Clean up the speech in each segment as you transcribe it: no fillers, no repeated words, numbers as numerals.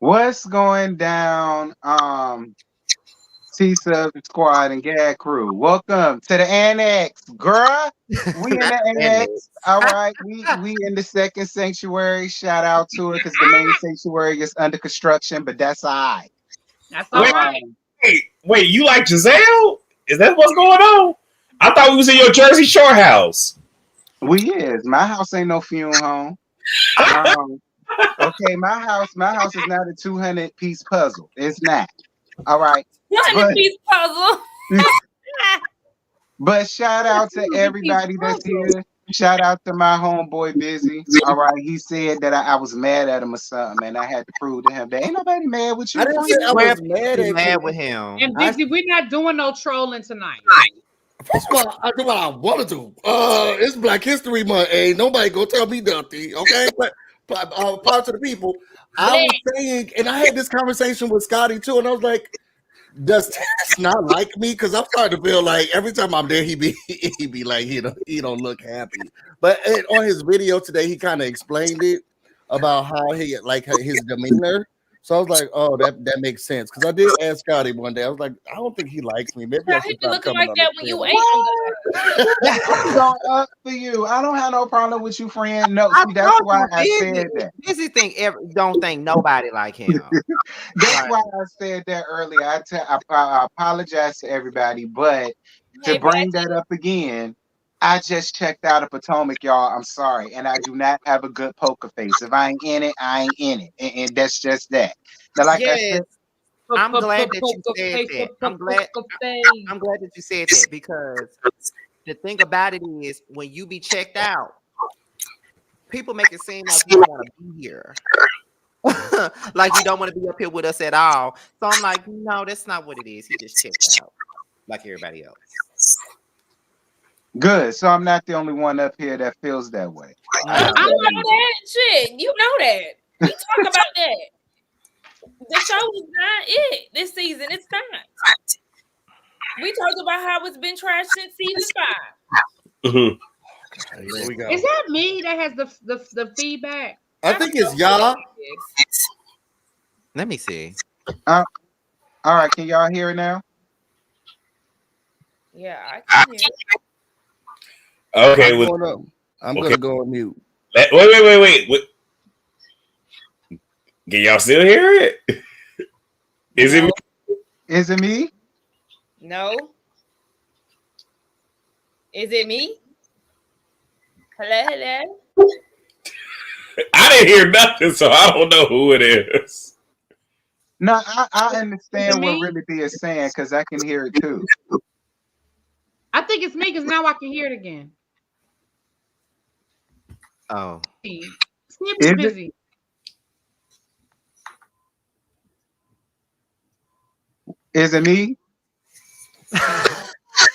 What's going down, T-Sub Squad and Gag Crew? Welcome to the Annex, girl. We in the Annex. All right, we in the second sanctuary. Shout out to it because the main sanctuary is under construction, but that's all right. That's all right. Wait, you like Giselle? Is that what's going on? I thought we was in your Jersey Shore house. We is. My house ain't no funeral home. Okay, my house is not a 200-piece puzzle. It's not. All right. 200-piece puzzle. But shout out to everybody that's here. Shout out to my homeboy Busy. All right. He said that I was mad at him or something, and I had to prove to him that ain't nobody mad with you. I didn't say I was mad with him. And Busy, we're not doing no trolling tonight. First of all, I do what I want to do. It's Black History Month. Ain't nobody gonna tell me nothing, okay? But part to the people. I was saying, and I had this conversation with Scotty too, and I was like, does Terrence not like me? Because I'm starting to feel like every time I'm there, he be like, he don't look happy. But on his video today, he kind of explained it about how he like his demeanor. So I was like, oh, that makes sense. Because I did ask Scotty one day. I was like, I don't think he likes me. Maybe I should stop looking coming like on that when you ate. I'm going up for you. I don't have no problem with you, friend. No, see, that's why I said that. Busy don't think nobody like him. That's why I said that earlier. I apologize to everybody, but to bring that up again, I just checked out of Potomac, y'all. I'm sorry, and I do not have a good poker face. If I ain't in it, I ain't in it, and that's just that. Now, like I said, I'm glad that you said that. I'm glad that you said that, because the thing about it is, when you be checked out, people make it seem like you don't want to be here. Like you don't want to be up here with us at all. So I'm like, no, that's not what it is. He just checked out like everybody else. Good. So I'm not the only one up here that feels that way. I know that shit. You know that. We talk about that. The show is not it this season. It's not. We talked about how it's been trashed since season 5. Here we go. Is that me that has the feedback? I think it's y'all. Let me see. All right. Can y'all hear it now? Yeah, I can hear it. Okay, I'm gonna go on mute. Wait. Can y'all still hear it? Is it me? Is it me? No. Is it me? Hello? I didn't hear nothing, so I don't know who it is. No, I understand what Really B is saying because I can hear it too. I think it's me because now I can hear it again. Oh. Snip Busy. Is it me?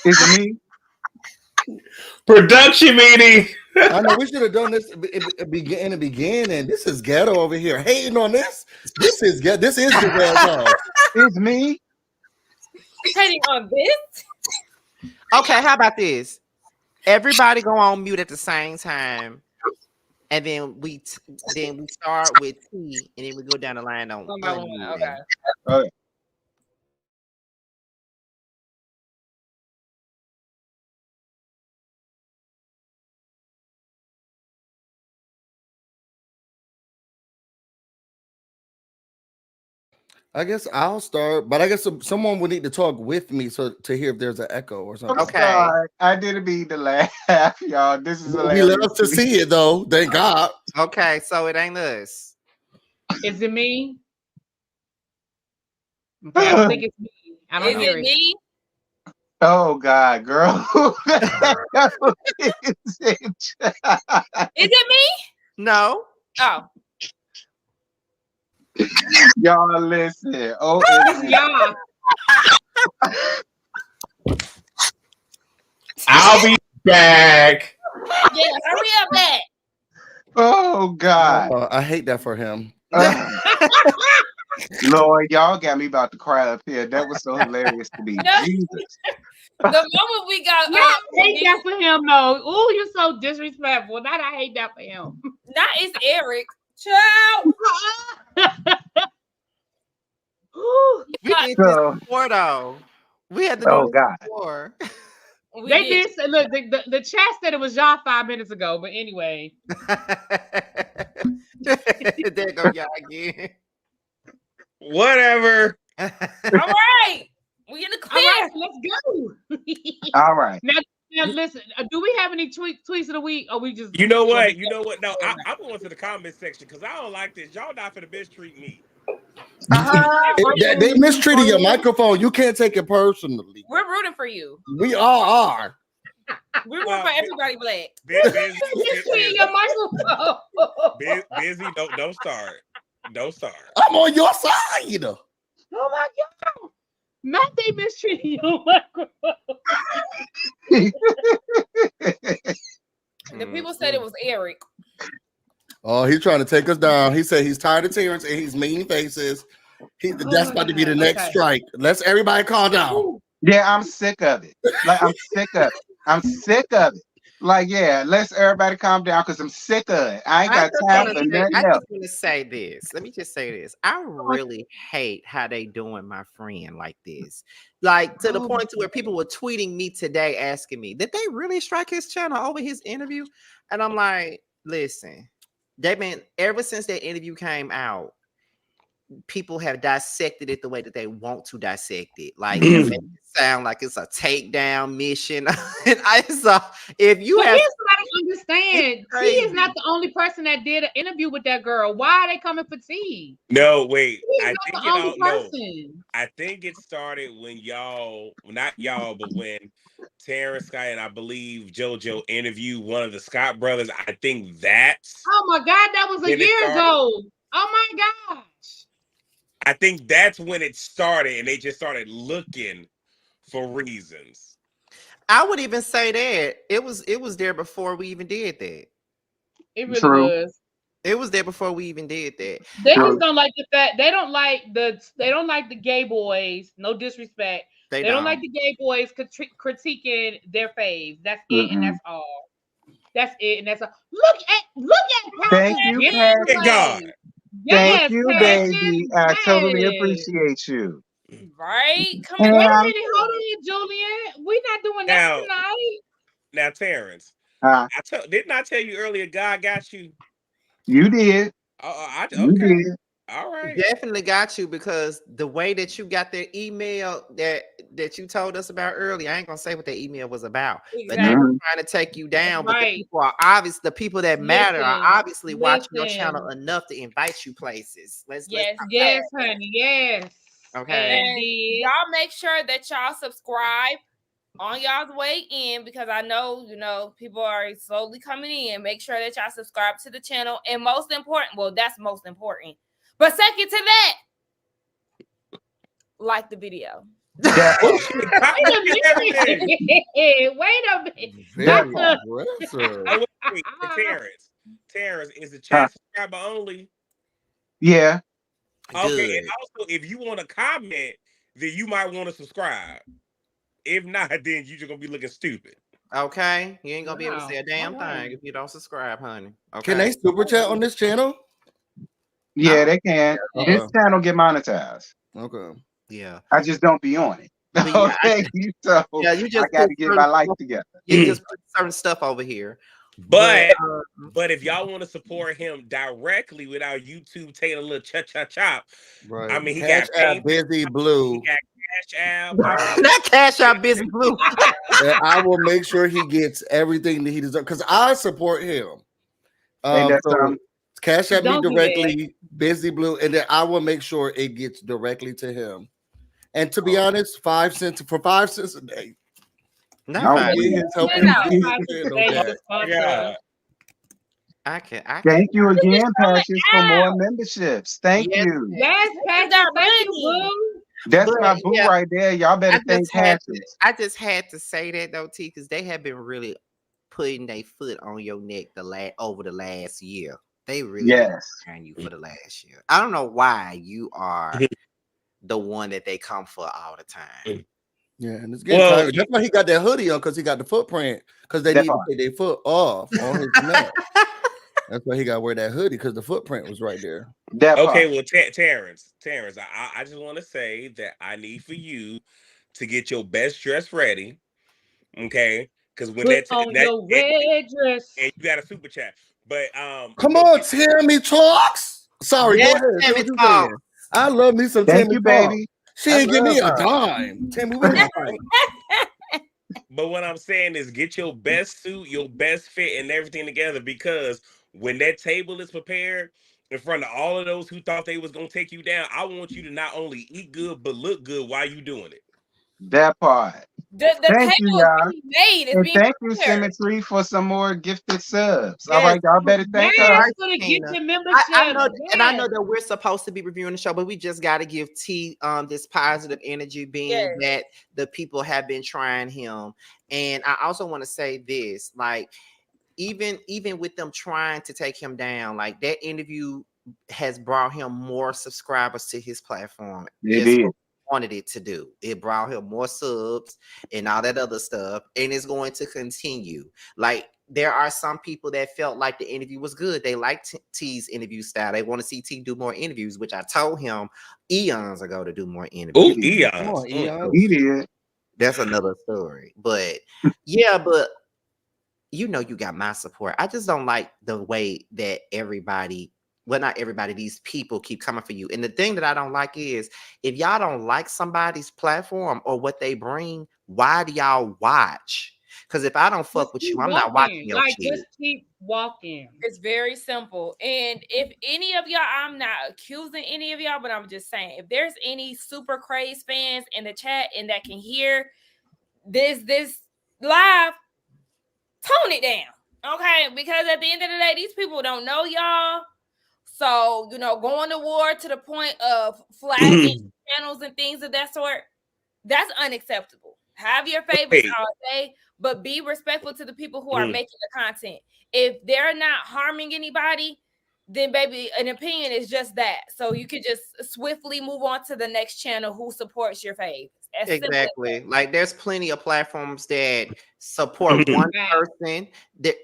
Is it me? Production meeting. I know we should have done this in the beginning. This is ghetto over here. Hating on this. This is ghetto. This is Giselle house. It's me. Hating on this. Okay, how about this? Everybody go on mute at the same time, and then we start with T, and then we go down the line on. Okay. Okay. I guess I'll start, but I guess someone would need to talk with me to hear if there's an echo or something. I'm sorry. I didn't mean to laugh, y'all. This is hilarious. We love to see it though. Thank God. Okay, so it ain't us. Is it me? Okay, I don't think it's me. I don't hear it. Me? Oh God, girl. Is it me? No. Oh. Y'all listen. Oh, y'all. I'll be back. Yeah, hurry up back. Oh God. I hate that for him. Lord, y'all got me about to cry up here. That was so hilarious to me. No. Jesus. The moment we got I hate that for him though. Oh, you're so disrespectful. Not I hate that for him. Not it's Eric. Child. We did this before though. We had to do this before. They did say, look, the chat said it was y'all 5 minutes ago, but anyway. There go y'all again. Whatever. All right. We in the clear. All right, let's go. All right. Now listen, do we have any tweets of the week? Or we just You know what? You know what? No, I'm going to the comment section because I don't like this. Y'all not finna mistreat me. They mistreated your microphone. You can't take it personally. We're rooting for you. We all are. We're rooting for everybody black. Mistreating your microphone. Busy, don't start. Don't start. I'm on your side. Oh my God. Not they mistreating your microphone. The people said it was Eric. Oh, he's trying to take us down. He said he's tired of Terrence and he's mean faces. That's about to be the next strike. Let's everybody calm down. Yeah, I'm sick of it. Like I'm sick of it. I'm sick of it. Like, yeah, let's everybody calm down because I'm sick of it. I ain't got time for nothing else. I just want to say this. Let me just say this. I really hate how they doing my friend like this. Like to the point to where people were tweeting me today asking me, did they really strike his channel over his interview? And I'm like, listen, they've been ever since that interview came out, people have dissected it the way that they want to dissect it. Like it makes it sound like it's a takedown mission. And I saw if you have to understand, T is not the only person that did an interview with that girl. Why are they coming for T? No, wait. I think it started when not y'all, but when Terrence Scott and I believe JoJo interviewed one of the Scott brothers. I think that's. Oh my God, that was a year ago. Oh my gosh. I think that's when it started, and they just started looking for reasons. I would even say that it was there before we even did that. It really was. It was there before we even did that. They just don't like the fact they don't like the gay boys. No disrespect. They don't like the gay boys critiquing their faves. That's it, and that's all. That's it, and that's all. Look at. Thank you, God. Yes, thank you, baby. I totally appreciate you. Right? Come on. Wait a minute. Hold on, Julian. We're not doing that tonight. Now, Terrence, didn't I tell you earlier God got you? You did. You did. All right. Definitely got you because the way that you got their email that you told us about earlier, I ain't gonna say what the email was about, but they were trying to take you down. But the people are obvious. The people that matter are obviously watching your channel enough to invite you places. Yes, honey. Yes. Okay. And y'all make sure that y'all subscribe on y'all's way in because I know, people are slowly coming in. Make sure that y'all subscribe to the channel. And most important, that's most important. But second to that, like the video. Wait a minute. Terrence, is the chat subscriber only? Yeah. Okay, Good. and also if you want to comment, then you might want to subscribe. If not, then you're just gonna be looking stupid. Okay, you ain't gonna be able to say a damn thing if you don't subscribe, honey. Okay. Can they super chat on this channel? Yeah, they can. This channel get monetized. Okay. Yeah. I just don't be on it. Okay. So you just I gotta get my life together. You just put certain stuff over here. But if y'all want to support him directly with our YouTube, taking a little chop. Right. I mean, he Cash got App, Busy Blue. He got Cash App. That Cash App, Busy Blue. And I will make sure he gets everything that he deserves because I support him. So Cash App me directly, Busy Blue, and then I will make sure it gets directly to him. And to be honest, 5 cents for 5 cents a day. I can. Thank you again, Patches, for more memberships. Thank you. Yes, Patches, thank you, boo. That's my boo right there. Y'all better thank Patches. I just had to say that though, T, because they have been really putting their foot on your neck over the last year. They really been trying you for the last year. I don't know why you are the one that they come for all the time. Yeah, and it's getting tired. That's why he got that hoodie on, because he got the footprint, because they need to take their foot off on his neck. That's why he got to wear that hoodie, because the footprint was right there. Okay, well, Terrence, I just want to say that I need for you to get your best dress ready, okay? Because when your red dress, and you got a super chat, but come on, Tammy Talks. Sorry, go ahead. Tammy Talks. I love me some Tammy baby. She ain't give me a dime. Tammy, but what I'm saying is get your best suit, your best fit, and everything together, because when that table is prepared in front of all of those who thought they was gonna take you down, I want you to not only eat good but look good while you doing it. That part. The table is being made. And thank you, Symmetry, for some more gifted subs. All right, y'all better thank her. I know that we're supposed to be reviewing the show, but we just got to give T this positive energy, being that the people have been trying him. And I also want to say this, like, even with them trying to take him down, like, that interview has brought him more subscribers to his platform. It did. Wanted it to do. It brought him more subs and all that other stuff, and it's going to continue. Like, there are some people that felt like the interview was good. They liked T's interview style. They want to see T do more interviews, which I told him eons ago to do more interviews. He did. That's another story. But yeah, but you know, you got my support. I just don't like the way that everybody, well, not everybody, these people keep coming for you. And the thing that I don't like is, if y'all don't like somebody's platform or what they bring, why do y'all watch? Because if I don't fuck with you, I'm not watching your shit. Just keep walking. It's very simple. And if any of y'all, I'm not accusing any of y'all, but I'm just saying, if there's any super crazy fans in the chat and that can hear this live, tone it down. Okay? Because at the end of the day, these people don't know y'all. So, you know, going to war to the point of flagging channels and things of that sort, that's unacceptable. Have your favorites all day, but be respectful to the people who are making the content. If they're not harming anybody, then, baby, an opinion is just that. So you could just swiftly move on to the next channel who supports your faves. Exactly. Like, there's plenty of platforms that support one person.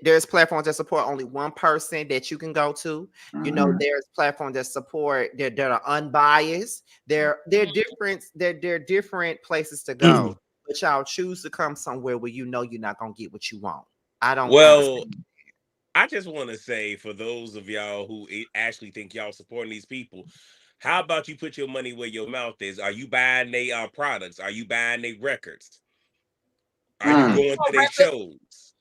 There's platforms that support only one person that you can go to. You know, there's platforms that support that are unbiased. They're different. They're different places to go. But y'all choose to come somewhere where you know you're not gonna get what you want. I don't. Well, I just want to say, for those of y'all who actually think y'all supporting these people, how about you put your money where your mouth is? Are you buying their products? Are you buying their records? Are you going to their shows?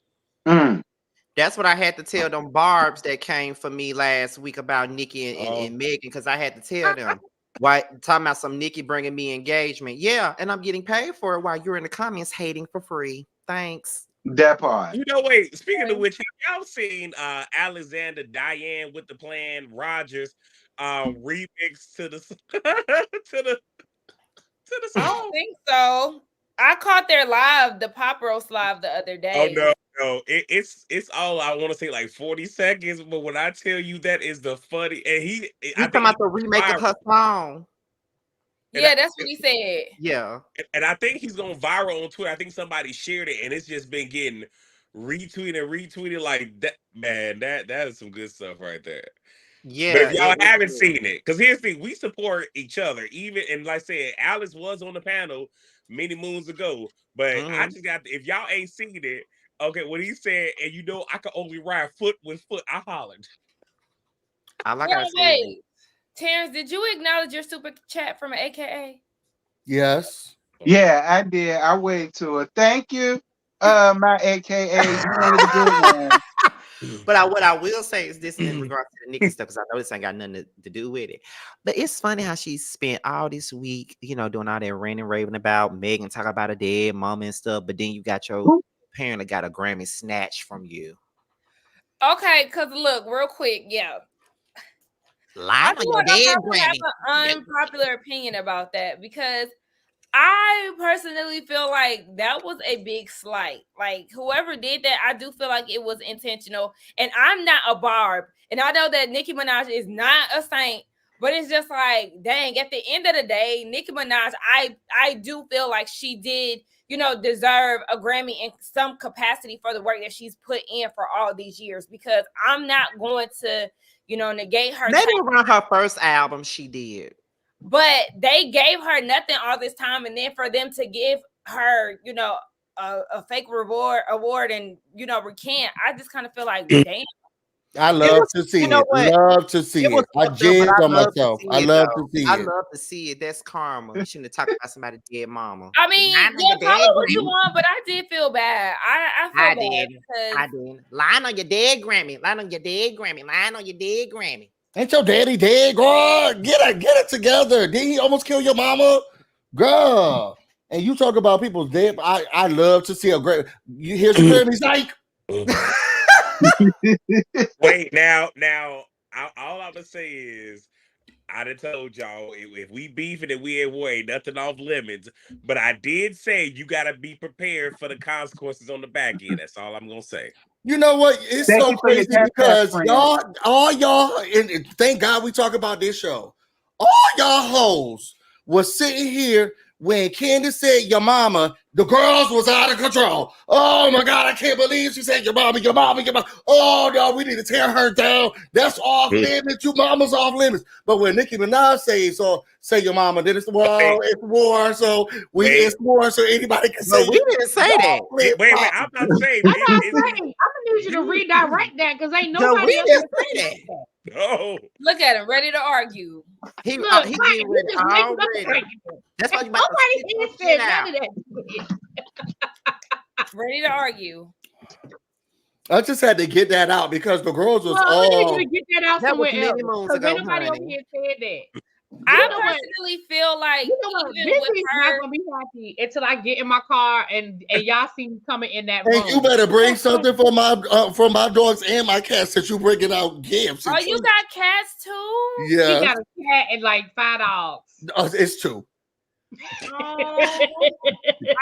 That's what I had to tell them barbs that came for me last week about Nikki and Megan, because I had to tell them. Why, talking about some Nikki bringing me engagement. Yeah, and I'm getting paid for it while you're in the comments hating for free. Thanks. That part. You know, wait, speaking of which, have y'all seen Alexander Diane with the Plan Rogers remix to the to the song? I don't think so. I caught their live, the Pop Roast live, the other day. Oh no, it's all, I want to say, like 40 seconds, but when I tell you that is the funny, and you talking about the remake of her song. Yeah, that's what he said. Yeah. And I think he's going viral on Twitter. I think somebody shared it, and it's just been getting retweeted like that. Man, that is some good stuff right there. Yeah. But if y'all haven't seen it, because here's the thing, we support each other. Even, and like I said, Alice was on the panel many moons ago. But I just got, if y'all ain't seen it, Okay, when he said, and you know, I could only ride foot with foot, I hollered. All I gotta say is, Terrence, did you acknowledge your super chat from an AKA? Yes. Yeah, I did. I waved to her. Thank you, my AKA. You one of the good ones. But what I will say is this in regards to the Nikki stuff, because I know this ain't got nothing to do with it. But it's funny how she spent all this week, you know, doing all that ranting and raving about Megan, talking about her dead mama and stuff. But then you got your apparently got a Grammy snatched from you. Okay, because look, real quick, yeah. Lying on your dead Grammy. I have an unpopular opinion about that because I personally feel like that was a big slight. Like whoever did that, I do feel like it was intentional. And I'm not a Barb. And I know that Nicki Minaj is not a saint, but it's just like, dang, at the end of the day, Nicki Minaj, I do feel like she did, you know, deserve a Grammy in some capacity for the work that she's put in for all these years, because I'm not going to, you know, negate her. Maybe around her first album, she did. But they gave her nothing all this time, and then for them to give her, you know, a fake award and, you know, recant, I just kind of feel like, damn. I love to see it. Love to see it. I jigged on myself. I love to see it. I love to see it. That's karma. You shouldn't have talked about somebody's dead mama. I mean, yeah, call it what you want, but I did feel bad. I did. Lying on your dead Grammy. Lying on your dead Grammy. Lying on your dead Grammy. Ain't your daddy dead, girl? Get it together. Did he almost kill your mama? Girl. And you talk about people's dead. I love to see a great. You hear some Grammys like. Wait, now, all I'm gonna say is, I done told y'all if we beefing and we at war, ain't nothing off limits. But I did say you gotta be prepared for the consequences on the back end. That's all I'm gonna say. You know what? It's so crazy because all y'all, and thank God we talk about this show. All y'all hoes was sitting here when Candace said your mama, the girls was out of control. Oh my God, I can't believe she said your mama, your mama, your mama. Oh no, we need to tear her down. That's off limits. Your mama's off limits. But when Nicki Minaj say your mama, then it's it's war. So it's war. So anybody can say. We didn't say that. Wait, I'm not saying. I'm gonna need you to redirect that because ain't nobody else didn't say that. Oh, look at him, ready to argue. He already. That's why you about to said none of that. Ready to argue. I just had to get that out because the girls was I all. need you to get that out somewhere else. Because nobody over here said that. I personally feel like Busy's not gonna be happy until I get in my car and y'all see me coming in that room. And you better bring something for my dogs and my cats since you bringing out gifts. Oh, you got cats too? Yeah. He got a cat and like 5 dogs. It's 2. I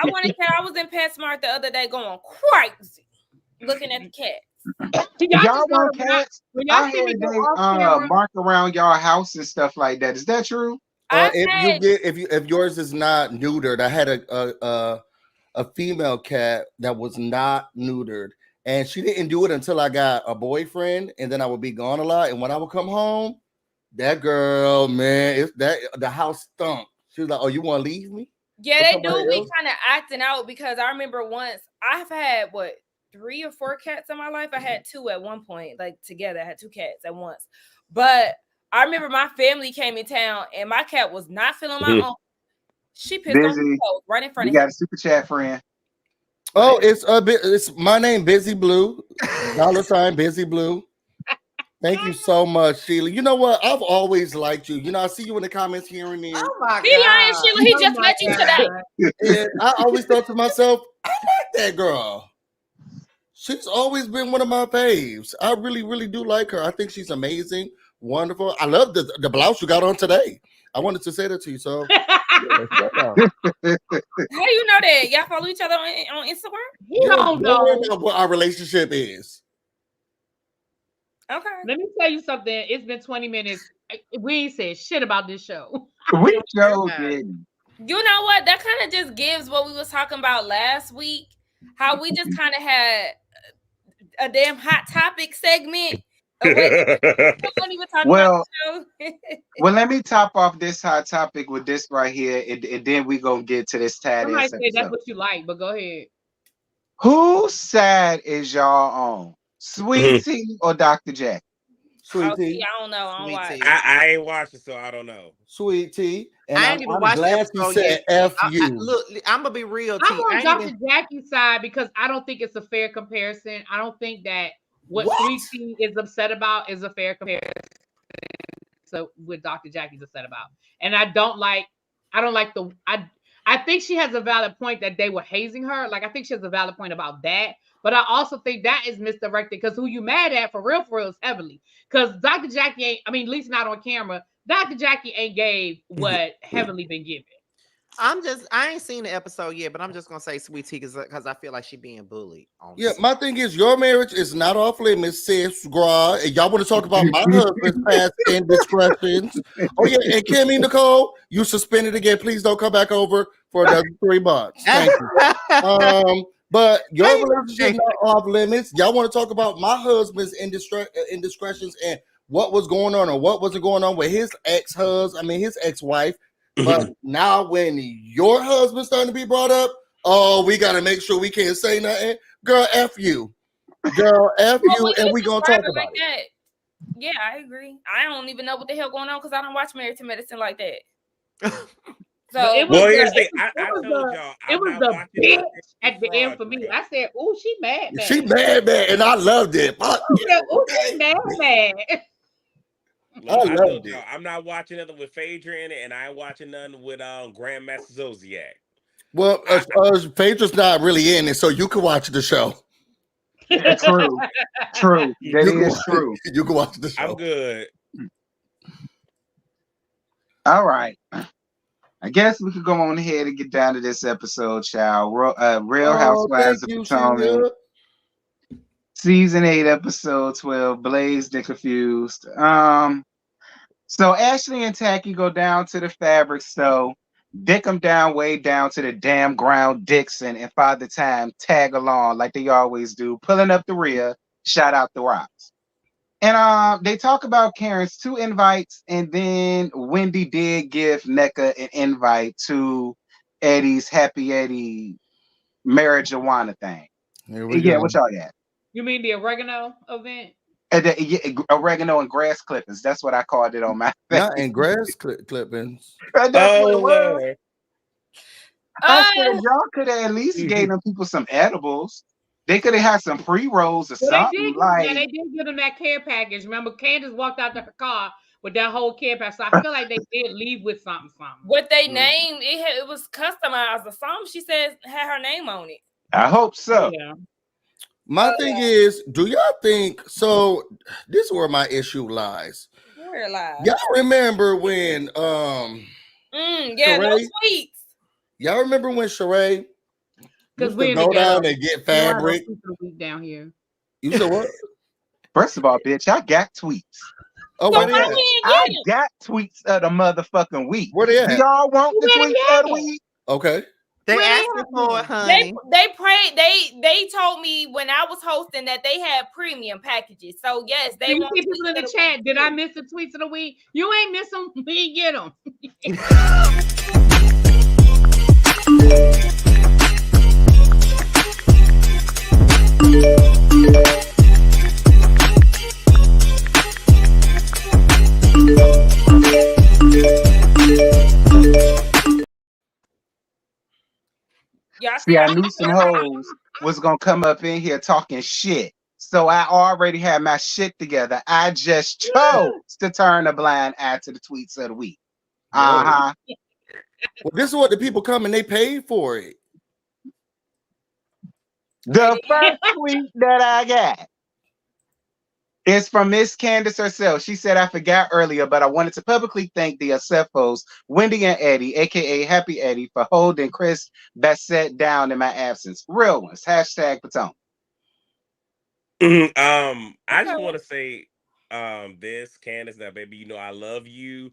want a cat. I was in PetSmart the other day going crazy looking at the cats. Y'all want cats? I heard they mark around y'all house and stuff like that. Is that true? If yours is not neutered, I had a female cat that was not neutered, and she didn't do it until I got a boyfriend, and then I would be gone a lot. And when I would come home, that girl, man, the house stunk. She was like, "Oh, you want to leave me?" Yeah, they do be kind of acting out because I remember once I've had 3 or 4 cats in my life. I had 2 at one point, like together. I had 2 cats at once. But I remember my family came in town and my cat was not feeling my own. She pissed on me right in front of me. You got a super chat friend. Oh, it's my name, Busy Blue. $ Busy Blue. Thank you so much, Sheila. You know what? I've always liked you. You know, I see you in the comments here and there. Oh my God. He lying, Sheila. He just met you today. And I always thought to myself, I like that girl. She's always been one of my faves. I really, really do like her. I think she's amazing, wonderful. I love the blouse you got on today. I wanted to say that to you. So, how do you know that? Y'all follow each other on Instagram? You don't know what our relationship is. Okay. Let me tell you something. It's been 20 minutes. We ain't said shit about this show. We joking. You know what? That kind of just gives what we was talking about last week. How we just kind of had a damn hot topic segment. Well, let me top off this hot topic with this right here, and then we gonna get to this tad. I might say that's what you like, but go ahead. Whose side is y'all on? Sweet Tea or Dr. Jack? Sweet Tea. I don't know. I don't watch. I ain't watching, so I don't know. Sweet Tea. And I ain't even watched the episode yet. Look, I'm gonna be real. I'm on Dr. Jackie's side because I don't think it's a fair comparison. I don't think that what? Sweet Tea is upset about is a fair comparison. So what Dr. Jackie's upset about, and I don't like the. I think she has a valid point that they were hazing her. Like I think she has a valid point about that. But I also think that is misdirected because who you mad at for real is heavily. Because Dr. Jackie ain't, I mean, at least not on camera, Dr. Jackie ain't gave what Heavenly been given. I ain't seen the episode yet, but I'm just gonna say Sweet Tea because I feel like she being bullied. My thing is your marriage is not off limits, sis. Gra. And y'all want to talk about my husband's past indiscretions. Oh yeah, and Kimmy Nicole, you suspended again. Please don't come back over for another 3 months. Thank you. But your relationship is not off limits. Y'all want to talk about my husband's indiscretions and what was going on or what wasn't going on with his his ex-wife. But now when your husband's starting to be brought up, oh, we got to make sure we can't say nothing. Girl, F you. Girl, F you, and we going to talk about it. Yeah, I agree. I don't even know what the hell going on because I don't watch Married to Medicine like that. So it was the bitch at the end for me. I said, "Oh, she mad." She mad, and I loved it. Oh, she mad. I loved it. I'm not watching nothing with Phaedra in it, and I ain't watching nothing with Grandmaster Zodiac. Well, Phaedra's not really in it, so you can watch the show. True. That is true. You can watch the show. I'm good. All right. I guess we could go on ahead and get down to this episode, child. Real Housewives of Potomac. Season 8, episode 12, Blazed and Confused. So Ashley and Tacky go down to the fabric store, dick them down way down to the damn ground Dixon, and Father Time tag along like they always do, pulling up the rear, shout out the rocks. And they talk about Karen's 2 invites, and then Wendy did give NECA an invite to Eddie's Happy Eddie marijuana thing. Yeah, what y'all got? You mean the oregano event? Oregano and grass clippings. That's what I called it on my thing. Not in grass clippings. That's what it was. I said y'all could have at least gave them people some edibles. They could have had some pre-rolls or something. They did give them that care package. Remember, Candace walked out to her car with that whole care package. So I feel like they did leave with something. What they named, it was customized. The song she says had her name on it. I hope so. Yeah. My thing is, do y'all think so? This is where my issue lies. Where lies? Y'all remember when those tweets. Y'all remember when Sheree because we go down and get fabric down here? You said what? First of all, bitch, I got tweets. Oh, where they at? I got tweets of the motherfucking week. Where they at? Do y'all want the tweets of the week? Okay. They asked me for it, honey. They told me when I was hosting that they had premium packages. So yes, they want people in the chat. Did I miss the tweets of the week? You ain't miss them. We get them. See, I knew some hoes was gonna come up in here talking shit. So I already had my shit together. I just chose to turn a blind eye to the tweets of the week. Well, this is what the people come and they paid for it. The first tweet that I got is from Miss Candace herself. She said, I forgot earlier, but I wanted to publicly thank the SFOs, Wendy and Eddie, aka Happy Eddie, for holding Chris Bassett down in my absence. Real ones. Hashtag Potomac. I just want to say this, Candace, now, baby, you know I love you,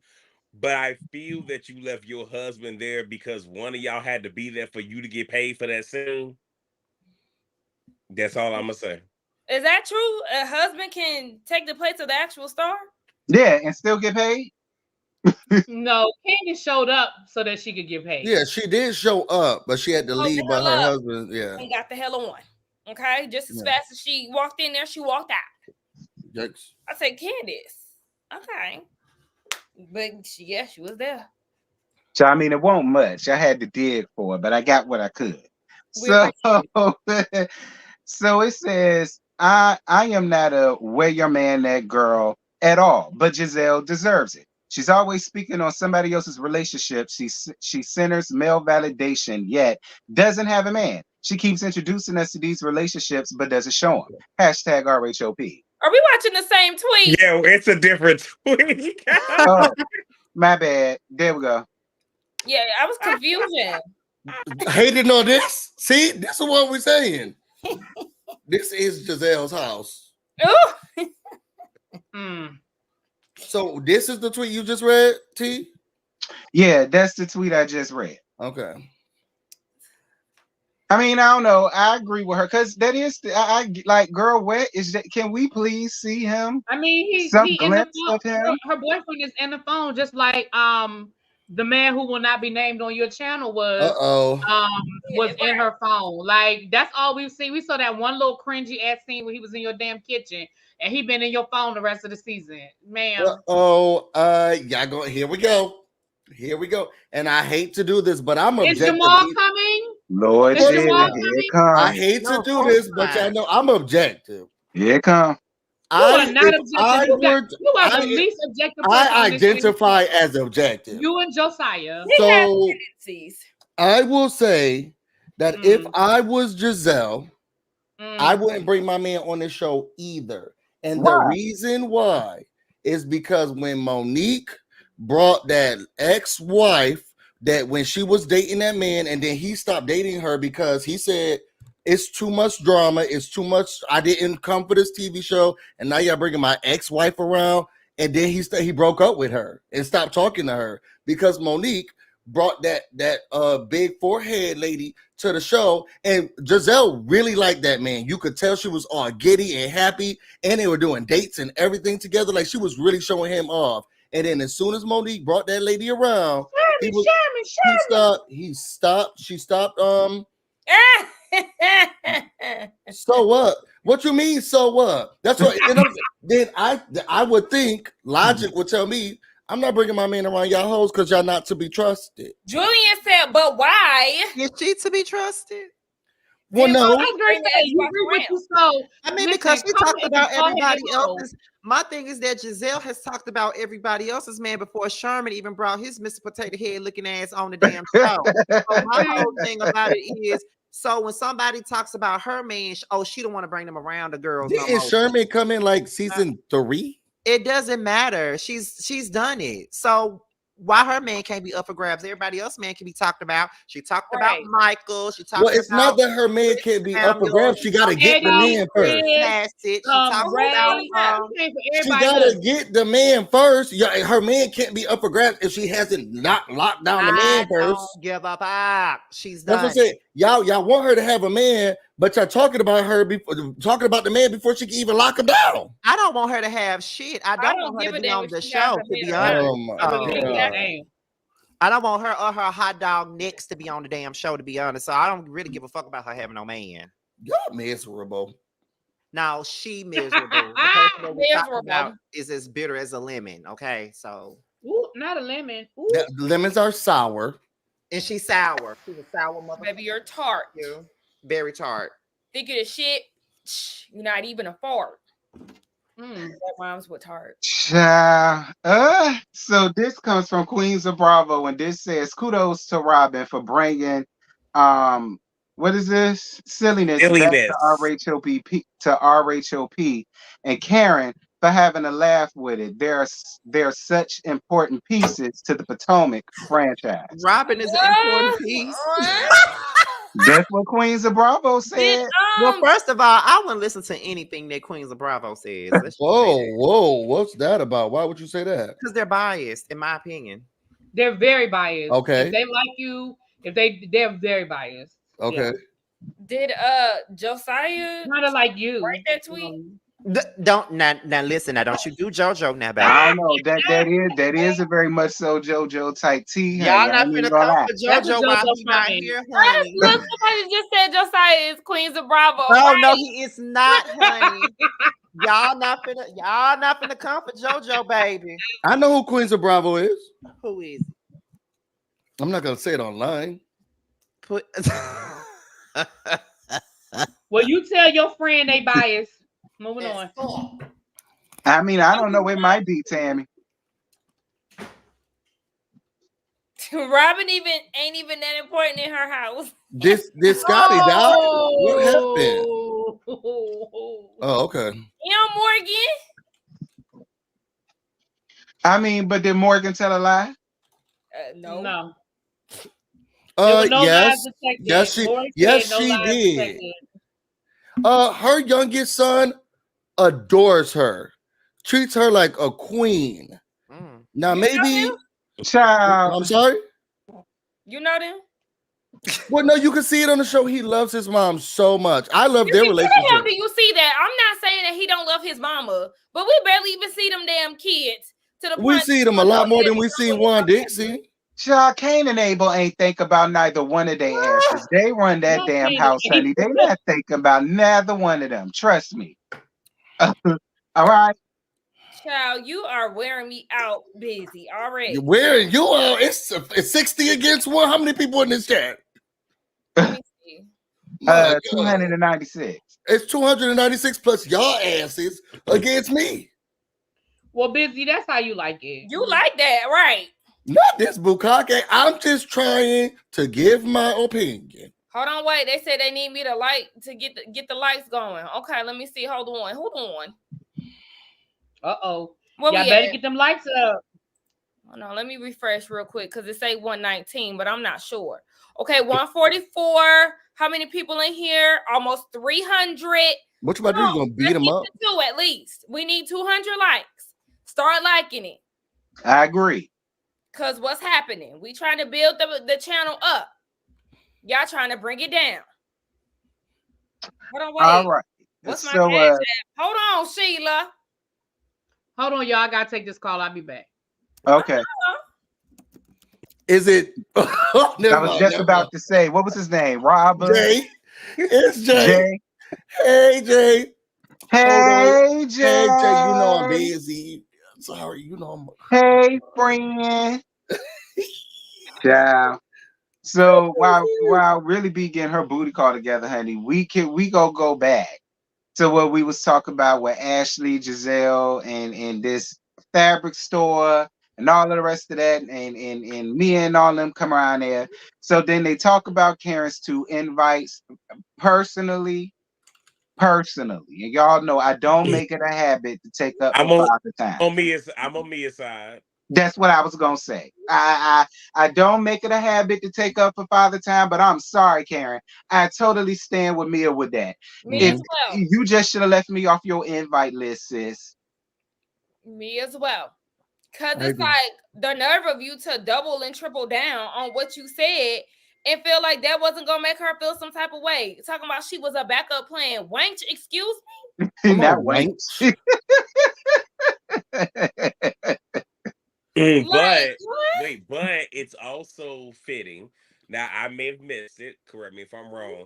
but I feel that you left your husband there because one of y'all had to be there for you to get paid for that scene. That's all I'm gonna say. Is that true? A husband can take the place of the actual star? Yeah, and still get paid? No, Candace showed up so that she could get paid. Yeah, she did show up, but she had to leave by her husband. Yeah. And got the hell on. Okay, just as fast as she walked in there, she walked out. Yikes. I said, Candace. Okay, but she was there. So I mean, it won't much. I had to dig for it, but I got what I could. So, so it says, I am not a where your man that girl at all, but Giselle deserves it. She's always speaking on somebody else's relationship. She centers male validation, yet doesn't have a man. She keeps introducing us to these relationships, but doesn't show them. Hashtag RHOP. Are we watching the same tweet? Yeah, it's a different tweet. Oh, my bad. There we go. Yeah, I was confusing. Hating on this. See, this is what we're saying. This is Giselle's house. So this is the tweet you just read, T? Yeah, that's the tweet I just read. Okay. I mean, I don't know. I agree with her because that is I like, girl, where is that? Can we please see him? I mean, he glimpse of him. Her boyfriend is in the phone, just like the man who will not be named on your channel was in her phone. Like, that's all we've seen. We saw that one little cringy ass scene where he was in your damn kitchen, and he been in your phone the rest of the season, ma'am. Here we go. Here we go. And I hate to do this, but I'm objective. Is Jamal coming? Lord, is Jamal coming? I hate to do this, but y'all know I'm objective. Here it come. You are not objective. You are the least objective person. I identify as objective. You and Josiah. So I will say that if I was Giselle, I wouldn't bring my man on this show either. And the reason why is because when Monique brought that ex-wife, that when she was dating that man and then he stopped dating her because he said it's too much drama, it's too much, I didn't come for this TV show, and now y'all bringing my ex-wife around, and then he broke up with her and stopped talking to her because Monique brought that big forehead lady to the show, and Giselle really liked that man. You could tell she was all giddy and happy, and they were doing dates and everything together. Like, she was really showing him off. And then as soon as Monique brought that lady around, she stopped. So what? What you mean? So what? That's what. Then I would think logic would tell me I'm not bringing my man around y'all hoes because y'all not to be trusted. Julian said, but why? Is she to be trusted? Well, no. I mean, because she talked about everybody else's. My thing is that Giselle has talked about everybody else's man before Sherman even brought his Mr. Potato Head looking ass on the damn show. So my whole thing about it is, so when somebody talks about her man, she don't want to bring them around the girls. Didn't Sherman come in like season 3? It doesn't matter. She's done it. So why her man can't be up for grabs? Everybody else man can be talked about. She talked about Michael. She talked it's not that her man can't be up for grabs. She got to get the man first. She got to get the man first. Her man can't be up for grabs if she hasn't not locked down the man first. Don't give up. She's done. That's what I'm saying. Y'all want her to have a man, but y'all talking about her talking about the man before she can even lock him down. I don't want her to have shit. I don't want her to be on the show, to be honest. I don't want her or her hot dog next to be on the damn show, to be honest. So I don't really give a fuck about her having no man. Y'all miserable. No, she miserable. The person that is as bitter as a lemon. Okay, so not a lemon. Lemons are sour. And she's sour. She's a sour mother. Baby, you're tart. Very tart. Think of the shit. You're not even a fart. That rhymes with tart. So this comes from Queens of Bravo, and this says, kudos to Robin for bringing what is this silliness back to RHOP, and Karen for having a laugh with it. They're such important pieces to the Potomac franchise. Robin is an important piece. That's what Queens of Bravo said. Well, first of all, I wouldn't listen to anything that Queens of Bravo says. Whoa, what's that about? Why would you say that? Because they're biased, in my opinion. They're very biased. Okay. If they like you, they're very biased. Okay. Did Josiah kind of like you write that tweet? Don't now listen. Now don't you do JoJo now, baby. I don't know. That is a very much so JoJo type tea, honey. Y'all not I ain't finna gonna come lie. for That's a JoJo while JoJo he not frame. here, Look, honey. somebody just said Josiah is Queens of Bravo. No, right? no, he is not, honey. Y'all not finna come for JoJo, baby. I know who Queens of Bravo is. Who is it? I'm not gonna say it online. Put Well, you tell your friend they bias. Moving on. I mean, I don't know. It might be Tammy. Robin ain't even that important in her house. This Scotty died. What happened? Oh, okay. Morgan. I mean, but did Morgan tell a lie? No. no. There were no Yes, lies detected. yes, No she lies did. detected. Her youngest son adores her, treats her like a queen. Now, You maybe. Child. I'm sorry. You know them? Well, no, you can see it on the show. He loves his mom so much. I love their Where the relationship. hell do you see that? I'm not saying that he don't love his mama, but we barely even see them damn kids. To the We point see them a lot more than we see Juan Dixie. Child, Cain and Abel ain't think about neither one of their asses. They run that Not damn Cain house, and honey. They not thinking about neither one of them. Trust me. All right. Child, you are wearing me out busy already. Where you are? It's 60 against 1. How many people in this chat? Let me see. 296. It's 296 plus y'all asses against me. Well, busy. That's how you like it. You like that, right? Not this bukkake. I'm just trying to give my opinion. Hold on, wait. They said they need me to get the lights going. Okay, let me see. Hold on. Uh-oh. Y'all better get them lights up. Hold on, let me refresh real quick because it say 119, but I'm not sure. Okay, 144. How many people in here? Almost 300. What you about to do? You gonna beat them up? Two at least. We need 200 likes. Start liking it. I agree. Because what's happening? We trying to build the channel up. Y'all trying to bring it down. Hold on, wait. All right. What's my So, cash app? Hold on, Sheila. Hold on, y'all. I gotta take this call. I'll be back. Okay. Is it? I was just about to say, what was his name? Robert? Jay. It's Jay. Hey, Jay. Hey, Jay. Hey, Jay. You know I'm busy. Sorry, you know I'm. Hey, friend. Yeah. So while really be getting her booty call together, honey, we go back to what we was talking about with Ashley, Giselle, and this fabric store and all of the rest of that, and Mia and all them come around there. So then they talk about Karen's 2 invites personally. And y'all know I don't make it a habit to take up for Father time. I'm on Mia's side. That's what I was gonna say. I don't make it a habit to take up for Father time, but I'm sorry, Karen. I totally stand with Mia with that. Me as well. You just should have left me off your invite list, sis. Me as well. Cause it's like the nerve of you to double and triple down on what you said and feel like that wasn't gonna make her feel some type of way. Talking about she was a backup plan. Wank, excuse me? Not wank. But it's also fitting. Now I may have missed it. Correct me if I'm wrong,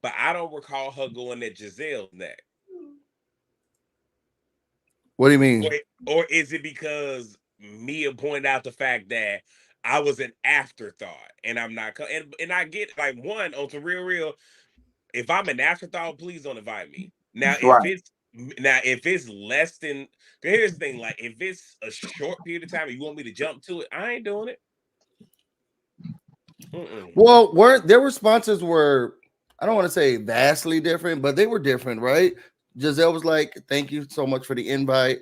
but I don't recall her going at Giselle's neck. What do you mean? Or is it because Mia pointed out the fact that I was an afterthought and I'm not, and I get like one on some real. If I'm an afterthought, please don't invite me. Now, if it's less than, here's the thing, like if it's a short period of time and you want me to jump to it, I ain't doing it. Well, their responses were, I don't want to say vastly different, but they were different, right? Giselle was like, "Thank you so much for the invite.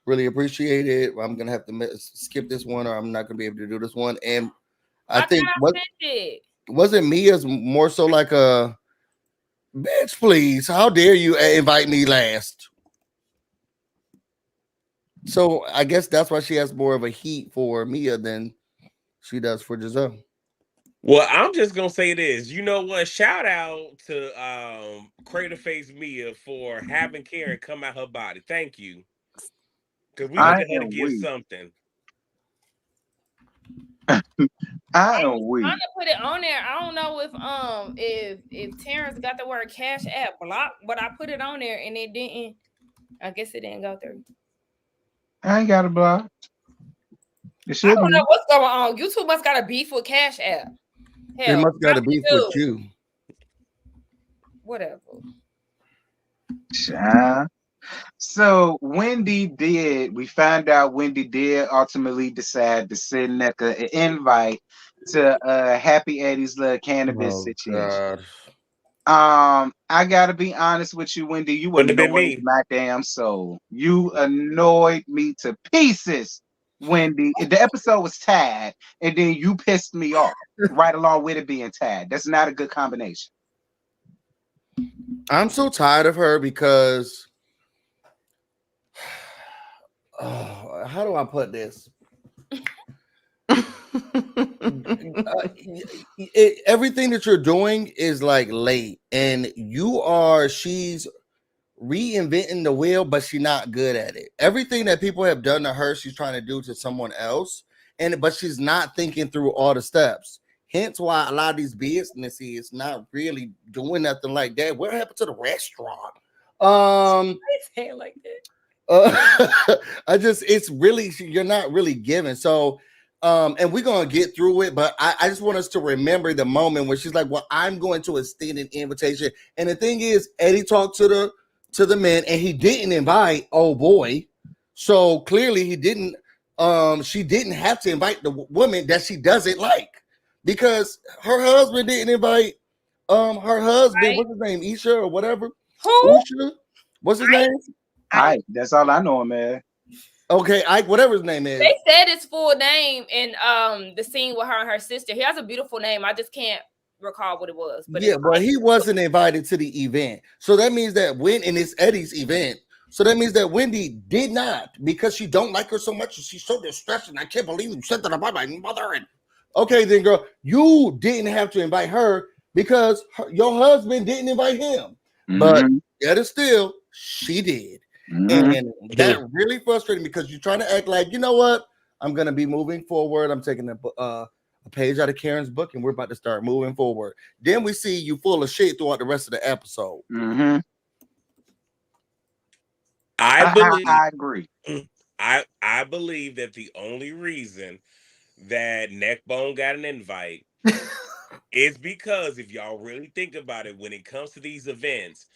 Really appreciate it. I'm gonna have to skip this one, or I'm not gonna be able to do this one." And I think wasn't Mia's more so like a bitch, please. How dare you invite me last? So I guess that's why she has more of a heat for Mia than she does for Giselle. Well, I'm just gonna say this. You know what? Shout out to Crater Face Mia for having Karen come out her body. Thank you. Because we I needed her to am give weak. something. I I am was weak. trying to put it on there. I don't know if Terrence got the word Cash App blocked, but I put it on there and it didn't. I guess it didn't go through. I ain't got a block. It I should don't be. know what's going on. YouTube must got a beef with Cash App. They Hell, must got a beef with you. Whatever. Child. So we found out Wendy did ultimately decide to send Nneka an invite to Happy Eddie's little cannabis situation. God. I gotta be honest with you, Wendy. You Wouldn't have been annoyed me. my damn soul. You annoyed me to pieces, Wendy. The episode was tied, and then you pissed me off right along with it being tied. That's not a good combination. I'm so tired of her because how do I put this? Everything that you're doing is like late, and she's reinventing the wheel, but she's not good at it. Everything that people have done to her, she's trying to do to someone else, but she's not thinking through all the steps. Hence why a lot of these businesses not really doing nothing like that. What happened to the restaurant? Say it like that. It's really, you're not really giving. So and we're gonna get through it, but I just want us to remember the moment where she's like, well, I'm going to extend an invitation. And the thing is, Eddie talked to the men, and he didn't invite old boy. So clearly he didn't she didn't have to invite the woman that she doesn't like, because her husband didn't invite her husband, right? What's his name? Isha or whatever. Who? Isha? What's his name? Ike. That's all I know him as. Okay, Ike, whatever his name is. They said his full name in the scene with her and her sister. He has a beautiful name. I just can't recall what it was. But yeah, but he wasn't invited to the event. So that means that and it's Eddie's event. So that means that Wendy did not, because she don't like her so much. She's so distressed, and I can't believe you said that about my mother. And okay, then girl, you didn't have to invite her because your husband didn't invite him. Mm-hmm. But yet still, she did. Mm-hmm. And that really frustrated me, because you're trying to act like, you know what? I'm going to be moving forward. I'm taking a page out of Karen's book, and we're about to start moving forward. Then we see you full of shit throughout the rest of the episode. Mm-hmm. I agree. I believe that the only reason that Neckbone got an invite is because, if y'all really think about it, when it comes to these events,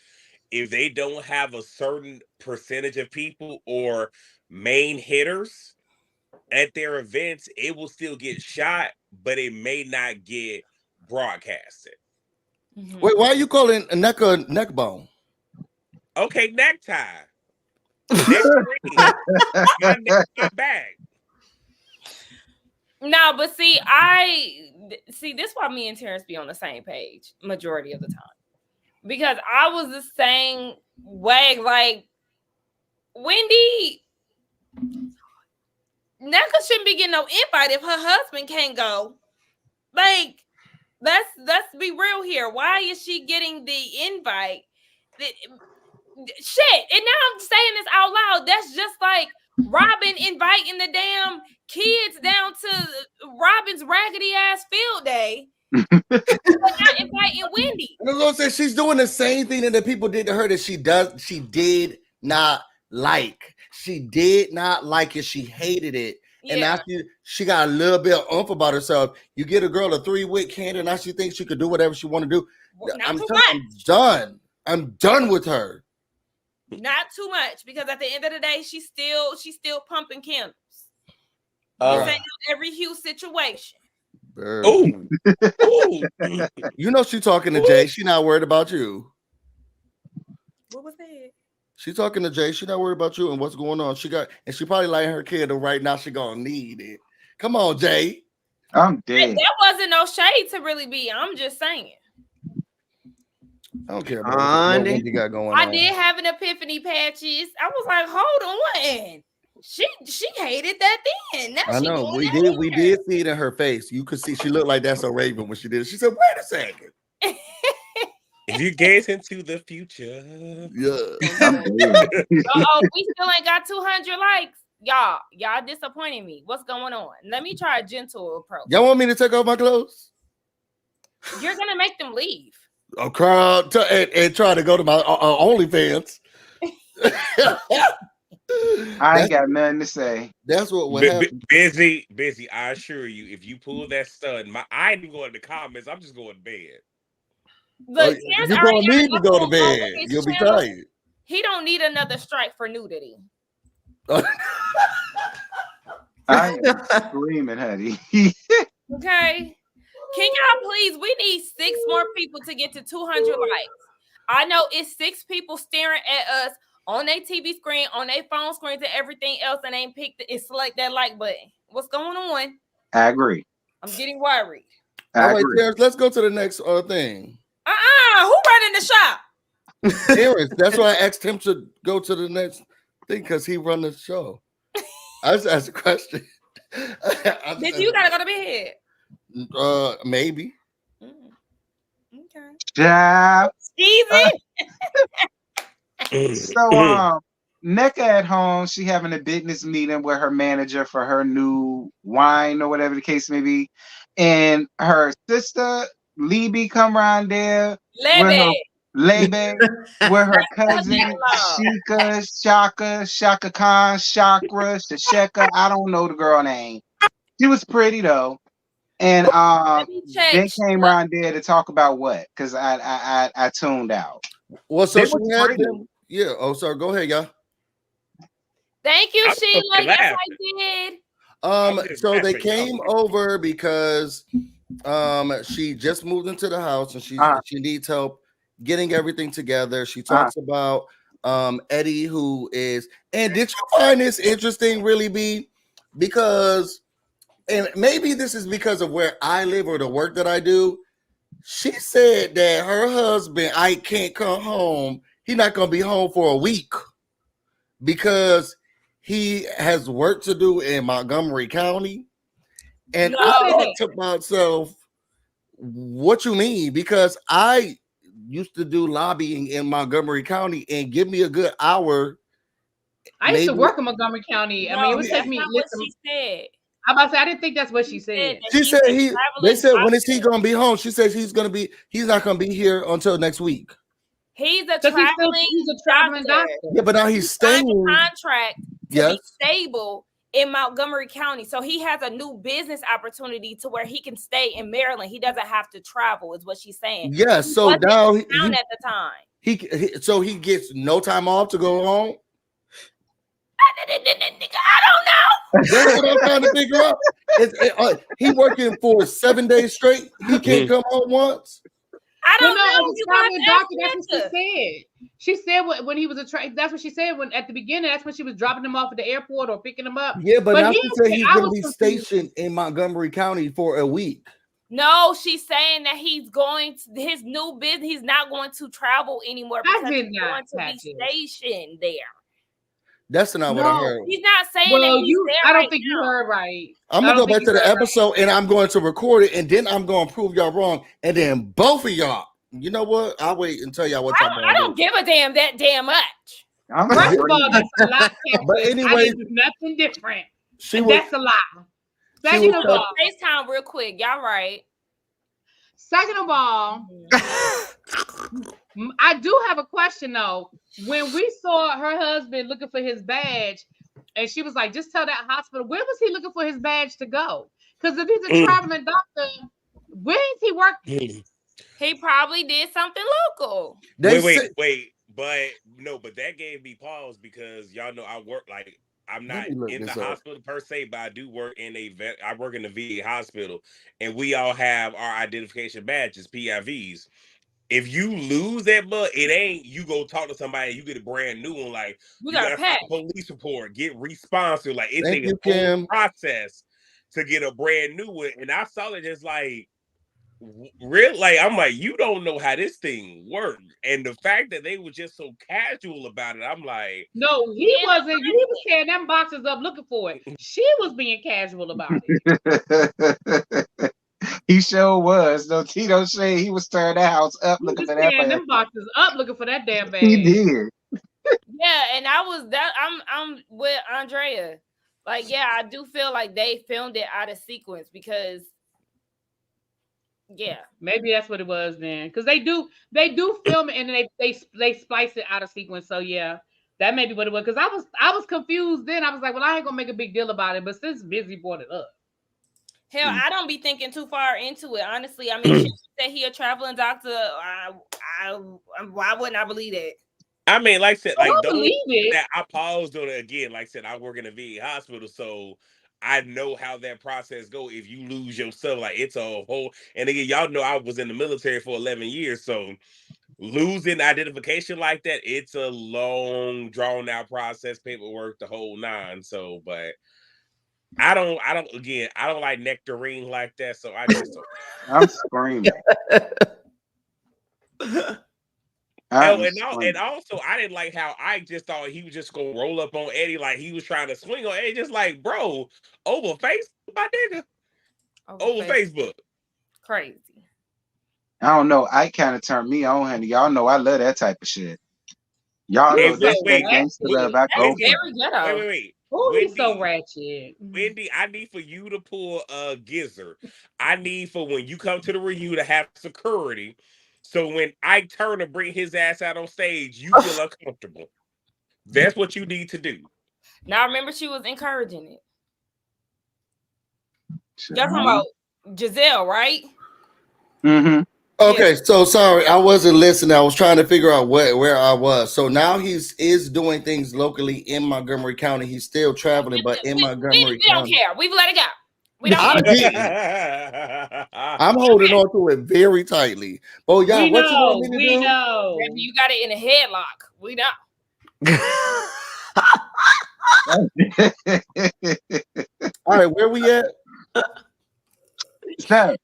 if they don't have a certain percentage of people or main hitters at their events, it will still get shot, but it may not get broadcasted. Mm-hmm. Wait, why are you calling a neckbone? Okay, necktie. my bag. No, but see, this why me and Terrence be on the same page majority of the time. Because I was the same way, like, Wendy, Nneka shouldn't be getting no invite if her husband can't go. Like, let's be real here. Why is she getting the invite? Shit. And now I'm saying this out loud. That's just like Robin inviting the damn kids down to Robin's raggedy ass field day. But not inviting Wendy. I was gonna say, she's doing the same thing that the people did to her that she did not like. She did not like it. She hated it. Yeah. And now she got a little bit of oomph about herself. You get a girl a 3-wick candle, now she thinks she could do whatever she want to do. I'm done. I'm done with her. Not too much, because at the end of the day, she's still pumping candles. This ain't every hue situation. Oh, you know she talking to Jay. She not worried about you. What was that? She talking to Jay. She not worried about you and what's going on. She probably lighting her candle right now. She gonna need it. Come on, Jay. I'm dead. There wasn't no shade to really be. I'm just saying. I don't care about what you got going on. I did have an epiphany, Patches. I was like, hold on. She hated that then. Now I she know doing we did see it in her face. You could see she looked like that's a Raven when she did it. She said, "Wait a second." If you gaze into the future, Yeah. We still ain't got 200 likes. Y'all disappointing me. What's going on? Let me try a gentle approach. Y'all want me to take off my clothes? You're gonna make them leave. I'll cry out and try to go to my OnlyFans. I ain't got nothing to say. That's what happened. Busy. I assure you, if you pull that stunt, I ain't even going to the comments. I'm just going to bed. Look, you're gonna need to go to bed. You'll be tired. He don't need another strike for nudity. I am screaming, honey. Okay. Can y'all please? We need 6 more people to get to 200 likes. I know it's 6 people staring at us on their TV screen, on their phone screens, and everything else, and ain't picked it. Select that like button. What's going on? I agree. I'm getting worried. All right, Terrence, let's go to the next thing. Who running the shop? Terrence. That's why I asked him to go to the next thing because he run the show. I just asked a question. Did you gotta go to bed? Maybe. Okay. Yeah. Easy. So NECA at home, she having a business meeting with her manager for her new wine or whatever the case may be. And her sister Libby come around there Lebe with her cousin Shaka Khan, Chakra, Shasheka. I don't know the girl name. She was pretty though. And they came around there to talk about what? Because I tuned out. Well, so she had them. Yeah. Oh, sorry. Go ahead, y'all. Thank you, Sheila. Yes, I did. So they came over because she just moved into the house and she needs help getting everything together. She talks about Eddie, who is, and did you find this interesting, really, B? Because, and maybe this is because of where I live or the work that I do. She said that her husband, I can't come home. He's not going to be home for a week because he has work to do in Montgomery County. And I thought to myself, what you mean? Because I used to do lobbying in Montgomery County and give me a good hour. I used to work in Montgomery County. I mean, it would take me. What she said. I'm about to say, I didn't think that's what she said. She said they said, when is he going to be home? She says he's not going to be here until next week. He's a traveling doctor. Yeah, but now he's staying contract to be stable in Montgomery County. So he has a new business opportunity to where he can stay in Maryland. He doesn't have to travel, is what she's saying. Yeah, so now he at the time. He gets no time off to go home. I don't know. That's what I'm trying to figure out. He working for 7 days straight. He can't come home once. I don't know. Doctor, that's what she said. She said when he was that's what she said when at the beginning. That's when she was dropping him off at the airport or picking him up. Yeah, but now she said he's going to be stationed in Montgomery County for a week. No, she's saying that he's going to his new business. He's not going to travel anymore because he's going to be stationed there. That's not what I heard. He's not saying that he's there. I don't think you heard right. I'm gonna go back to the episode and I'm going to record it and then I'm going to prove y'all wrong. And then both of y'all, you know what? I'll wait and tell y'all what y'all. I don't give a damn that damn much. First of all, that's a lot. But anyway, nothing different. That's a lot. Second of all, FaceTime real quick. Y'all right. Second of all, I do have a question though. When we saw her husband looking for his badge, and she was like, "Just tell that hospital." Where was he looking for his badge to go? Because if he's a traveling doctor, where is he working? He probably did something local. Wait. But that gave me pause because y'all know I work I'm not in the hospital per se, but I do work in I work in the VA hospital, and we all have our identification badges, PIVs. If you lose that, but it ain't you go talk to somebody, you get a brand new one. Like you got to file a police report, get responsive. Like it's a whole process to get a brand new one. And I saw it just like, real, like, I'm like, you don't know how this thing works. And the fact that they were just so casual about it, I'm like, no, he wasn't. He was tearing them boxes up looking for it. She was being casual about it. He sure was. No Tito shade. He was tearing that house up he looking was for that. tearing them boxes up looking for that damn bag. He did. Yeah, and I'm with Andrea. Like, yeah, I do feel like they filmed it out of sequence because, yeah, maybe that's what it was then. Because they do film it and they splice it out of sequence. So yeah, that may be what it was. Because I was confused then. I was like, well, I ain't gonna make a big deal about it. But since Busy brought it up, hell, I don't be thinking too far into it. Honestly, I mean, she said he a traveling doctor. Why wouldn't I believe that? I mean, like I said, like those it. that I paused on it again. Like I said, I work in a VA hospital, so I know how that process go. If you lose yourself, like it's a whole. And again, y'all know I was in the military for 11 years, so losing identification like that, it's a long, drawn out process, paperwork, the whole nine. So, but I don't like nectarine like that. So I just don't. I'm screaming. And also, I didn't like how I just thought he was just gonna roll up on Eddie like he was trying to swing on Eddie. Just like, bro, over Facebook, my nigga, over Facebook. Crazy. I don't know. I kind of turned me on, honey. Y'all know I love that type of shit. Y'all know that's that gangster love. I go for. Wait. Oh, he's so ratchet. Wendy, I need for you to pull a Gizzard. I need for when you come to the reunion to have security. So when I turn to bring his ass out on stage, you feel uncomfortable. That's what you need to do. Now remember, she was encouraging it. Y'all talking about Giselle, right? Mm-hmm. Okay, so sorry, I wasn't listening. I was trying to figure out where I was. So now he's doing things locally in Montgomery County. He's still traveling, but in Montgomery County. We don't care. We've let it go. We don't I'm holding on to it very tightly. Oh, y'all, you want me to do? Know. Maybe you got it in a headlock. We know. All right, where we at? So,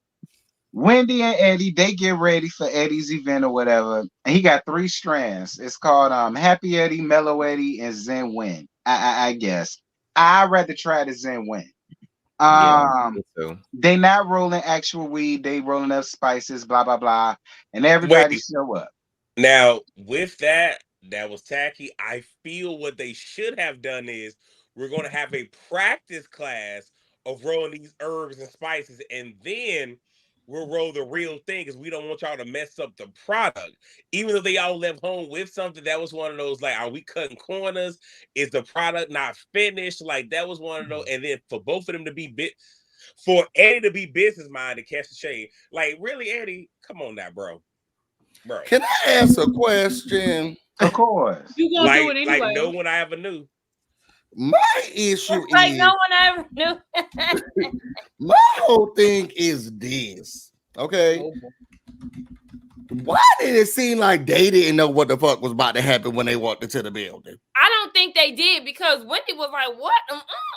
Wendy and Eddie, they get ready for Eddie's event or whatever. And he got 3 strands. It's called Happy Eddie, Mellow Eddie, and Zen Win. I guess. I'd rather try the Zen Win. They not rolling actual weed, they rolling up spices, blah blah blah, and everybody show up. Now, with that was tacky. I feel what they should have done is we're going to have a practice class of rolling these herbs and spices, and then we'll roll the real thing because we don't want y'all to mess up the product. Even though they all left home with something, that was one of those, like, are we cutting corners? Is the product not finished? Like, that was one of those. And then for both of them to be for Eddie to be business minded, catch the shade. Like, really, Eddie? Come on now, bro. Can I ask a question? Of course. You gonna do it anyway. Like no one I ever knew. My issue is like no one I ever knew. My whole thing is this. Okay. Why did it seem like they didn't know what the fuck was about to happen when they walked into the building? I don't think they did because Wendy was like, "What?"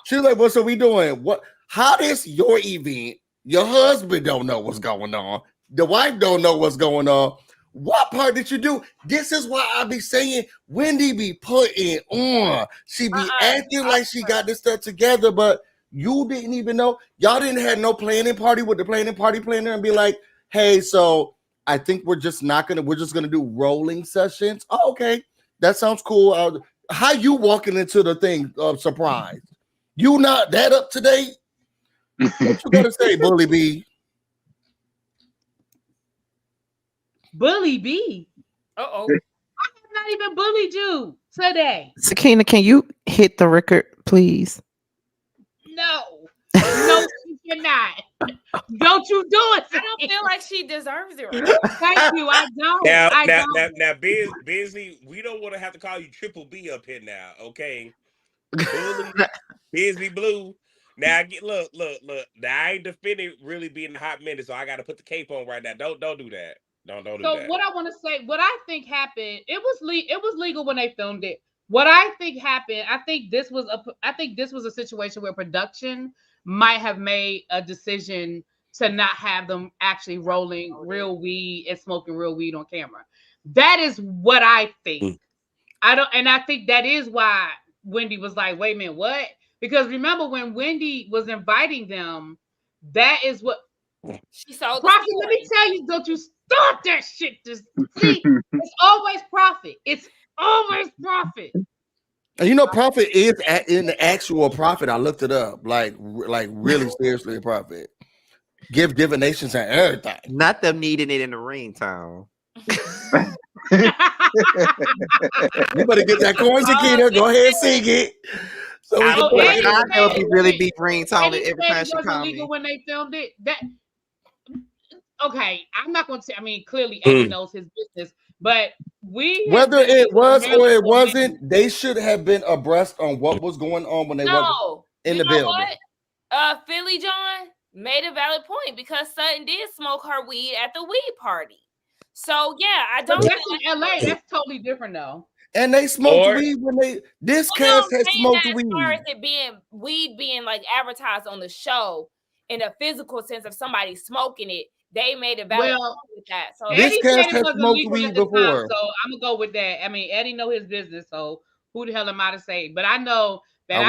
She was like, "What are we doing? What? How this your event? Your husband don't know what's going on. The wife don't know what's going on. What part did you do? This is why I be saying Wendy be putting on. She be acting like she got this stuff together, but you didn't even know. Y'all didn't have no planning party with the planning party planner and be like, hey, so I think we're just gonna do rolling sessions. Oh, okay, that sounds cool. How you walking into the thing surprised? You not that up to date? What you gotta say, Bully B? Bully B. Uh-oh. I have not even bullied you today. Sakina, can you hit the record, please? No, you cannot. Don't you do it. I don't feel like she deserves it. Right? Thank you. I don't. Now, Busy, we don't want to have to call you Triple B up here now, okay? Busy Blue. Now, look. Now, I ain't defending really being a hot minute, so I got to put the cape on right now. Don't do that. Don't do that. So what I want to say, what I think happened, it was legal when they filmed it. What I think happened, I think this was a situation where production might have made a decision to not have them actually rolling real weed and smoking real weed on camera. That is what I think. I think that is why Wendy was like, wait a minute, what? Because remember when Wendy was inviting them, that is what she sold. Profit, let me tell you, don't you start that shit. Just see, it's always profit. It's always profit. And you know, profit is in the actual profit. I looked it up, like really seriously a profit. Give divinations and everything. Not them needing it in the ringtone. You better get that coin, Sakina. Go ahead and sing it. So I know if you really be ringtone every time she comes. Legal when they filmed it. Okay, I'm not going to. I mean, clearly Eddie knows his business, but whether it was or it wasn't, they should have been abreast on what was going on when they wasn't in the building. What? Philly John made a valid point because Sutton did smoke her weed at the weed party. So yeah, I don't. That's in LA. That's totally different though. And they smoked weed when this cast had smoked weed. As far as it being like advertised on the show in a physical sense of somebody smoking it, they made a valid point with that. So this cast has smoked weed before. So I'm gonna go with that. I mean, Eddie know his business, so who the hell am I to say? But I know that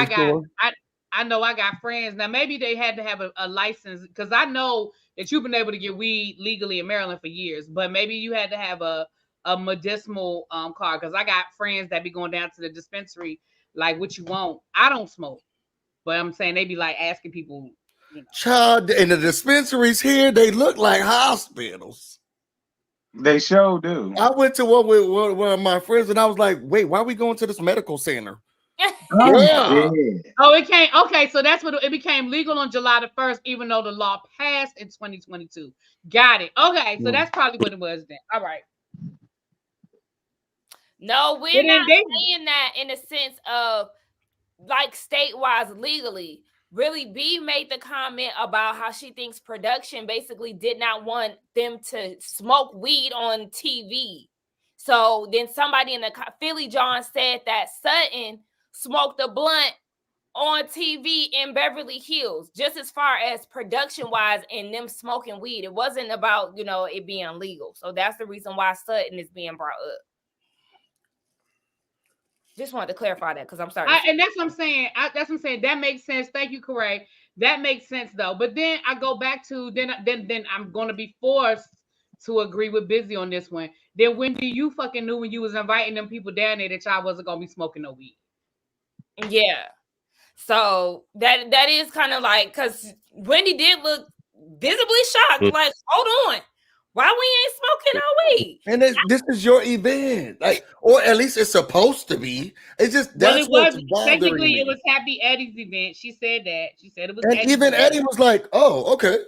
I know I got friends. Now maybe they had to have a license because I know that you've been able to get weed legally in Maryland for years, but maybe you had to have a medicinal card because I got friends that be going down to the dispensary like, what you want? I don't smoke, but I'm saying they be like asking people. You know. Child, in the dispensaries here, they look like hospitals. They sure do. I went to one with one of my friends, and I was like, "Wait, why are we going to this medical center?" It came. Okay, so that's what it became legal on July the 1st, even though the law passed in 2022. Got it. Okay, so that's probably what it was then. All right. No, we're not saying that in a sense of like state-wise legally. Really, B made the comment about how she thinks production basically did not want them to smoke weed on TV. So then somebody in the Philly John said that Sutton smoked a blunt on TV in Beverly Hills, just as far as production-wise and them smoking weed. It wasn't about, it being legal. So that's the reason why Sutton is being brought up. Just wanted to clarify that because I'm sorry. And that's what I'm saying. That makes sense. Thank you, Corey. That makes sense though. But then I go back to then I'm going to be forced to agree with Busy on this one. Then when do you fucking knew when you was inviting them people down there that y'all wasn't gonna be smoking no weed? Yeah. So that is kind of like because Wendy did look visibly shocked. Like, hold on. Why we ain't smoking no weed? And this is your event, like, or at least it's supposed to be. It's just that's what's bothering technically me. It was Happy Eddie's event. She said that. She said it was. And Eddie's even event. Eddie was like, "Oh, okay,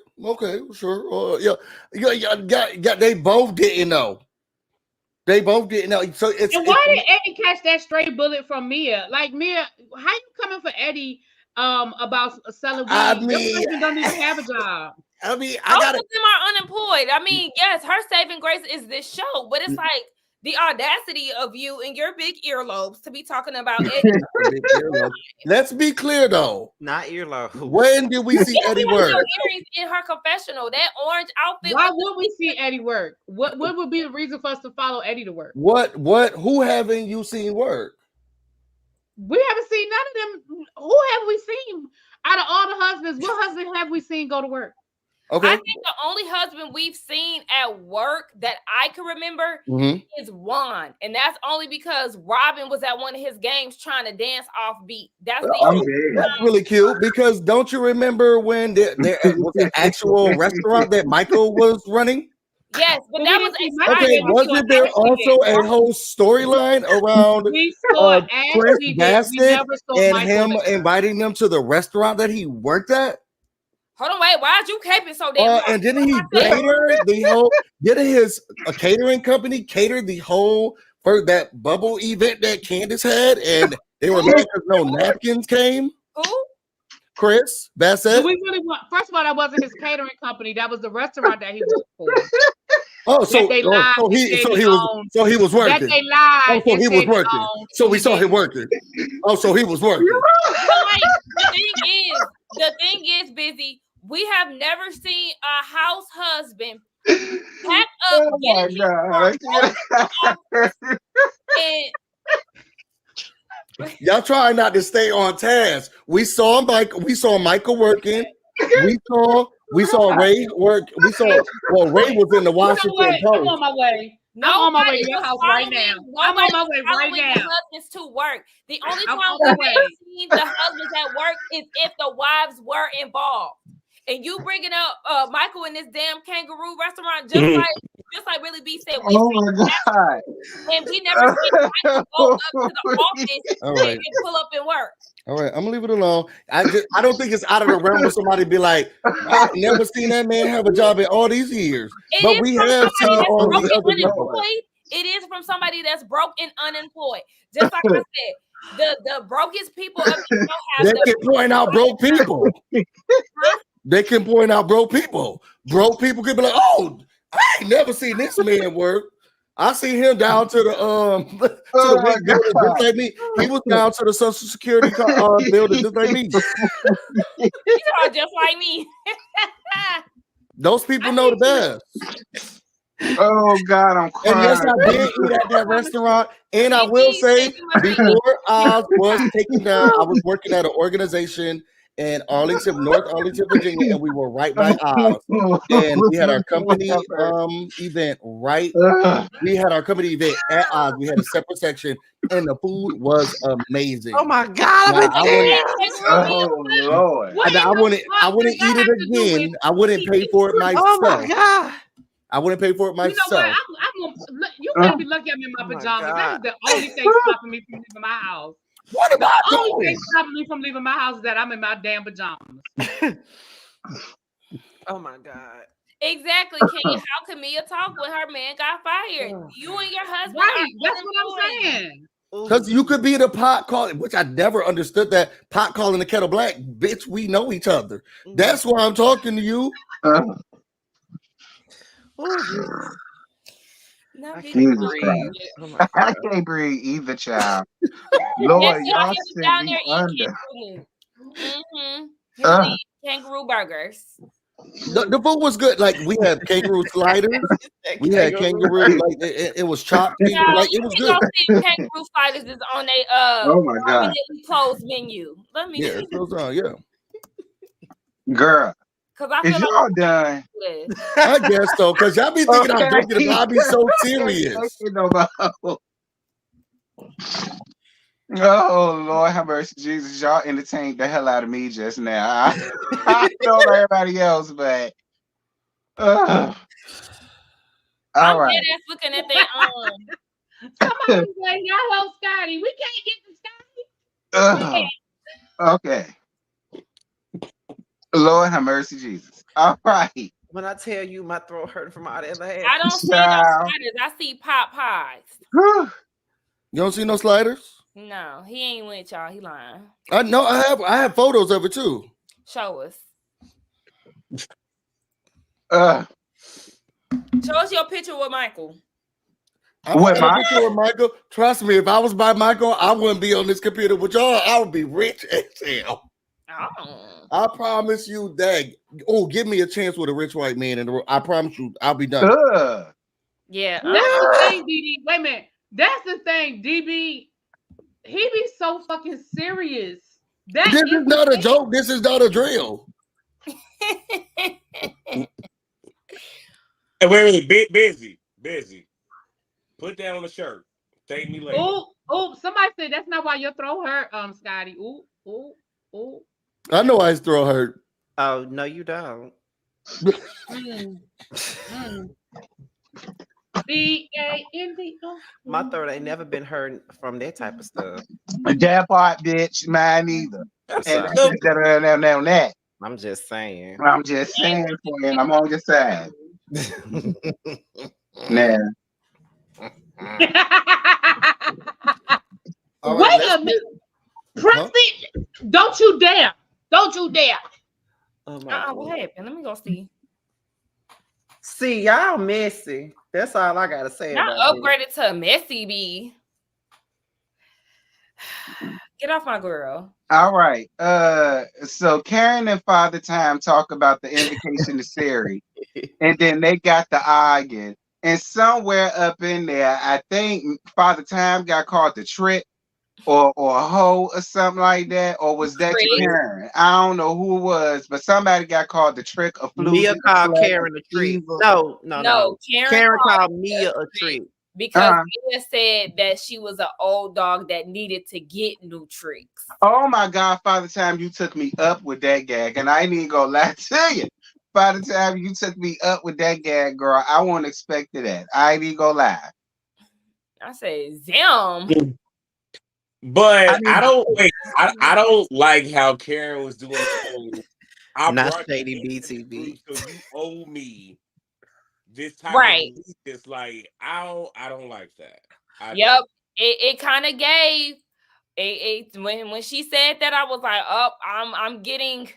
sure." They both didn't know. They both didn't know. So and why did Eddie catch that stray bullet from Mia? Like Mia, how you coming for Eddie about selling weed? I mean, your husband don't even have a job. I mean, both of them are unemployed. I mean, yes, her saving grace is this show, but it's like the audacity of you and your big earlobes to be talking about Eddie. Let's be clear though. Not earlobe. When did we see Eddie work? Earrings in her confessional. That orange outfit. Why would we see Eddie work? What would be the reason for us to follow Eddie to work? Who haven't you seen work? We haven't seen none of them. Who have we seen out of all the husbands? What husband have we seen go to work? Okay. I think the only husband we've seen at work that I can remember is Juan, and that's only because Robin was at one of his games trying to dance off beat. That's really cute because don't you remember when there was an actual restaurant that Michael was running? Yes, but that was wasn't there also a whole storyline around Chris Bassett and him inviting them to the restaurant that he worked at? Hold on, wait. Why'd you keep it so damn? And didn't he cater the whole? Didn't his catering company cater the whole for that bubble event that Candace had, and they were mad because no napkins came? Who? Chris Bassett. Do we really want? First of all, that wasn't his catering company. That was the restaurant that he worked for. So he was working. That they lied. So he was working. So we saw him working. So he was working. But like, the thing is, Busy. We have never seen a house husband pack up, Oh my God. and Y'all trying not to stay on task. We saw Michael working. We saw Ray work. Ray was in the Washington Post. I'm on my way. I'm on my way to your house right now. I'm on my way right now. The husbands to work. The only time we've seen the husbands at work is if the wives were involved. And you bringing up Michael in this damn kangaroo restaurant, just like Really B said. Oh my God! And we never seen Michael go up to the office and pull up and work. All right, I'm gonna leave it alone. I don't think it's out of the realm for somebody to be like, I've never seen that man have a job in all these years. But we have seen all these other jobs. It is from somebody that's broke and unemployed. Just like I said, the brokest people of the show have they can point out broke people. They can point out broke people. Broke people can be like, oh, I ain't never seen this man work. I see him down to the building just like me. He was down to the Social Security building just like me. These are just like me. Those people know the best. Oh God, I'm crying. And yes, I did eat at that restaurant. And I will say, before I was taken down, I was working at an organization in North Arlington, Virginia, and we were right by Oz. And we had our company event We had our company event at Oz. We had a separate section, and the food was amazing. Oh my God! Lord! I wouldn't eat it again. I wouldn't pay for it myself. Oh my God! I wouldn't pay for it myself. You know what? You better be lucky I'm in my pajamas. That is the only thing stopping me from leaving my house. What am I doing? The only thing stopping me from leaving my house is that I'm in my damn pajamas. Oh my God. Exactly, King. How can Mia talk when her man got fired? You and your husband. Right. That's what I'm saying. Because you could be the pot calling, which I never understood that pot calling the kettle black. Bitch, we know each other. That's why I'm talking to you. I can't breathe either, child. Lord, y'all sent me under. Kangaroo burgers. The food was good. Like we had kangaroo sliders. We had kangaroo. Like it was chopped. Like it was good. Kangaroo sliders is on a oh my God, closed menu. Let me. Yeah, it goes on. Yeah, girl. Cause I is feel y'all done? I guess so. Cause y'all be thinking I'm joking about. I be so serious. Oh Lord, have mercy, Jesus! Y'all entertained the hell out of me just now. I know everybody else, but all I'm right. just looking at their Somebody's like, y'all Scotty. We can't get to Scotty. Okay. Lord have mercy, Jesus. All right. When I tell you my throat hurt from all that laugh. I don't see no sliders. I see pot pies. You don't see no sliders? No, he ain't with y'all. He lying. I have photos of it too. Show us. Show us your picture with Michael. With Michael? Trust me, if I was by Michael, I wouldn't be on this computer with y'all. I would be rich as hell. Oh. I promise you that. Oh, give me a chance with a rich white man, and I promise you, I'll be done. Yeah. That's the thing, DB. Wait a minute. That's the thing, DB. He be so fucking serious. This is not a joke. This is not a drill. Hey, wait, busy. Put that on the shirt. Thank me later. Oh, somebody said that's not why your throat hurt, Scotty. Ooh. I know his throat hurt. Oh, no, you don't. B-A-N-D-O. My throat ain't never been hurt from that type of stuff. That part, bitch, mine either. That. I'm just saying. I'm just saying, friend. I'm on your side. Nah. Wait a minute. President, don't you dare. Don't you dare. What happened? Let me go see. See, y'all messy. That's all I gotta say. Y'all upgraded to a messy B. Get off my girl. All right. So Karen and Father Time talk about the invocation to Siri, and then they got the arguing. And somewhere up in there, I think Father Time got called the trick or a hoe or something like that. Or was that your Karen? I don't know who it was, but somebody got called the trick of Mia called Karen a trick. No. Karen called Mia a trick. Because Mia said that she was an old dog that needed to get new tricks. Oh my God, Father Time, you took me up with that gag, and I ain't even gonna lie to you. By the time you took me up with that gag, girl, I won't expect that. I ain't even gonna lie. I say, Zim. But I don't like how Karen was doing it. Not Shady BTV. So you owe me this type of it's like I don't like that. It kind of gave it when she said that, I was like, oh, I'm getting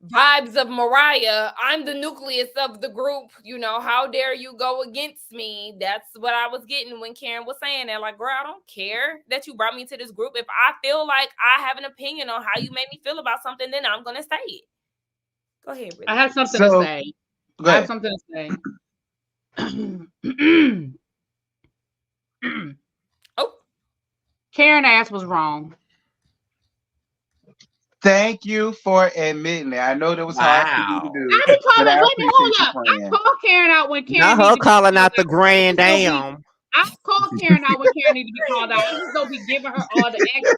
vibes of Mariah. I'm the nucleus of the group. You know, how dare you go against me? That's what I was getting when Karen was saying that. Like, girl, I don't care that you brought me to this group. If I feel like I have an opinion on how you made me feel about something, then I'm gonna say it. Go ahead, Brittany. I have something to say. I have something to say. Oh, Karen ass was wrong. Thank you for admitting it. I know that was hard for you to do. I called Karen out when Karen. Not her calling out the grand dam. I called Karen out when Karen needed to be called out. I'm just gonna be giving her all the extra.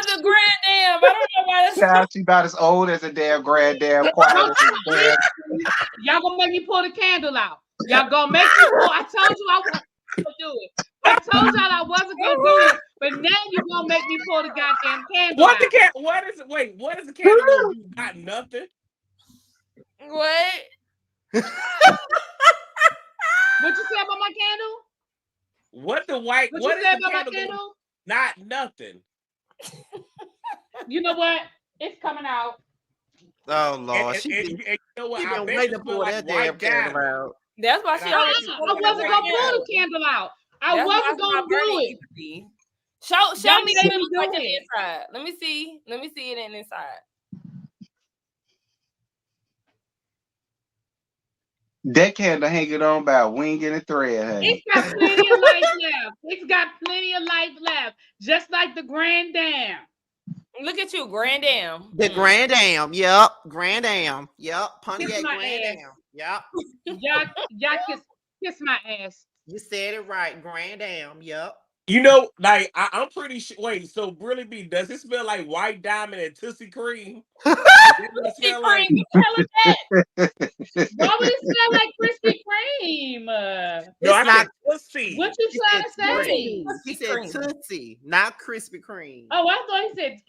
The grand dam. I don't know why that's Child, she about as old as a damn grand dam. Quiet as a damn. Y'all gonna make me pull the candle out. Y'all gonna make me pull. I told you I wasn't gonna do it. I told y'all I wasn't gonna do it, but now you're gonna make me pull the goddamn candle out. What is the candle gonna do? Not nothing. What? What you say about my candle? What you say about my candle? Not nothing. You know what? It's coming out. Oh Lord, you know what? She been waiting to pull that damn candle out. That's why she always. I wasn't gonna pull the candle out. I wasn't gonna do it. Show me that it like the inside. Let me see it in inside. That candle hanging on by a wing and a thread, honey. It's got plenty of life left. It's got plenty of life left. Just like the Grand Dam. Look at you, Grand Dam. The Grand Dam. Yep. Grand Dam. Yep. Pontiac Grand Dam. Yep. Y'all kiss my ass. You said it right. Grand Dam. Yep. You know, like I'm pretty sure. Wait, so really, does it smell like White Diamond and Tootsie Cream? Tootsie Cream. What the hell is that? Why would it smell like Krispy Kreme? No, I said Tootsie. What you trying to say? He said Tootsie, not Krispy Kreme. Oh, I thought he said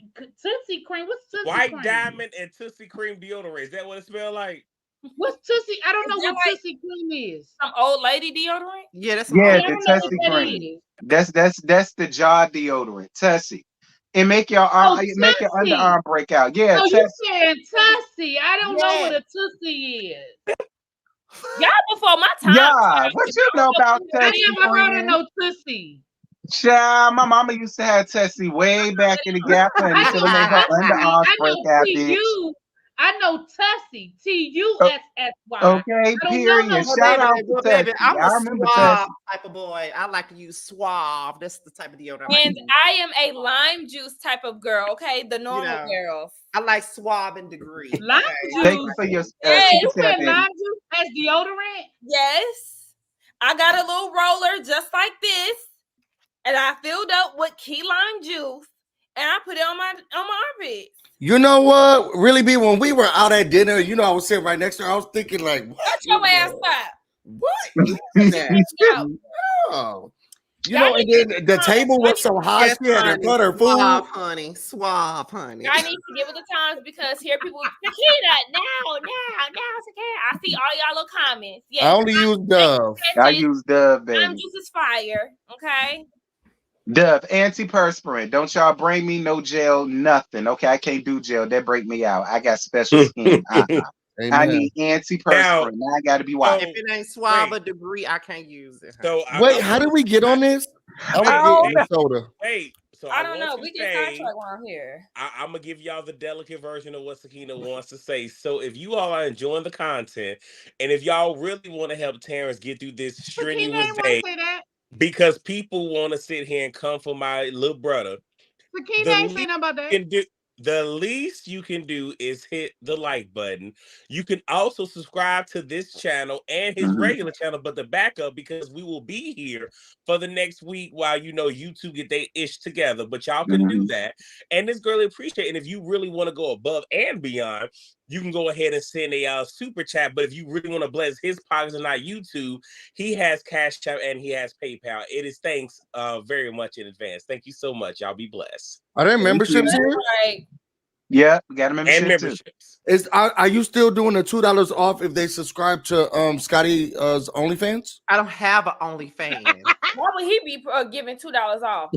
Tootsie Cream. What's Tootsie White Cream? Diamond and Tootsie Cream deodorant. Is that what it smells like? What's Tootsie? I don't know what Tootsie Cream is. Some old lady deodorant? Yeah, that's the Tootsie Cream. That's the jaw deodorant. Tussie. It make your arm, make your underarm break out. Yeah, you saying Tussie? I don't know what a Tussie is. Y'all before my time. Yeah, what you know about Tussie? I never heard of no Tussie. Child, my mama used to have Tussie way back in the Gap, and until it made her underarms break out. I know Tussie, Tussy. Okay, period. Shout out to Tussie. I'm I a remember suave Tussie. type of boy. I like to use suave. That's the type of deodorant. And I am a lime juice type of girl. Okay, the normal girls. I like suave and degree. Lime juice. Thank you for your. You put lime juice as deodorant? Yes, I got a little roller just like this, and I filled up with key lime juice, and I put it on my armpits. You know what? Really, when we were out at dinner, you know, I was sitting right next to her. I was thinking, like, what? Shut your ass up. What? Oh. You know, and then the table was so high, she had to cut her food. Suave, honey. Suave, honey. I need to get with the times because here people, Sakina, now, Sakina. I see all y'all little comments. Yes, I only use Dove. I use Dove, baby. Lime juice is fire, okay? Dove, antiperspirant. Don't y'all bring me no gel, nothing. Okay, I can't do gel. That break me out. I got special skin. Amen. I need antiperspirant. Now I got to be white. If it ain't Suave degree, I can't use it. So wait, how did we get on this? I was getting soda. Wait, so I don't know. we We get sidetracked around here. I'm gonna give y'all the delicate version of what Sakina wants to say. So if you all are enjoying the content, and if y'all really want to help Terrence get through this strenuous day, because people want to sit here and come for my little brother, Sakina ain't saying nothing about that. The least you can do is hit the like button. You can also subscribe to this channel and his regular channel, but the backup, because we will be here for the next week while you two get their ish together. But y'all can do that, and it's greatly appreciated. And if you really want to go above and beyond, you can go ahead and send a super chat. But if you really want to bless his pockets and not YouTube, he has Cash App and he has PayPal. It is thanks very much in advance. Thank you so much. Y'all be blessed. Are there memberships here? Right. Yeah, we got a membership and memberships. Too. Are you still doing the $2 off if they subscribe to Scotty's OnlyFans? I don't have an OnlyFans. Why would he be giving $2 off?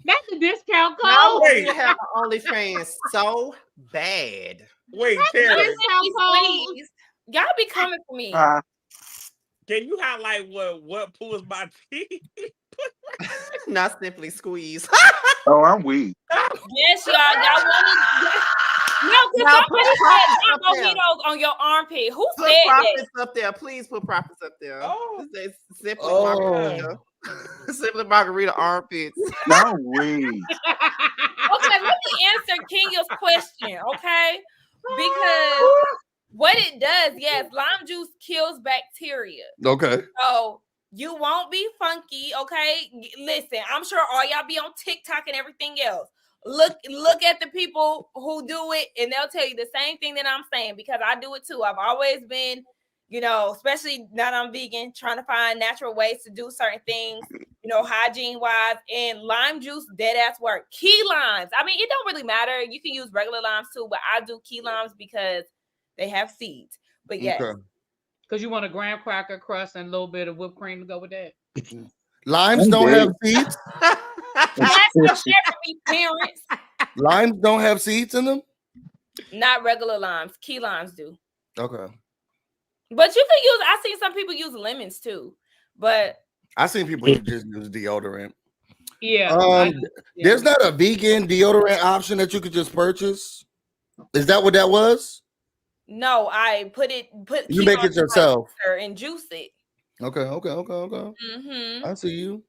That's a discount code. I want to have an OnlyFans so bad. Wait, Terrence. Please. Y'all be coming for me. Can you highlight what pulls my teeth? Not simply squeeze. Oh, I'm weak. Yes, y'all want to. No, because somebody said don't get those on your armpit. Who put said profits that? up there. Please put profits up there. Oh. Simply margarita. Simply margarita armpits. I'm weak. Okay, let me answer Kenya's question, okay? Because what it does, yes, lime juice kills bacteria. Okay. So you won't be funky, okay? Listen, I'm sure all y'all be on TikTok and everything else. Look at the people who do it, and they'll tell you the same thing that I'm saying, because I do it too. I've always been, especially now that I'm vegan, trying to find natural ways to do certain things, hygiene wise, and lime juice, dead ass work. Key limes. I mean, it don't really matter. You can use regular limes too, but I do key limes because they have seeds. But yes. Okay. Because you want a graham cracker crust and a little bit of whipped cream to go with that. Limes don't have seeds. That's me, parents. Limes don't have seeds in them. Not regular limes. Key limes do. Okay. But you can use. I seen some people use lemons too. But I seen people just use deodorant. Yeah. There's not a vegan deodorant option that you could just purchase. Is that what that was? No, I put you make it yourself and juice it. Okay. Mm-hmm. I see you.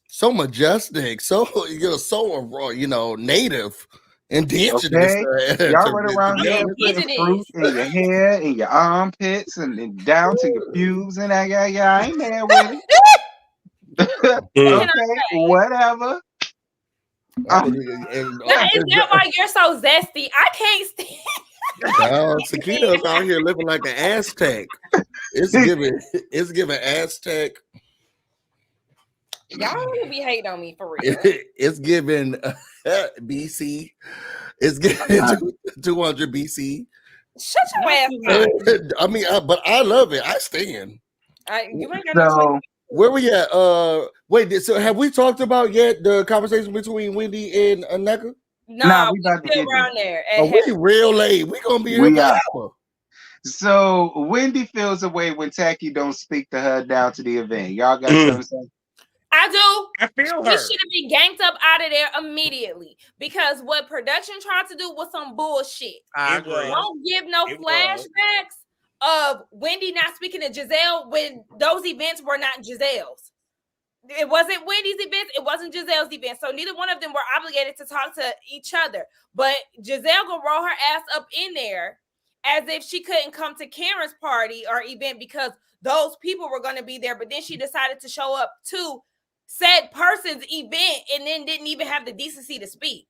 So majestic, so you're so native, indigenous. Okay. Y'all run around here putting fruit in your hair, in your armpits, and down to your pubes, and I ain't mad with it. Okay, whatever. Is that why you're so zesty? I can't stand. Sakina's out here living like an Aztec. It's giving Aztec. Y'all really be hating on me for real. It's giving BC. It's giving 200 BC. Shut your ass up. I mean, but I love it. I stand. You ain't got no. Where we at? Wait. So have we talked about yet the conversation between Wendy and Neka? No, we about to get around there. We real late. We gonna be here forever. So Wendy feels away when Tacky don't speak to her down to the event. Y'all got something to say? I do. I feel her. He should have been ganked up out of there immediately, because what production tried to do was some bullshit. I agree. Don't give no flashbacks of Wendy not speaking to Giselle when those events were not Giselle's. It wasn't Wendy's events. It wasn't Giselle's event. So neither one of them were obligated to talk to each other. But Giselle gonna roll her ass up in there as if she couldn't come to Karen's party or event because those people were going to be there. But then she decided to show up to said person's event and then didn't even have the decency to speak.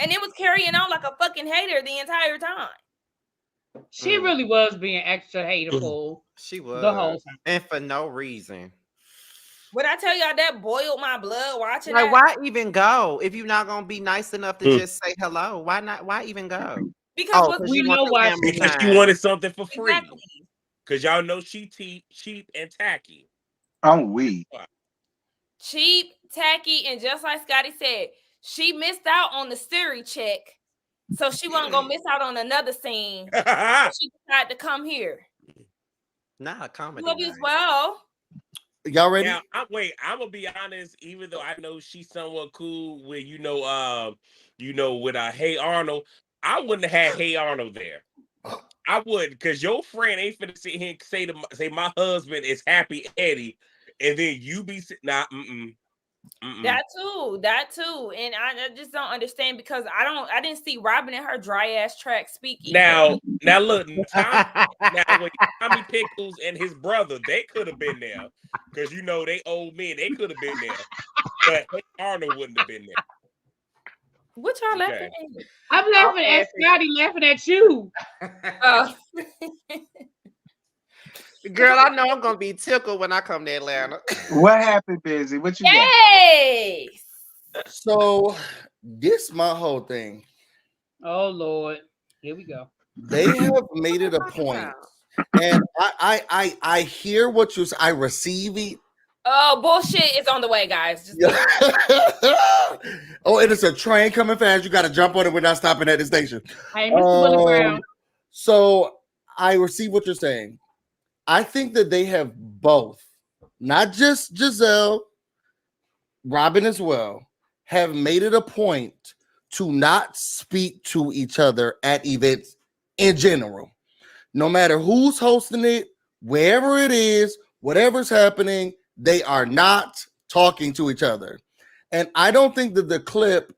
And it was carrying on like a fucking hater the entire time. She really was being extra hateful. She was. The whole time. And for no reason. When I tell y'all that boiled my blood watching like, that. why even go if you're not gonna be nice enough to just say hello? Why not? Why even go? Because we know why. Because she wanted something for free. Exactly. Because y'all know she cheap and tacky. I'm weak. Cheap, tacky, and just like Scotty said, she missed out on the Siri check So she wasn't gonna miss out on another scene. So she decided to come here. Not a comedy. Love you as well. Y'all ready? Now, I'm gonna be honest. Even though I know she's somewhat cool with with Hey Arnold, I wouldn't have had Hey Arnold there. I would, because your friend ain't finna sit here and say my husband is Happy Eddie, and then you be nah. That too, and I just don't understand because I didn't see Robin in her dry ass track speaking. Now look, when Tommy Pickles and his brother, they could have been there because they old men, they could have been there, but Hey Arnold wouldn't have been there. What y'all laughing at? I'm laughing at Scotty, laughing at you. Girl, I know I'm gonna be tickled when I come to Atlanta. What happened, Busy? What you got? Yes. So this my whole thing. Oh Lord, here we go. They have made it a point, and I hear what you say. I receive it. Oh, bullshit is on the way, guys. Just oh, it is a train coming fast. You got to jump on it without stopping at the station. Hey, Mr. Willie Brown. So I receive what you're saying. I think that they have both, not just Giselle, Robin as well, have made it a point to not speak to each other at events in general. No matter who's hosting it, wherever it is, whatever's happening, they are not talking to each other. And I don't think that the clip,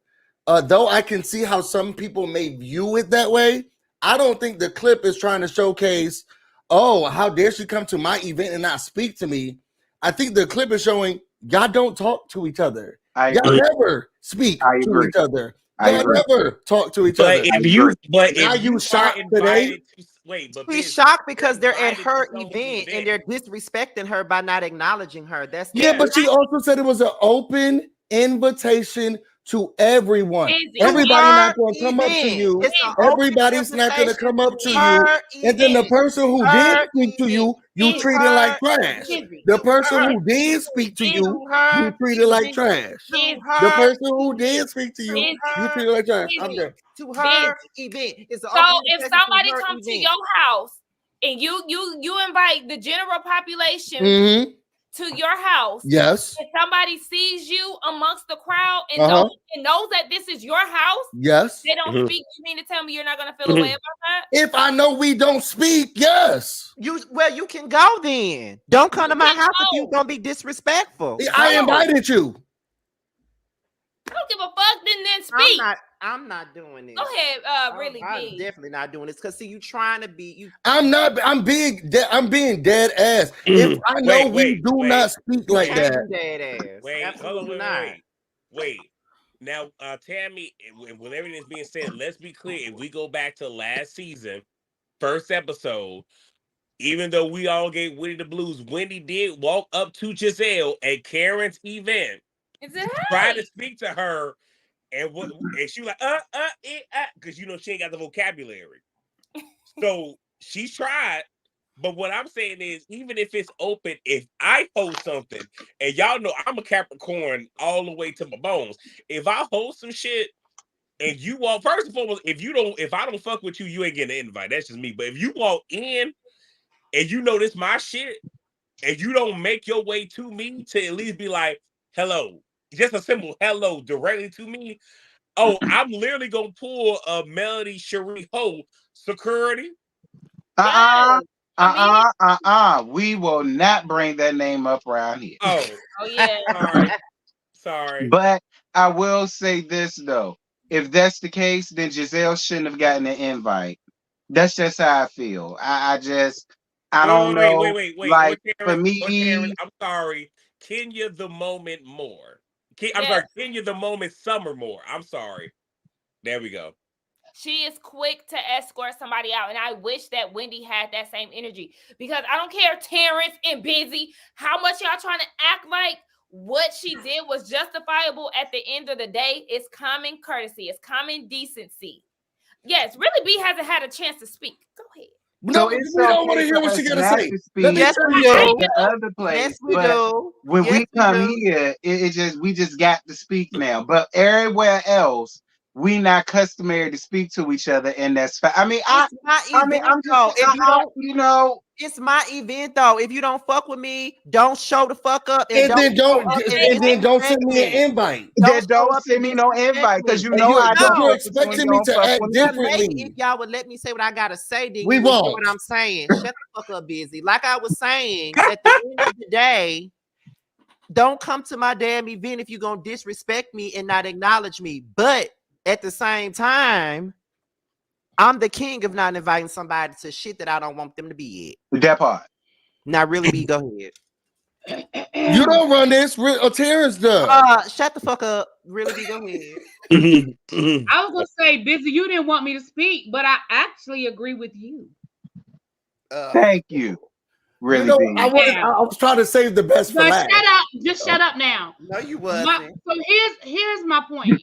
though I can see how some people may view it that way, I don't think the clip is trying to showcase, oh, how dare she come to my event and not speak to me. I think the clip is showing y'all don't talk to each other. Y'all never speak to each other. Y'all never talk to each other. If you shocked today? She's shocked because they're at her event and they're disrespecting her by not acknowledging her. That's but she also said it was an open invitation to everybody. Everybody not going to come up to you. Everybody's not going to come up to you. And then the person who did speak to you, you treated like trash. The person who did speak to you, you treated like trash. The person who did speak to you, you treated like trash. I'm done. To her event. So if somebody comes to your house and you invite the general population to your house, yes, if somebody sees you amongst the crowd and knows that this is your house, yes, they don't speak. You mean to tell me you're not gonna feel a way about that? If I know we don't speak, yes. You can go then. Don't come to my house if you're gonna be disrespectful. I invited you. I don't give a fuck. Then speak. I'm not doing this. Go ahead, I'm definitely not doing this because see, you trying to be you. I'm not. I'm being dead ass. If I know we do not speak like that. Dead ass. Wait. Now, Tammy, with everything that's being said, let's be clear. If we go back to last season, first episode, even though we all gave Wendy the blues, Wendy did walk up to Giselle at Karen's event, try to speak to her. And she was like, because she ain't got the vocabulary. So she tried. But what I'm saying is, even if it's open, if I host something, and y'all know I'm a Capricorn all the way to my bones. If I host some shit and you walk, first and foremost, if I don't fuck with you, you ain't getting an invite. That's just me. But if you walk in and you know this my shit, and you don't make your way to me to at least be like, hello. Just a simple hello directly to me. Oh, I'm literally gonna pull a Melody Cherie Ho security. We will not bring that name up around here. Oh yeah. Sorry. But I will say this though. If that's the case, then Giselle shouldn't have gotten an invite. That's just how I feel. I don't know. Wait. Like Karen, for me, Karen, I'm sorry. Kenya the moment more. Sorry, Kenya the moment summer more. I'm sorry. There we go. She is quick to escort somebody out. And I wish that Wendy had that same energy. Because I don't care, Terrence and Busy, how much y'all trying to act like what she did was justifiable at the end of the day. It's common courtesy. It's common decency. Yes, Really B hasn't had a chance to speak. Go ahead. No, we don't want to hear what she got to say. Yes, we do. Other place. Yes, we do. When we come here, we just got to speak now. But everywhere else, we not customary to speak to each other, and that's I mean, it's my event, I'm just, if you don't, you know, it's my event though. If you don't fuck with me, don't show the fuck up, And then don't disrespect send me an invite. then show don't up send and me no disrespect invite because me. you know I don't you're fuck with you and expecting you me don't to fuck act with me. Now, differently. maybe if y'all would let me say what I gotta say, then We you would hear won't. what I'm saying. Shut the fuck up, busy. Like I was saying, at the end of the day, don't come to my damn event if you're gonna disrespect me and not acknowledge me. But at the same time, I'm the king of not inviting somebody to shit that I don't want them to be at. That part. Not really be, go ahead. You don't run this. Terrence does. Shut the fuck up. Really be, go ahead. I was gonna say, busy. You didn't want me to speak, but I actually agree with you. Thank you. Really, I was trying to save the best for last. Shut up. Just shut up now. No, you wasn't. So here's my point.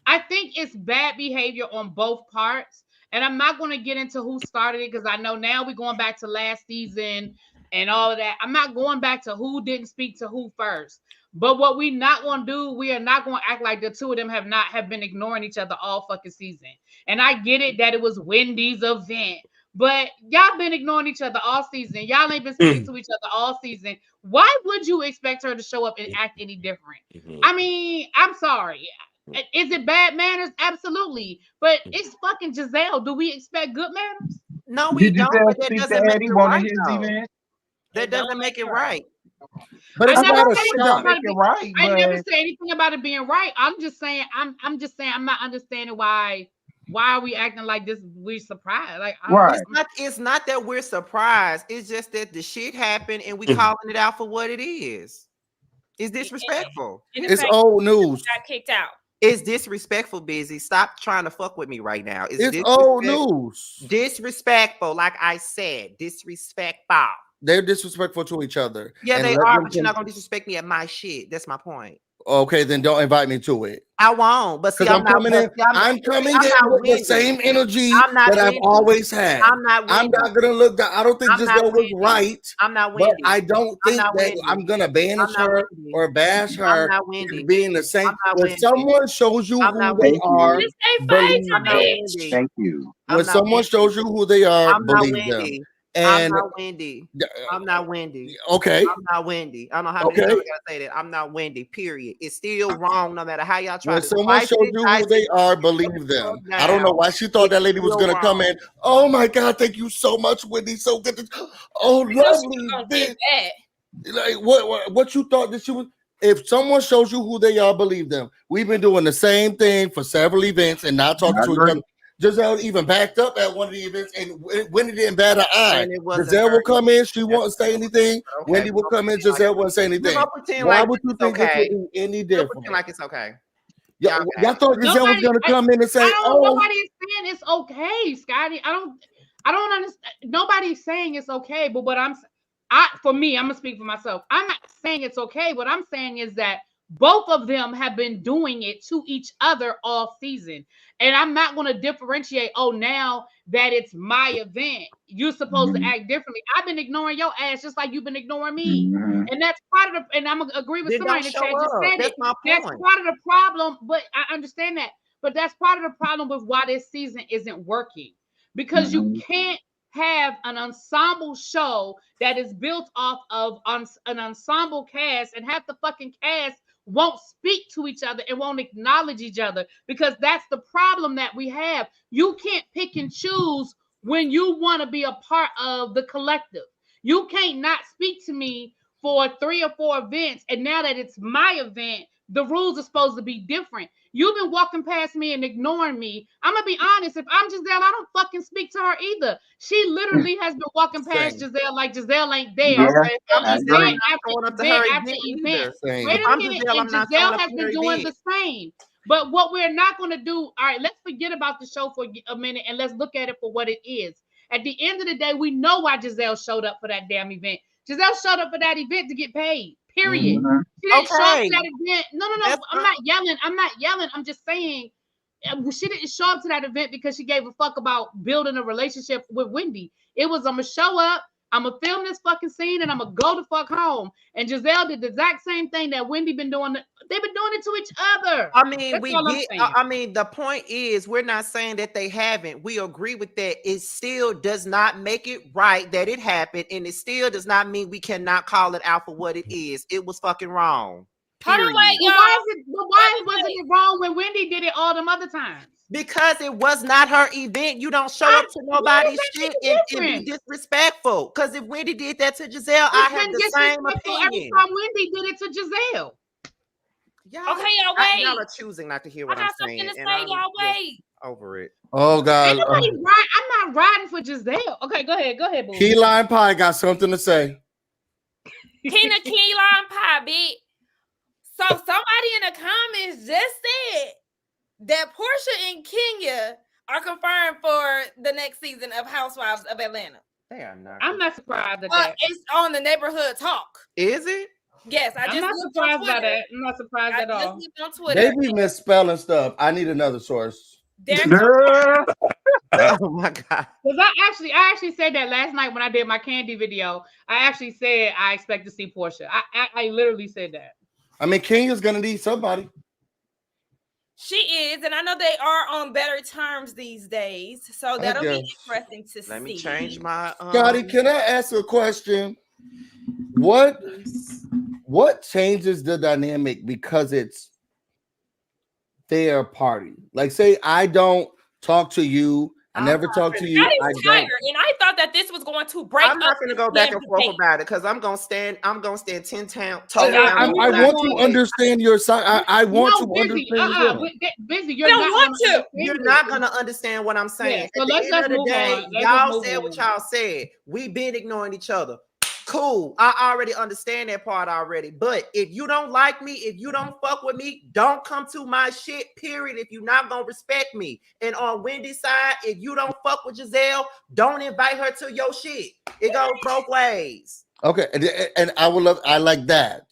I think it's bad behavior on both parts. And I'm not going to get into who started it because I know now we're going back to last season and all of that. I'm not going back to who didn't speak to who first. But what we're not going to do, we are not going to act like the two of them have been ignoring each other all fucking season. And I get it that it was Wendy's event. But y'all been ignoring each other all season. Y'all ain't been speaking to each other all season. Why would you expect her to show up and act any different? I mean, I'm sorry. Is it bad manners? Absolutely. But it's fucking Giselle. Do we expect good manners? No, we don't. But that doesn't make it right, though. That doesn't make it right. But it's not a shot. I never said anything about it being right. I'm just saying I'm not understanding why are we acting like this? We're surprised. Like it's not that we're surprised. It's just that the shit happened and we calling it out for what it is. It's disrespectful. It's old news. Got kicked out. It's disrespectful, busy. Stop trying to fuck with me right now. It's old news. Disrespectful, like I said. Disrespectful. They're disrespectful to each other. Yeah, they are, but you're not gonna disrespect me at my shit. That's my point. Okay, then don't invite me to it. I won't. But see, I'm coming in with the same energy that I've always had. I'm not gonna look down. I don't think Giselle was right. I'm not windy. But I don't think that I'm gonna banish her or bash her being the same. When someone shows you who they are, believe them. Thank you. When someone shows you who they are, believe them. And I'm not Wendy. I'm not Wendy. Okay. I'm not Wendy. I don't know how many times I gotta say that. I'm not Wendy. Period. It's still wrong no matter how y'all try when to. Someone shows you who they are, believe them. I don't know why she thought that lady was gonna come in. Oh my God, thank you so much, Wendy. So good. Oh, lovely. Like what you thought that she was? If someone shows you who they are, believe them. We've been doing the same thing for several events and not talking to each other. Giselle even backed up at one of the events, and Wendy didn't bat an eye. Giselle will come in, she won't say anything. Okay. Wendy will come in, Giselle won't say anything. Why would you think this would be any different? Pretend like it's okay. Y'all thought Giselle was going to come in and say, nobody is saying it's okay, Scotty. I don't understand. Nobody's saying it's okay, but for me, I'm gonna speak for myself. I'm not saying it's okay. What I'm saying is that both of them have been doing it to each other all season. And I'm not going to differentiate, now that it's my event, you're supposed to act differently. I've been ignoring your ass just like you've been ignoring me. And that's part of and I'm going to agree with somebody in the chat just said it. That's part of the problem, but I understand that. But that's part of the problem with why this season isn't working. Because you can't have an ensemble show that is built off of an ensemble cast and half the fucking cast won't speak to each other and won't acknowledge each other, because that's the problem that we have. You can't pick and choose when you want to be a part of the collective. You can't not speak to me for 3 or 4 events, and now that it's my event, the rules are supposed to be different. You've been walking past me and ignoring me. I'm going to be honest. If I'm Giselle, I don't fucking speak to her either. She literally has been walking past Giselle like Giselle ain't there. Yeah, I'm event after event. Wait a minute. And Giselle has been doing the same. But what we're not going to do, all right, let's forget about the show for a minute and let's look at it for what it is. At the end of the day, we know why Giselle showed up for that damn event. Giselle showed up for that event to get paid. Period. She didn't show up to that event. No. I'm not yelling. I'm just saying she didn't show up to that event because she gave a fuck about building a relationship with Wendy. It was I'm gonna show up, I'm gonna film this fucking scene and I'm gonna go the fuck home. And Giselle did the exact same thing that Wendy been doing. They've been doing it to each other. I mean, That's we all I'm get. saying. I mean, the point is, we're not saying that they haven't. We agree with that. It still does not make it right that it happened, and it still does not mean we cannot call it out for what it is. It was fucking wrong. Hold on, Period. wait, Well, y'all. why wasn't it wrong when Wendy did it all them other times? Because it was not her event. You don't show up to nobody's shit and be disrespectful. Because if Wendy did that to Giselle, I have the same opinion. Every time Wendy did it to Giselle. Y'all, Okay, y'all wait. Y'all are choosing not to hear what I I'm got something saying. to say, y'all wait. Over it. Oh God. I'm not riding for Giselle. Okay, go ahead, boo. Key Lime Pie got something to say. Kina Key Lime Pie, bitch. So somebody in the comments just said that Portia and Kenya are confirmed for the next season of Housewives of Atlanta. They are not. I'm not surprised at that. It's on the neighborhood talk. Is it? Yes, I'm not surprised by that. I'm not surprised at all. On Twitter. They be misspelling stuff. I need another source. Oh my God. Because I actually said that last night when I did my candy video. I actually said I expect to see Portia. I literally said that. I mean, Kenya's gonna need somebody. She is, and I know they are on better terms these days. So that'll be interesting to see. Let me change my Scotty, can I ask a question? What changes the dynamic because it's their party? Like, say I don't talk to you, I never talk to you. I was tired, and I thought that this was going to break. I'm not going to go back and forth about it because I'm going to stand 10 toes down. I want to understand your side. I want to understand. Busy, you're not going to understand what I'm saying. Yeah, so at the end of the day, y'all said what y'all said. We've been ignoring each other. Cool. I already understand that part already. But if you don't like me, if you don't fuck with me, don't come to my shit, period. If you're not going to respect me. And on Wendy's side, if you don't fuck with Giselle, don't invite her to your shit. It goes both ways. Okay. And I like that.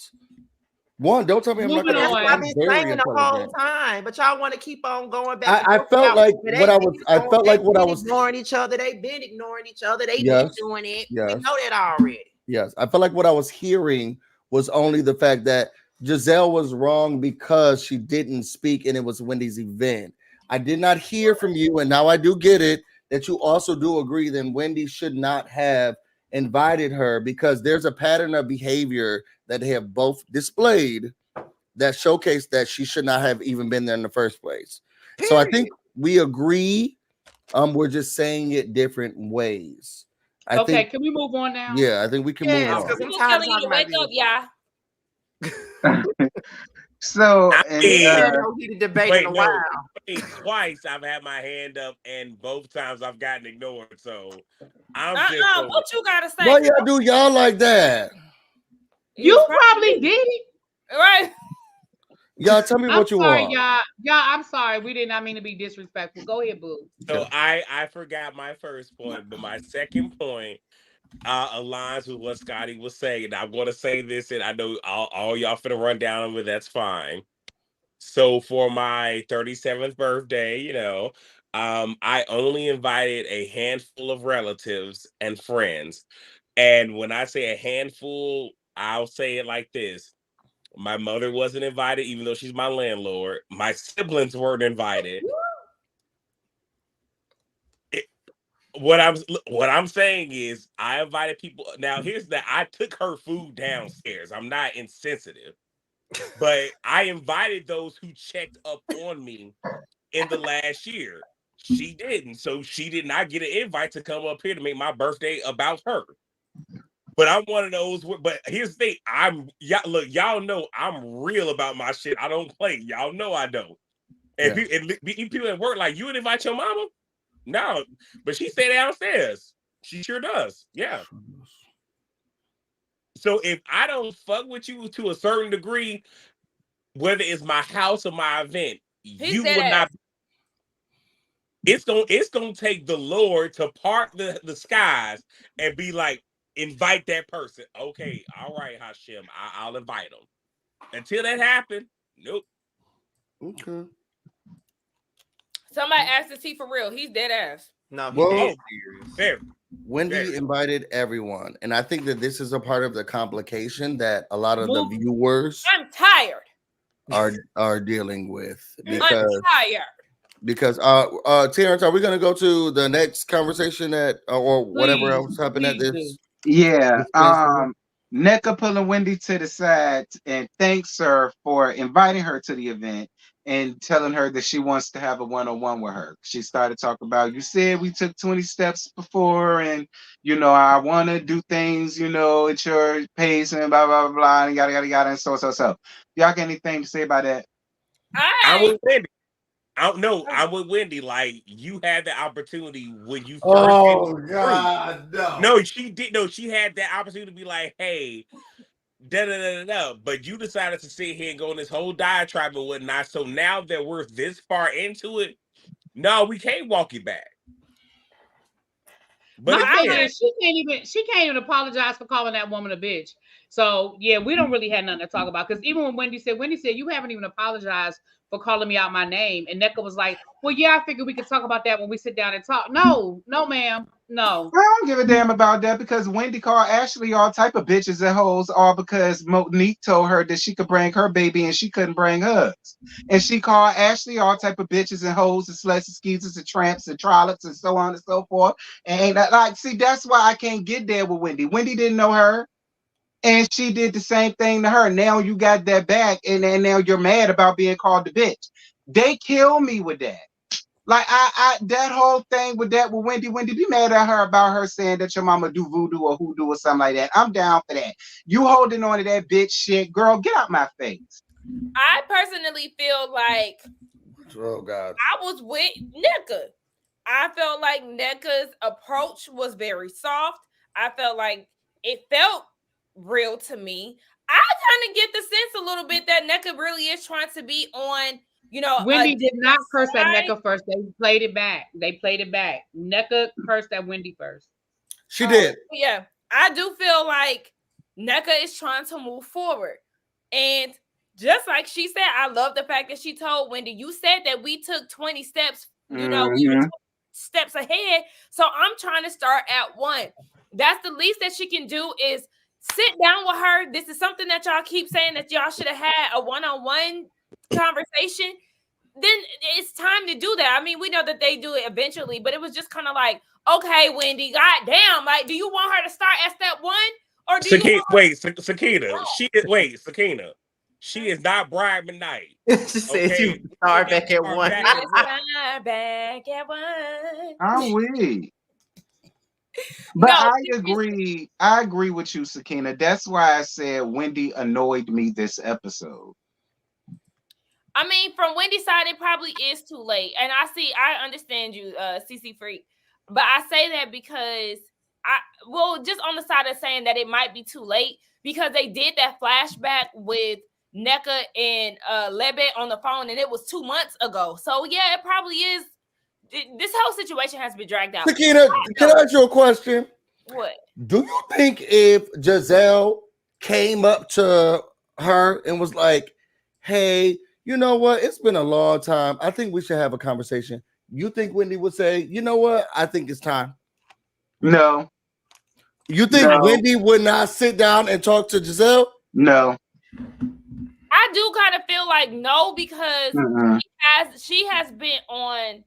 One, don't tell me I'm not going to. I've been saying the whole time, but y'all want to keep on going back. I felt like what I was ignoring each other. They've been ignoring each other. They've been doing it. Yes. We know that already. Yes, I felt like what I was hearing was only the fact that Giselle was wrong because she didn't speak and it was Wendy's event. I did not hear from you, and now I do get it, that you also do agree that Wendy should not have invited her because there's a pattern of behavior that they have both displayed that showcase that she should not have even been there in the first place. Period. So I think we agree. We're just saying it different ways. Okay, can we move on now? Yeah, I think we can move on. I'm telling you to wake up, y'all. So, twice I've had my hand up, and both times I've gotten ignored. So I'm what you gotta say? Why y'all do y'all like that? You probably did it, right? Y'all tell me what you want. Y'all, I'm sorry. We did not mean to be disrespectful. Go ahead, boo. So I forgot my first point, but my second point aligns with what Scotty was saying. I'm going to say this, and I know all y'all finna run down with that's fine. So for my 37th birthday, I only invited a handful of relatives and friends. And when I say a handful, I'll say it like this. My mother wasn't invited, even though she's my landlord. My siblings weren't invited. What I'm saying is I invited people. Now, here's that. I took her food downstairs. I'm not insensitive. But I invited those who checked up on me in the last year. She didn't. So she did not get an invite to come up here to make my birthday about her. But I'm one of those. But here's the thing. Y'all know I'm real about my shit. I don't play. Y'all know I don't. And people at work like, you would invite your mama? No. But she stay downstairs. She sure does. Yeah. So if I don't fuck with you to a certain degree, whether it's my house or my event, you would not. It's gonna take the Lord to part the skies and be like, invite that person. Okay, all right, Hashem, I'll invite them. Until that happens, nope. Okay. Somebody asked, is he for real? He's dead ass. No, he's serious. Wendy invited everyone, and I think that this is a part of the complication that a lot of the viewers I'm tired are dealing with I'm tired. Because Terrence, are we gonna go to the next conversation or whatever else happened at this? Yeah. NECA pulling Wendy to the side and thanks her for inviting her to the event and telling her that she wants to have a one-on-one with her. She started talking about, you said we took 20 steps before, and I want to do things, at your pace and blah blah blah and yada yada yada and so. Y'all got anything to say about that? I'm with Wendy. I'm with Wendy. Like, you had the opportunity when you first. Oh God, no. No, she did. No, she had that opportunity to be like, hey, da da da da. But you decided to sit here and go on this whole diatribe and whatnot. So now that we're this far into it, no, we can't walk it back. But my thing is, she can't even apologize for calling that woman a bitch. So yeah, we don't really have nothing to talk about. Because even when Wendy said, you haven't even apologized for calling me out my name, and NECA was like, well, yeah, I figured we could talk about that when we sit down and talk. No, ma'am, no. I don't give a damn about that because Wendy called Ashley all type of bitches and hoes, all because Monique told her that she could bring her baby and she couldn't bring hers. And she called Ashley all type of bitches and hoes and sluts and skeezers and tramps and trollops and so on and so forth. And see, that's why I can't get there with Wendy. Wendy didn't know her. And she did the same thing to her. Now you got that back, and now you're mad about being called a bitch. They kill me with that. Like that whole thing with Wendy, be mad at her about her saying that your mama do voodoo or hoodoo or something like that. I'm down for that. You holding on to that bitch shit, girl, get out my face. I personally feel like, oh God, I was with NECA. I felt like NECA's approach was very soft. I felt like it felt real to me. I kind of get the sense a little bit that NECA really is trying to be on, Wendy did not curse at NECA first. They played it back. NECA cursed at Wendy first. She did. Yeah, I do feel like NECA is trying to move forward. And just like she said, I love the fact that she told Wendy, you said that we took 20 steps, we were 20 steps ahead. So I'm trying to start at 1. That's the least that she can do is sit down with her. This is something that y'all keep saying that y'all should have had a one-on-one conversation. Then it's time to do that. I mean, we know that they do it eventually, but it was just kind of like, okay, Wendy, goddamn, like, do you want her to start at step 1, or do you Sakina? Sakina. She is not Brian McKnight. She said you start back at 1. Start back at 1. I'm weak. But I agree with you, Sakina. That's why I said Wendy annoyed me this episode. I mean, from Wendy's side, it probably is too late. And I understand you, CC Freak. But I say that because just on the side of saying that it might be too late, because they did that flashback with NECA and Lebe on the phone, and it was 2 months ago. So yeah, it probably is. This whole situation has been dragged out. Sakina, can I ask you a question? What? Do you think if Giselle came up to her and was like, hey, you know what? It's been a long time. I think we should have a conversation. You think Wendy would say, you know what? I think it's time. No. You think Wendy would not sit down and talk to Giselle? No. I do kind of feel like no, because she has been on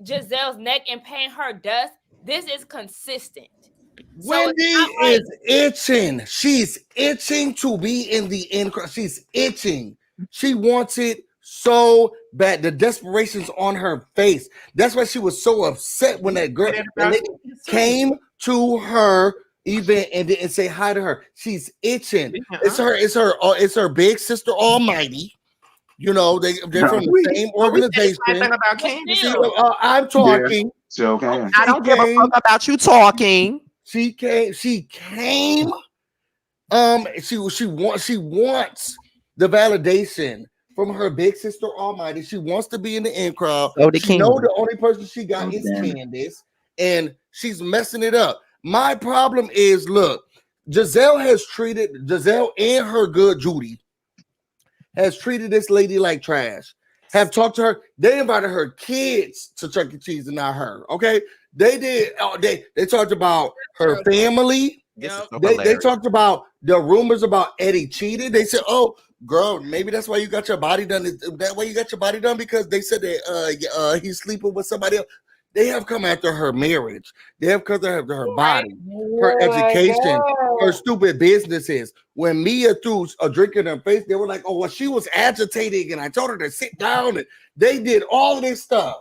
Giselle's neck and paying her dust. This is consistent. Wendy is itching. She's itching to be in the end. She's itching. She wants it so bad. The desperation's on her face. That's why she was so upset when that girl came to her event and didn't say hi to her. She's itching. It's her big sister Almighty. They're from the same organization. I'm talking. Okay. I don't give a fuck about you talking. She came. She wants the validation from her big sister Almighty. She wants to be in the in crowd. She know the only person she got is Candace, and she's messing it up. My problem is, look, Giselle and her good Judy has treated this lady like trash. Have talked to her. They invited her kids to Chuck E. Cheese and not her. Okay, They did. They talked about her family. Yep. They talked about the rumors about Eddie cheated. They said, "Oh, girl, maybe that's why you got your body done. That way you got your body done because they said that he's sleeping with somebody else." They have come after her marriage. They have come after her body, her education, her stupid businesses. When Mia threw a drink in her face, they were like, "Oh, well, she was agitating, and I told her to sit down." And they did all of this stuff.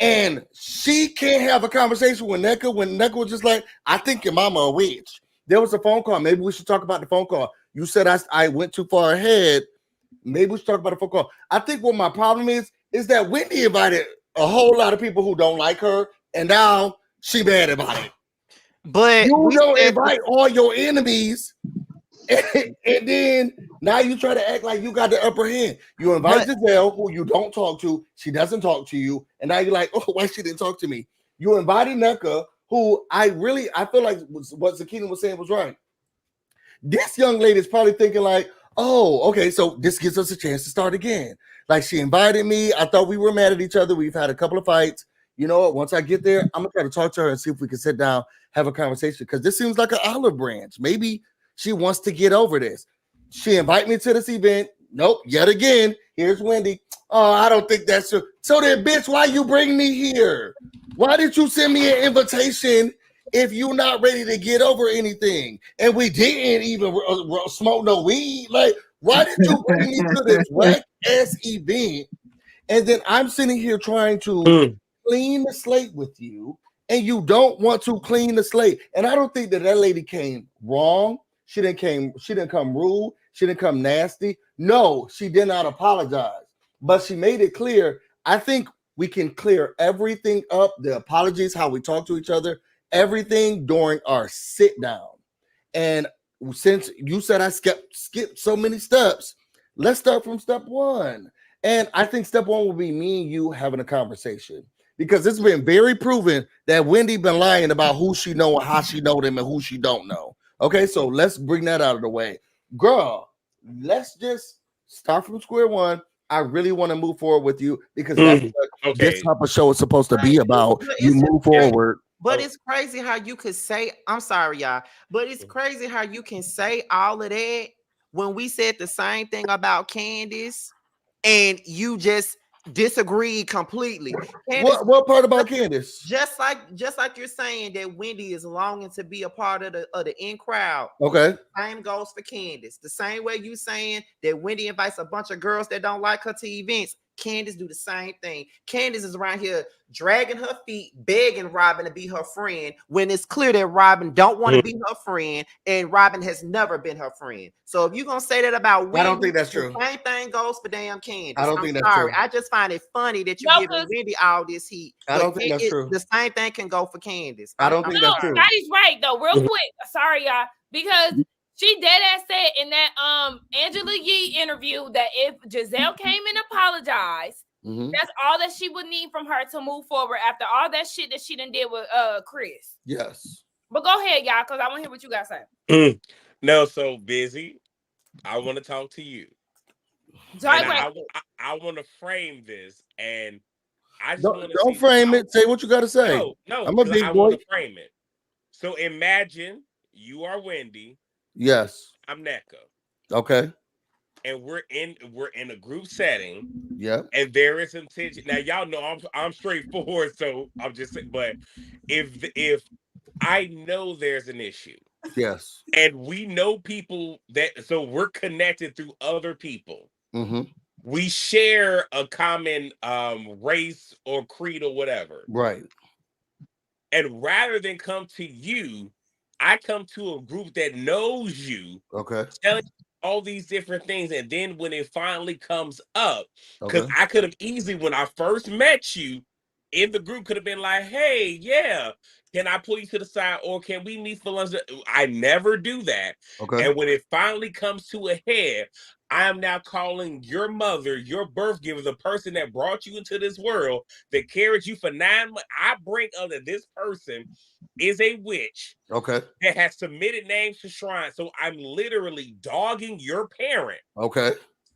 And she can't have a conversation with NECA when NECA was just like, I think your mama a witch. There was a phone call. Maybe we should talk about the phone call. You said I went too far ahead. Maybe we should talk about the phone call. I think what my problem is that Wendy invited a whole lot of people who don't like her, and now she mad about it. But you don't invite all your enemies, and then now you try to act like you got the upper hand. You invite Giselle, who you don't talk to. She doesn't talk to you. And now you're like, oh, why she didn't talk to me? You invited NECA, who I feel like what Sakina was saying was right. This young lady is probably thinking like, oh, okay, so this gives us a chance to start again. Like, she invited me. I thought we were mad at each other. We've had a couple of fights. You know what? Once I get there, I'm going to try to talk to her and see if we can sit down, have a conversation. Because this seems like an olive branch. Maybe she wants to get over this. She invited me to this event. Nope. Yet again, here's Wendy. Oh, I don't think that's true. So then, bitch, why you bring me here? Why did you send me an invitation if you're not ready to get over anything? And we didn't even smoke no weed. Like, why did you bring me to this whack-ass event? And then I'm sitting here trying to clean the slate with you, and you don't want to clean the slate. And I don't think that lady came wrong. She didn't come rude. She didn't come nasty. No, she did not apologize. But she made it clear. I think we can clear everything up, the apologies, how we talk to each other, everything during our sit down. And since you said I skipped so many steps, let's start from step one. And I think step one will be me and you having a conversation, because it's been very proven that Wendy been lying about who she know and how she know them and who she don't know. Okay, so let's bring that out of the way. Girl, let's just start from square one. I really want to move forward with you, because that's what this type of show is supposed to be about. You move forward. But it's crazy how you could say, I'm sorry, y'all, but it's crazy how you can say all of that when we said the same thing about Candace and you just disagreed completely. Candace, what part about Candace? Just like you're saying that Wendy is longing to be a part of the in crowd. Okay. Same goes for Candace. The same way you saying that Wendy invites a bunch of girls that don't like her to events. Candace do the same thing. Candace is around here dragging her feet, begging Robin to be her friend, when it's clear that Robin don't want to be her friend, and Robin has never been her friend. So if you're gonna say that about Wendy, I don't think that's true. The same thing goes for damn Candace. I don't think that's true. I just find it funny that you're giving Wendy all this heat. I don't think that's true. The same thing can go for Candace. I don't think that's true. Scotty's right though. Real quick, sorry y'all, because she dead ass said in that Angela Yee interview that if Giselle came and apologized, that's all that she would need from her to move forward after all that shit that she done did with Chris. Yes. But go ahead, y'all, because I want to hear what you guys say. No, so Busy. I want to talk to you. I want to frame this, and I just don't frame it. Say what you got to say. No, I'm a big boy. I want to frame it. So imagine you are Wendy. Yes. I'm NECA. Okay. And we're in a group setting. Yeah. And there is some tension. Now y'all know I'm straightforward, so I'm just saying. But if I know there's an issue, yes, and we know people so we're connected through other people. We share a common race or creed or whatever. Right. And rather than come to you, I come to a group that knows you. Okay. Telling you all these different things. And then when it finally comes up, because I could have easily, when I first met you in the group, could have been like, hey, yeah, can I pull you to the side, or can we meet for lunch? I never do that. Okay. And when it finally comes to a head, I am now calling your mother, your birth giver, the person that brought you into this world, that carried you for 9 months. I bring up that this person is a witch. Okay. That has submitted names to shrine. So I'm literally dogging your parent. Okay.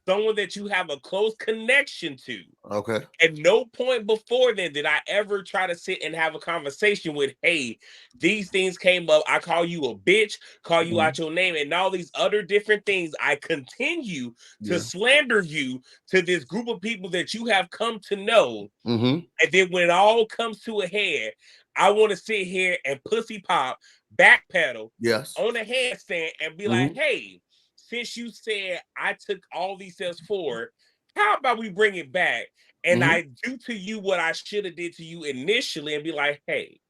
someone that you have a close connection to. Okay. At no point before then did I ever try to sit and have a conversation with, hey, these things came up. I call you a bitch, call you out your name, and all these other different things. I continue to slander you to this group of people that you have come to know. And then when it all comes to a head, I want to sit here and pussy pop, backpedal on a handstand and be like, hey, since you said I took all these steps forward, how about we bring it back and I do to you what I should have did to you initially and be like, hey,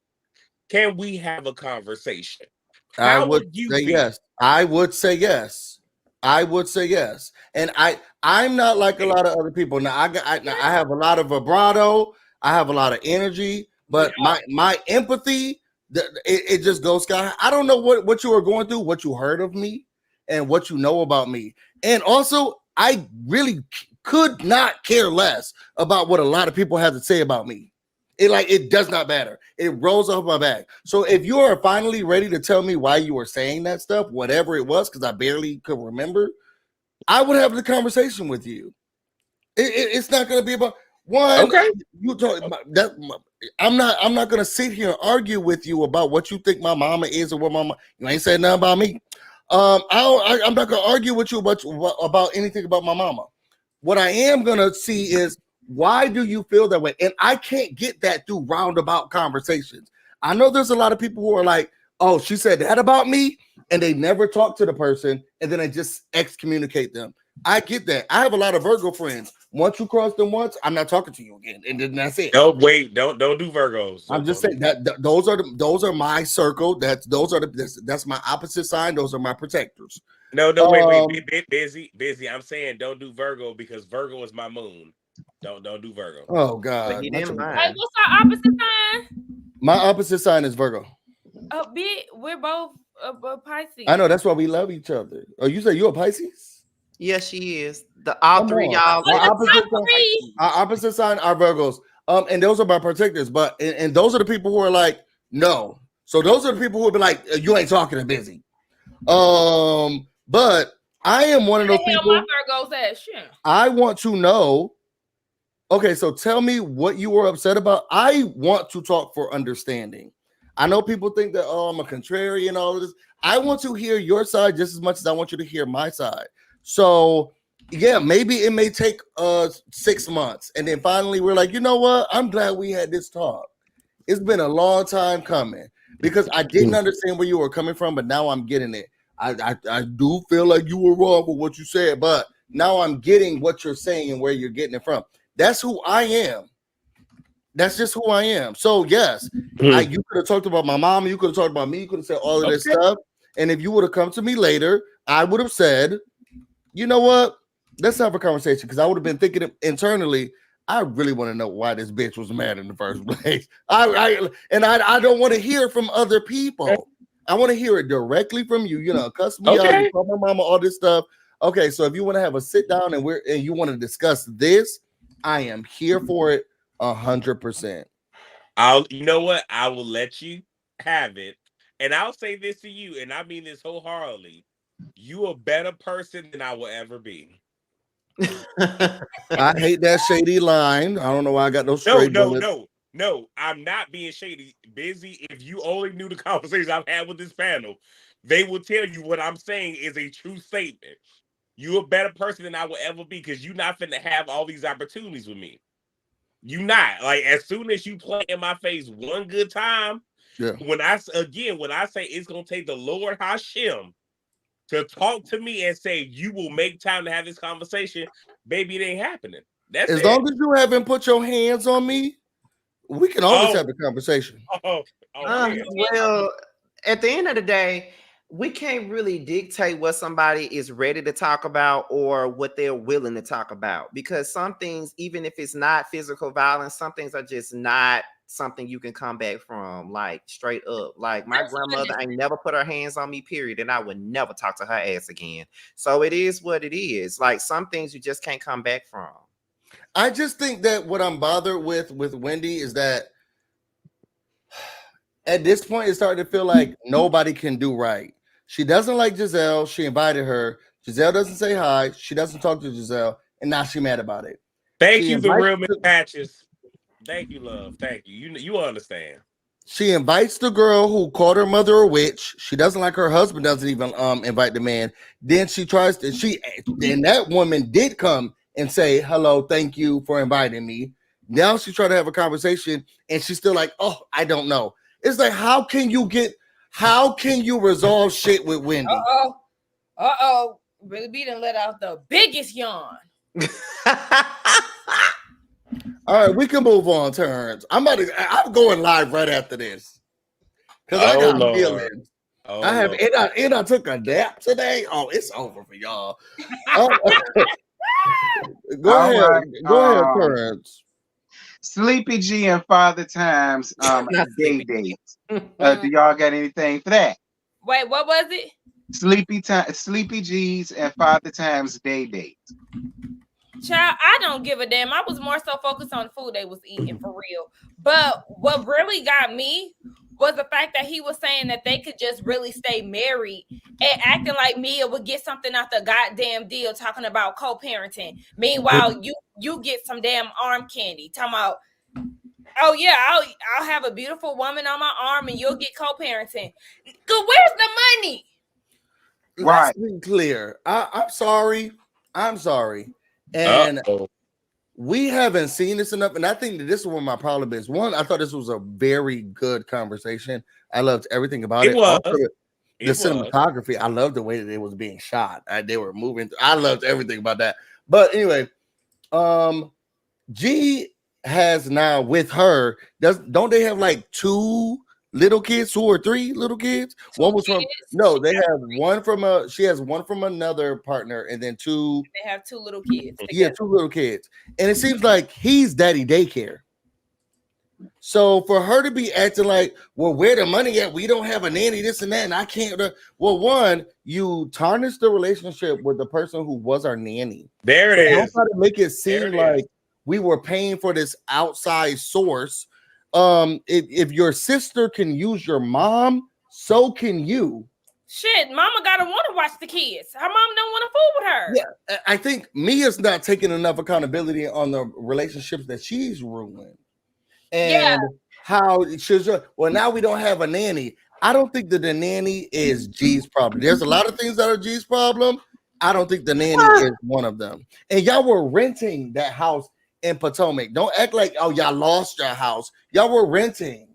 can we have a conversation? I would say yes. I would say yes. I would say yes. And I'm not like a lot of other people. Now I have a lot of vibrato. I have a lot of energy, but my empathy, it just goes sky high. I don't know what you are going through, what you heard of me, and what you know about me. And also, I really could not care less about what a lot of people have to say about me. It does not matter. It rolls off my back. So if you are finally ready to tell me why you were saying that stuff, whatever it was, because I barely could remember, I would have the conversation with you. It's not going to be about one. Okay. You talk about that. I'm not going to sit here and argue with you about what you think my mama is or what mama. You ain't saying nothing about me. I'm not going to argue with you about anything about my mama. What I am going to see is, why do you feel that way? And I can't get that through roundabout conversations. I know there's a lot of people who are like, oh, she said that about me, and they never talk to the person, and then they just excommunicate them. I get that. I have a lot of Virgo friends. Once you cross them once, I'm not talking to you again, and then that's it. No, wait, don't do Virgos. I'm just saying that those are my circle. That's my opposite sign. Those are my protectors. No, wait, busy. I'm saying don't do Virgo because Virgo is my moon. Don't do Virgo. Oh God. Hey, what's our opposite sign? My opposite sign is Virgo. We're both Pisces. I know, that's why we love each other. Oh, you say you're a Pisces? Yes, she is. All three y'all. Our opposite sign are Virgos. And those are my protectors. But and those are the people who are like, no. So those are the people who will be like, you ain't talking to busy. But I am one of those people. My Virgos ass, sure. I want to know. Okay, so tell me what you were upset about. I want to talk for understanding. I know people think that, oh, I'm a contrarian and all of this. I want to hear your side just as much as I want you to hear my side. So, yeah, maybe it may take 6 months. And then finally we're like, you know what? I'm glad we had this talk. It's been a long time coming because I didn't understand where you were coming from, but now I'm getting it. I do feel like you were wrong with what you said, but now I'm getting what you're saying and where you're getting it from. That's who I am. That's just who I am. So yes, you could have talked about my mom. You could have talked about me. You could have said all of this stuff. And if you would have come to me later, I would have said, you know what? Let's have a conversation. Because I would have been thinking internally, I really want to know why this bitch was mad in the first place. I don't want to hear from other people. I want to hear it directly from you. You know, cuss me out, you call my mama, all this stuff. Okay, so if you want to have a sit down and you want to discuss this, I am here for it 100%. You know what? I will let you have it. And I'll say this to you, and I mean this wholeheartedly. You a better person than I will ever be. I hate that shady line. I don't know why I got those straight bullets. No, I'm not being shady. Busy. If you only knew the conversation I've had with this panel, they will tell you what I'm saying is a true statement. You're a better person than I will ever be because you're not finna have all these opportunities with me. You not. Like, as soon as you play in my face one good time, when I say it's gonna take the Lord Hashem to talk to me and say you will make time to have this conversation, baby, it ain't happening. That's as long as you haven't put your hands on me, we can always have the conversation. Well, at the end of the day, we can't really dictate what somebody is ready to talk about or what they're willing to talk about, because some things, even if it's not physical violence, some things are just not something you can come back from, like straight up. Like my grandmother ain't never put her hands on me, period, and I would never talk to her ass again. So it is what it is. Like some things you just can't come back from. I just think that what I'm bothered with Wendy is that at this point it's starting to feel like nobody can do right. She doesn't like Giselle. She invited her. Giselle doesn't say hi. She doesn't talk to Giselle, and now she's mad about it. Thank you, the real Miss Patches. Thank you, love. Thank you. You understand. She invites the girl who called her mother a witch. She doesn't like her husband. Doesn't even invite the man. Then she tries to. Then that woman did come and say hello, thank you for inviting me. Now she's trying to have a conversation, and she's still like, oh, I don't know. It's like, how can you resolve shit with Wendy? Really B done let out the biggest yawn. All right, we can move on, Terrence. I'm going live right after this because I got feelings. I took a nap today. Oh, it's over for y'all. Go ahead, Terrence. Sleepy G and Father Time's day dates. Do y'all got anything for that? Wait, what was it? Sleepy G's and Father Time's day dates. Child, I don't give a damn. I was more so focused on the food they was eating for real. But what really got me was the fact that he was saying that they could just really stay married and acting like Mia would get something out the goddamn deal, talking about co-parenting. Meanwhile, you get some damn arm candy. Talking about, oh yeah, I'll have a beautiful woman on my arm and you'll get co-parenting. Where's the money? Right. Let's be clear. I'm sorry. And we haven't seen this enough. And I think that this is where my problem is. One, I thought this was a very good conversation. I loved everything about it. Also, the cinematography, I loved the way that it was being shot. They were moving. I loved everything about that. But anyway, G has now with her, don't they have like 2 little kids, 2 or 3 little kids? She has one from another partner, and then 2. They have 2 little kids. Yeah, 2 little kids. And it seems like he's daddy daycare. So for her to be acting like, well, where the money at? We don't have a nanny, this and that, and I can't. Well, one, you tarnish the relationship with the person who was our nanny. There it is. Don't try to make it seem like we were paying for this outside source. If your sister can use your mom, so can you. Shit, mama gotta want to watch the kids. Her mom don't want to fool with her. Yeah, I think Mia's not taking enough accountability on the relationships that she's ruined. And how she's well, now we don't have a nanny. I don't think that the nanny is G's problem. There's a lot of things that are G's problem. I don't think the nanny is one of them. And y'all were renting that house in Potomac. Don't act like, oh, y'all lost your house. Y'all were renting.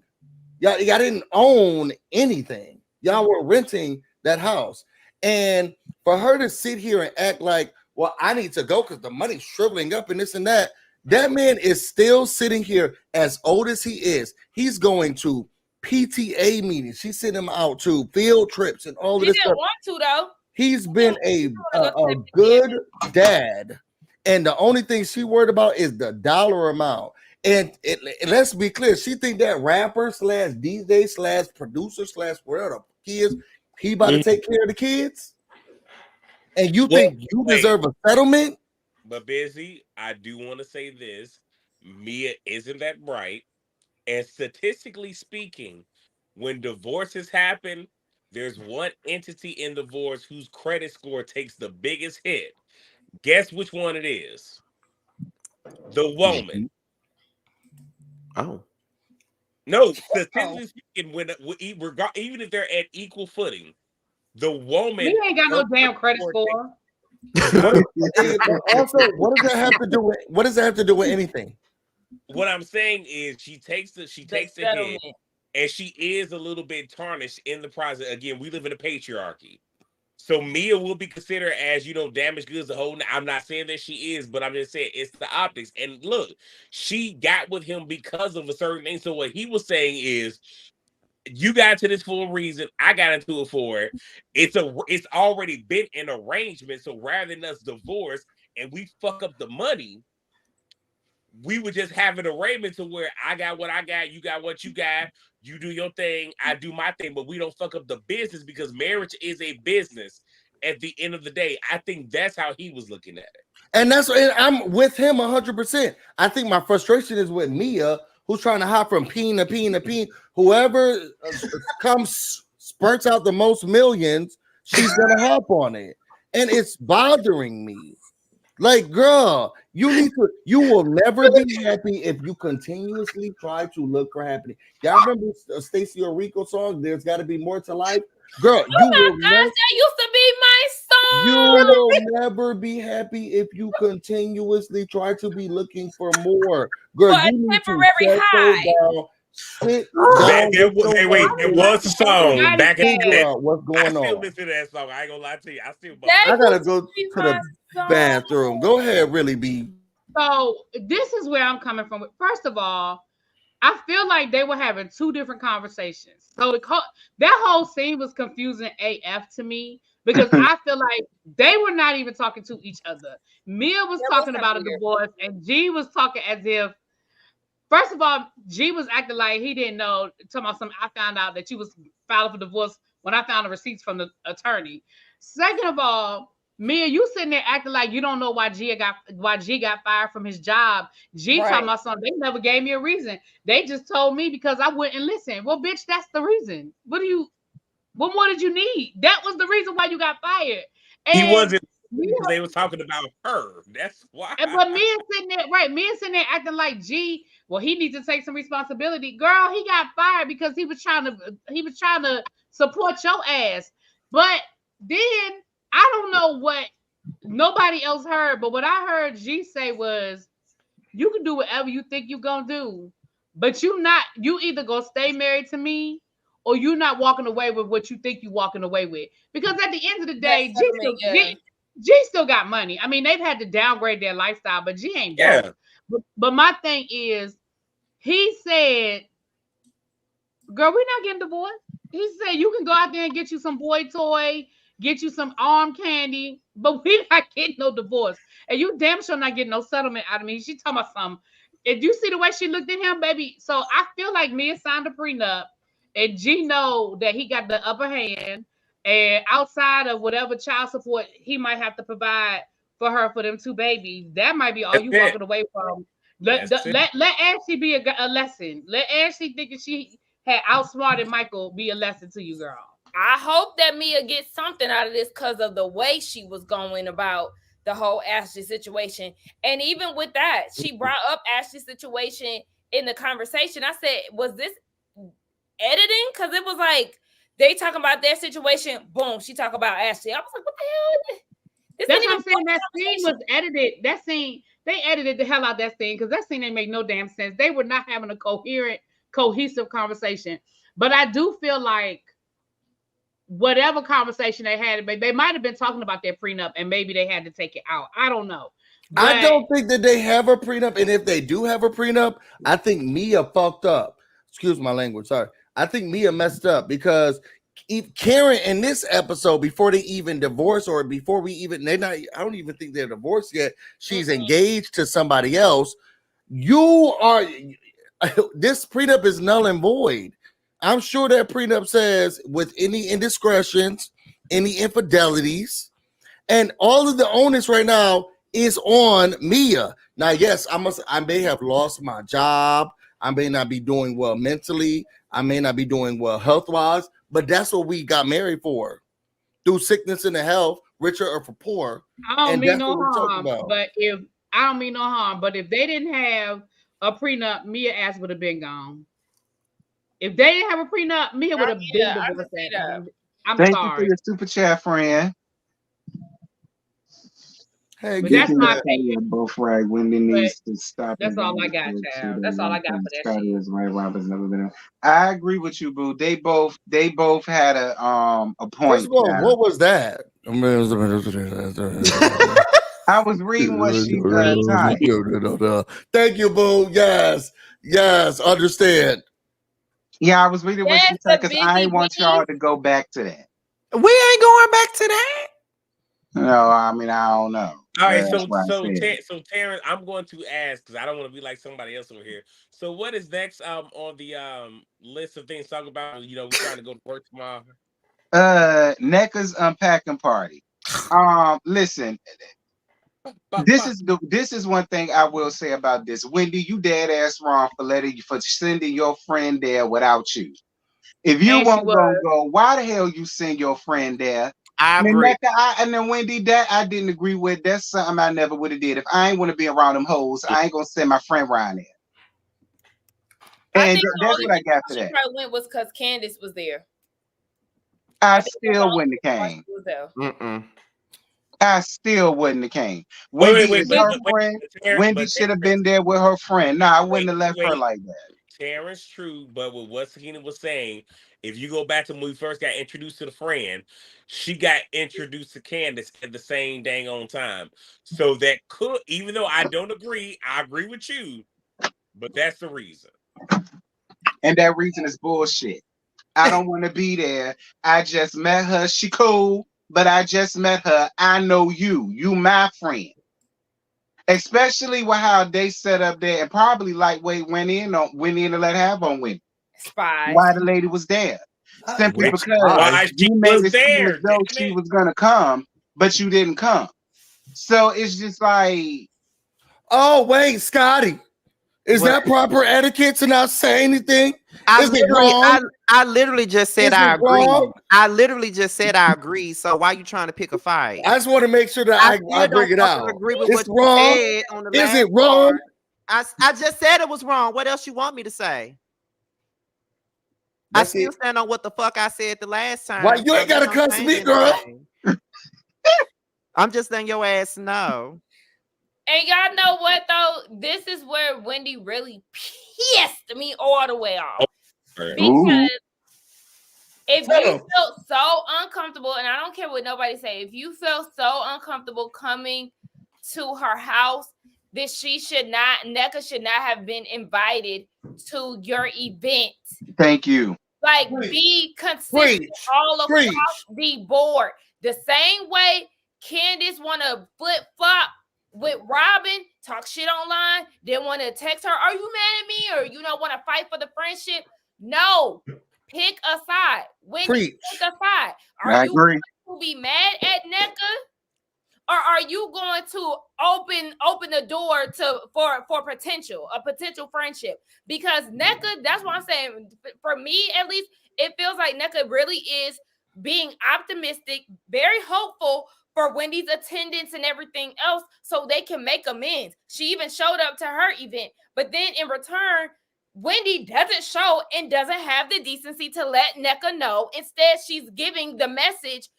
Y'all didn't own anything. Y'all were renting that house. And for her to sit here and act like, well, I need to go because the money's shriveling up and this and that. That man is still sitting here as old as he is. He's going to PTA meetings. She's sending him out to field trips and all of this stuff. He didn't want to, though. He's been a good dad. And the only thing she worried about is the dollar amount. And let's be clear, she think that rapper / DJ / producer / whatever he is, he about to take care of the kids? And you think you deserve a settlement? But Busy, I do want to say this. Mia isn't that bright. And statistically speaking, when divorces happen, there's one entity in divorce whose credit score takes the biggest hit. Guess which one it is? The woman. Oh. No, statistically speaking, even if they're at equal footing, the woman. We ain't got no damn credit score. Also, what does that have to do with? What does that have to do with anything? What I'm saying is, she takes the hit, and she is a little bit tarnished in the process. Again, we live in a patriarchy, so Mia will be considered as damaged goods. The whole. I'm not saying that she is, but I'm just saying it's the optics. And look, she got with him because of a certain thing. So what he was saying is, you got into this for a reason. I got into it for it. It's already been an arrangement. So rather than us divorce and we fuck up the money, we would just have an arrangement to where I got what I got, you got what you got, you do your thing, I do my thing, but we don't fuck up the business because marriage is a business at the end of the day. I think that's how he was looking at it. And I'm with him 100%. I think my frustration is with Mia, who's trying to hop from peen to peen to peen. Whoever spurts out the most millions, she's gonna hop on it. and it's bothering me. Like, girl, you will never be happy if you continuously try to look for happiness. Y'all remember Stacey Orico song? There's got to be more to life. Girl, Oh my gosh, that used to be my you song. will never be happy if you continuously try to be looking for more. Girl, For you a need temporary to settle high. down, sit down. It was a song back in the day. What's I going still on? listen to that song. I ain't gonna lie to you. I still That I gotta used go to be to my the song. bathroom. Go ahead, really be. So this is where I'm coming from. First of all, I feel like they were having two different conversations. So that whole scene was confusing AF to me because I feel like they were not even talking to each other. Mia was talking about a divorce, and G was talking as if, first of all, G was acting like he didn't know. Talking about something, I found out that you was filing for divorce when I found the receipts from the attorney. Second of all, Mia, you sitting there acting like you don't know why G got fired from his job. G talking about something. They never gave me a reason. They just told me because I wouldn't listen. Well, bitch, that's the reason. What more did you need? That was the reason why you got fired. And he wasn't because they was talking about her. That's why. But Mia sitting there acting like G. Well, he needs to take some responsibility. Girl, he got fired because he was trying to support your ass. But then I don't know what nobody else heard, but what I heard G say was, you can do whatever you think you're gonna do, but you either gonna stay married to me or you're not walking away with what you think you're walking away with. Because at the end of the day, G still got money. I mean, they've had to downgrade their lifestyle, but G ain't broke. But my thing is, he said, girl, we're not getting divorced. He said, you can go out there and get you some boy toy, get you some arm candy, but we're not getting no divorce. And you damn sure not getting no settlement out of me. She talking about something. If you see the way she looked at him, baby. So I feel like Mia signed a prenup and G know that he got the upper hand. And outside of whatever child support he might have to provide for her for them two babies, that might be all you walking away from. Let Ashley be a lesson. Let Ashley think that she had outsmarted Michael be a lesson to you, girl. I hope that Mia gets something out of this because of the way she was going about the whole Ashley situation. And even with that, she brought up Ashley's situation in the conversation. I said, was this editing? Because it was like they talking about their situation. Boom, she talk about Ashley. I was like, what the hell? That's what I'm saying. That scene was edited. That scene, they edited the hell out of that scene because that scene didn't make no damn sense. They were not having a cohesive conversation. But I do feel like whatever conversation they had, they might have been talking about their prenup and maybe they had to take it out. I don't know. But I don't think that they have a prenup. And if they do have a prenup, I think Mia fucked up. Excuse my language. Sorry. I think Mia messed up because Karen in this episode, before they even divorce or before I don't even think they're divorced yet. She's engaged to somebody else. This prenup is null and void. I'm sure that prenup says with any indiscretions, any infidelities, and all of the onus right now is on Mia. Now, yes, I may have lost my job. I may not be doing well mentally. I may not be doing well health-wise, but that's what we got married for. Through sickness and health, richer or for poor. I don't mean no harm, but if they didn't have a prenup, Mia ass would have been gone. If they didn't have a prenup, Mia would have been divorced. I'm Thank sorry. you for your super chat, friend. Hey, but that's my opinion. Both right. Wendy needs to stop. That's all I got, child. That's all I got for that shit. Is right. Robert's never been. I agree with you, boo. They both had a point. First of all, what was that? I was reading what she typed. Thank you, boo. Yes, understand. Yeah, I was reading what she said because I want y'all to go back to that. We ain't going back to that. No, I mean I don't know. All right, so Terrence, I'm going to ask because I don't want to be like somebody else over here. So, what is next on the list of things to talk about? You know, we're trying to go to work tomorrow. NECA's unpacking party. Listen, this is one thing I will say about this. Wendy, you dead ass wrong for sending your friend there without you. If you won't go, why the hell you send your friend there? I And agree. and then Wendy, that I didn't agree with. That's something I never would have did. If I ain't want to be around them hoes, I ain't gonna send my friend around there. I And think the that's only what I reason got for she that. probably went was because Candace was there. I think that's the still only wouldn't have reason why came. she was there. Mm-mm. I still wouldn't have came. Wendy is her friend. Wendy should have been there with her friend. Nah, I wouldn't have left her like that. Terrence, true, but with what Sakina was saying, if you go back to when we first got introduced to the friend, she got introduced to Candace at the same dang on time. So that could, even though I don't agree, I agree with you, but that's the reason. And that reason is bullshit. I don't want to be there. I just met her. She cool, but I just met her. I know you. You my friend. Especially with how they set up there, and probably Lightweight went in and let have on Wendy. Spies. Why the lady was there? Simply Which because why she you made was it seem as there. though Damn she it. was gonna come, but you didn't come. So it's just like, Oh wait, Scotty, is What? that proper etiquette to not say anything? I Is it wrong? literally just said Is I it agree. wrong? I literally just said I agree. So why you trying to pick a fight? I just want to make sure that I I still bring don't it fucking out. agree with It's what you wrong. said on the Is last it wrong? part. I just said it was wrong. What else you want me to say? That's I still it. stand on what the fuck I said the last time. Why you ain't So gotta that don't cuss change me, girl? anything. I'm just letting your ass know. And y'all know what though? This is where Wendy really pissed me all the way off. Because if you felt so uncomfortable, and I don't care what nobody say, if you feel so uncomfortable coming to her house, that NECA should not have been invited to your event. thank you. Like, be consistent all across the board. The same way Candace want to flip flop with Robin, talk shit online, then want to text her, are you mad at me? Or you don't want to fight for the friendship? No, pick a side. Wendy, pick a side. Are you going to be mad at NECA? Or are you going to open the door for a potential friendship? Because NECA, that's what I'm saying. For me, at least, it feels like NECA really is being optimistic, very hopeful for Wendy's attendance and everything else, so they can make amends. She even showed up to her event, but then in return, Wendy doesn't show and doesn't have the decency to let NECA know. Instead, she's giving the message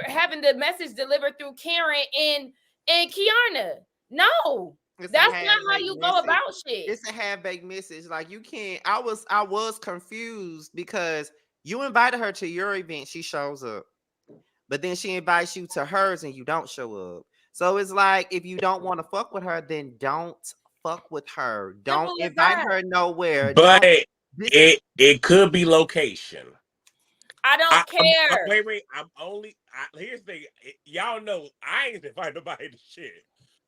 having the message delivered through Karen and Kiana. No, that's not how you go about shit. It's a half-baked message. Like, you can't. I was confused because you invited her to your event, she shows up, but then she invites you to hers and you don't show up. So it's like, if you don't want to fuck with her, then don't fuck with her. Don't invite her nowhere. But it could be location. I don't care. Wait. Here's the thing. Y'all know I ain't invite nobody to shit.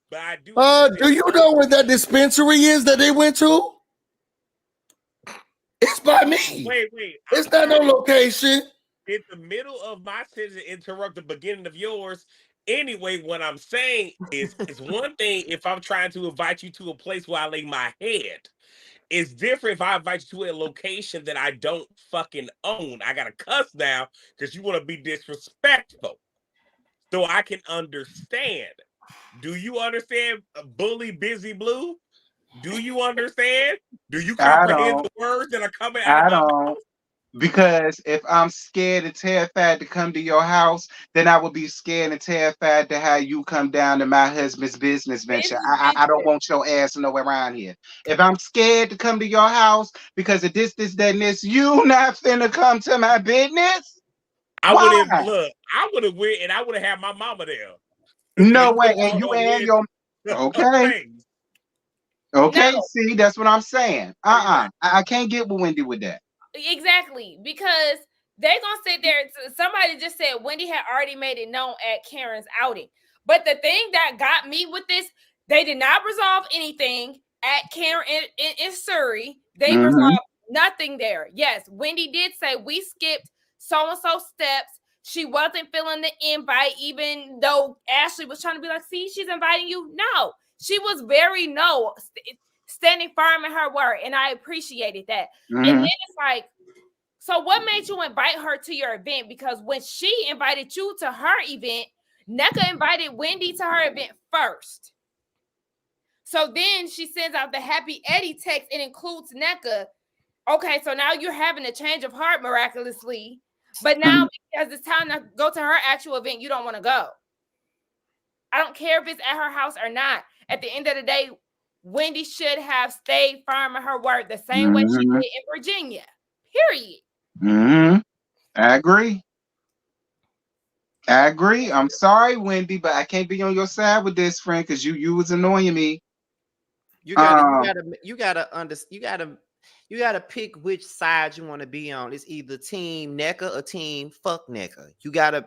But I do. Do you know where that dispensary is that they went to? It's by me. Wait. It's not no location. In the middle of my sentence, interrupt the beginning of yours. Anyway, what I'm saying is, it's one thing if I'm trying to invite you to a place where I lay my head. It's different if I invite you to a location that I don't fucking own. I gotta cuss now because you want to be disrespectful. So I can understand. Do you understand, Bully Busy Blue? Do you understand? Do you comprehend the words that are coming out of my mouth? Because if I'm scared and terrified to come to your house, then I would be scared and terrified to have you come down to my husband's business venture. I don't want your ass nowhere around here. If I'm scared to come to your house because of this, that, and this, you not finna come to my business? I would have went and I would have had my mama there. No way. And you and your okay. Okay, no. See, that's what I'm saying. I can't get with Wendy with that. Exactly, because they're gonna sit there. Somebody just said Wendy had already made it known at Karen's outing. But the thing that got me with this, they did not resolve anything at Karen in Surrey. They resolved nothing there. Yes, Wendy did say we skipped so-and-so steps. She wasn't feeling the invite, even though Ashley was trying to be like, see, she's inviting you. No, she was very standing firm in her word, and I appreciated that. And then it's like, So what made you invite her to your event? Because when she invited you to her event, NECA invited Wendy to her event first. So then she sends out the Happy Eddie text and includes NECA. Okay, so now you're having a change of heart miraculously. But now because it's time to go to her actual event, you don't want to go. I don't care if it's at her house or not. At the end of the day, Wendy should have stayed firm in her word the same way she did in Virginia. Period. I agree. I'm sorry, Wendy, but I can't be on your side with this, friend, because you was annoying me. You gotta pick which side you want to be on. It's either team NECA or team fuck NECA. You gotta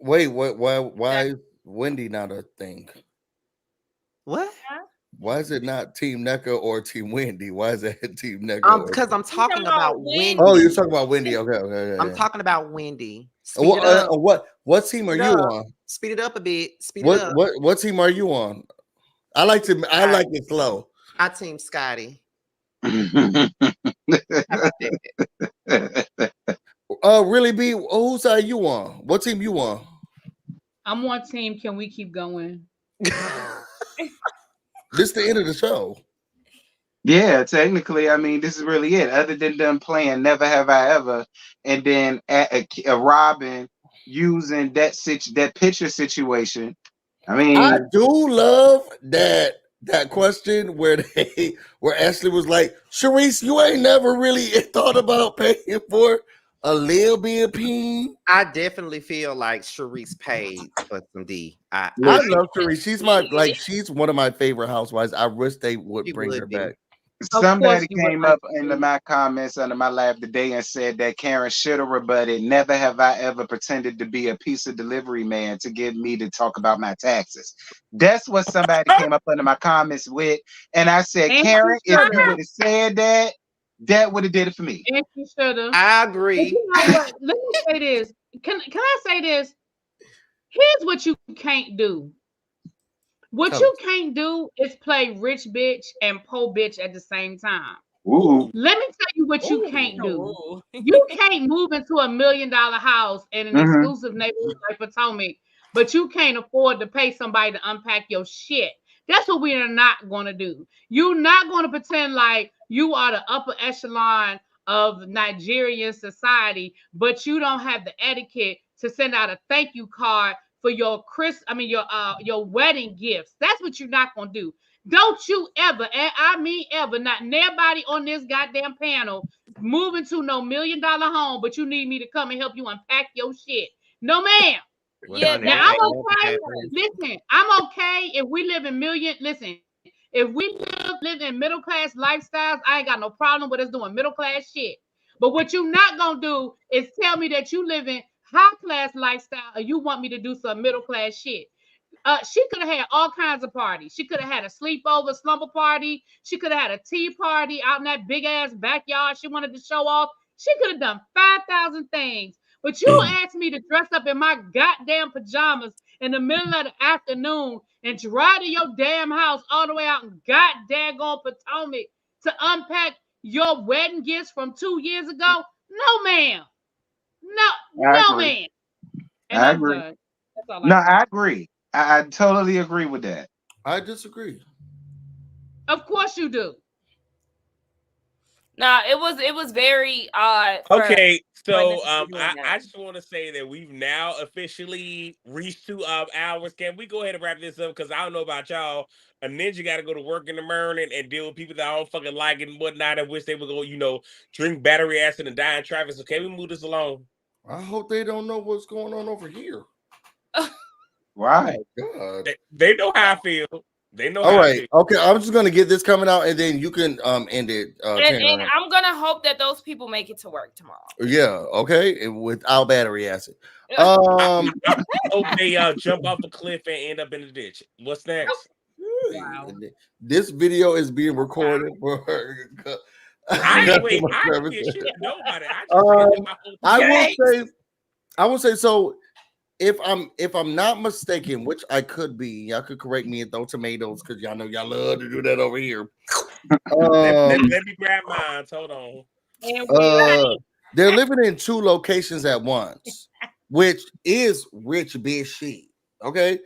wait. Why is Wendy not a thing? What? Why is it not Team NECA or Team Wendy? Why is it Team NECA? Because I'm talking about Wendy. Oh, you're talking about Wendy. Okay. I'm talking about Wendy. What team are you on? Speed it up a bit. What team are you on? I like it slow. I team Scotty. Really, B? Whose side you on? What team you on? I'm on team. Can we keep going? This the end of the show. Yeah, technically, I mean, this is really it. Other than them playing Never Have I Ever, and then Robin using that picture situation. I mean, I do love that question where Ashley was like, Sharice, you ain't never really thought about paying for a Lil B&P. I definitely feel like Sharice paid for some D. I love Sharice. She's one of my favorite housewives. I wish they would bring her back. Somebody came up into my comments under my live today and said that Karen should have rebutted. Never have I ever pretended to be a pizza delivery man to get me to talk about my taxes. That's what somebody came up under my comments with. And I said, Karen, if you would have said that, that would have did it for me. And she should have. I agree. You know what? Let me say this. Can I say this? Here's what you can't do. What you can't do is play rich bitch and poor bitch at the same time. Ooh. Let me tell you what you can't do. You can't move into $1 million house in an exclusive neighborhood like Potomac, but you can't afford to pay somebody to unpack your shit. That's what we are not going to do. You're not going to pretend like you are the upper echelon of Nigerian society, but you don't have the etiquette to send out a thank you card for your wedding gifts. That's what you're not going to do. Don't you ever, and I mean ever, not nobody on this goddamn panel move into no $1 million home, but you need me to come and help you unpack your shit. No, ma'am. Yeah, now I'm okay. Listen, I'm okay if we live in if we live in middle class lifestyles, I ain't got no problem with us doing middle class shit. But what you're not gonna do is tell me that you live in high class lifestyle or you want me to do some middle class shit. She could have had all kinds of parties. She could have had a sleepover slumber party. She could have had a tea party out in that big ass backyard she wanted to show off. She could have done 5,000 things. But you asked me to dress up in my goddamn pajamas in the middle of the afternoon and drive to your damn house all the way out in goddamn Potomac to unpack your wedding gifts from 2 years ago? No, ma'am. No, ma'am. And I agree. I agree. I totally agree with that. I disagree. Of course you do. No, it was very odd. Okay, so I just want to say that we've now officially reached 2 hours. Can we go ahead and wrap this up? Because I don't know about y'all. A ninja got to go to work in the morning and deal with people that I don't fucking like and whatnot. I wish they would go, drink battery acid and die in traffic. So can we move this along? I hope they don't know what's going on over here. Why? Oh, God. They know how I feel. They know. All right. Okay. I'm just gonna get this coming out, and then you can end it. And I'm gonna hope that those people make it to work tomorrow. Yeah. Okay. Without battery acid. I hope they jump off a cliff and end up in the ditch. What's next? Wow. This video is being recorded for. I shit nobody. I will say so. If I'm not mistaken, which I could be, y'all could correct me and throw tomatoes because y'all know y'all love to do that over here. Let me grab mine. Hold on. They're living in 2 locations at once, which is rich bitch shit. Okay.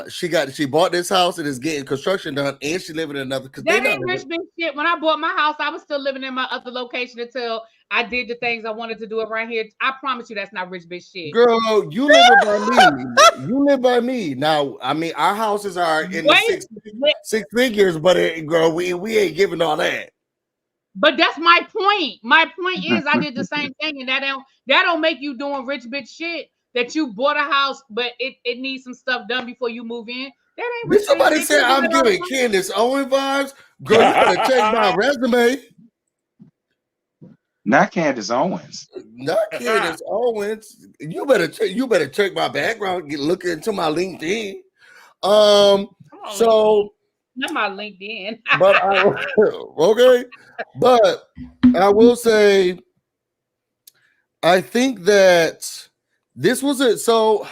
She bought this house and is getting construction done, and she living in another. That ain't rich bitch shit. When I bought my house, I was still living in my other location until I did the things I wanted to do around here. I promise you, that's not rich bitch shit. Girl, you live by me. You live by me. Now, I mean, our houses are in the six figures, but girl, we ain't giving all that. But that's my point. My point is, I did the same thing, and that don't make you doing rich bitch shit. That you bought a house, but it needs some stuff done before you move in. That ain't rich. Somebody said I'm giving Candace Owen vibes. Girl, you better check my resume. Not Candace Owens. Not Candace Owens. You better check my background. Look into my LinkedIn. So not my LinkedIn. But okay. But I will say, I think that this was it. So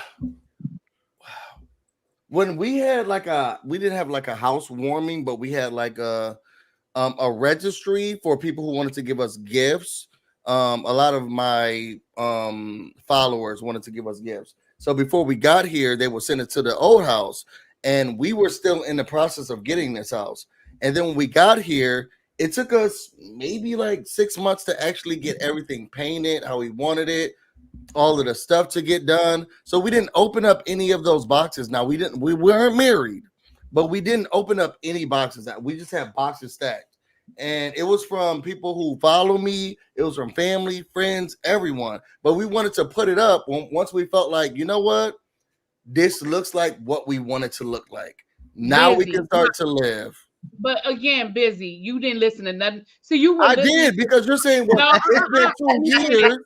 when we had we didn't have like a housewarming, but we had like a registry for people who wanted to give us gifts. A lot of my followers wanted to give us gifts. So before we got here, they would send it to the old house, and we were still in the process of getting this house. And then when we got here, it took us maybe like 6 months to actually get everything painted how we wanted it, all of the stuff to get done. So we didn't open up any of those boxes. Now we weren't married, but we didn't open up any boxes. We just had boxes stacked. And it was from people who follow me. It was from family, friends, everyone. But we wanted to put it up once we felt like, you know what? This looks like what we want it to look like. Now we can start to live. But again, busy. You didn't listen to nothing. So you were. I did, because you're saying, well, it's been 2 years.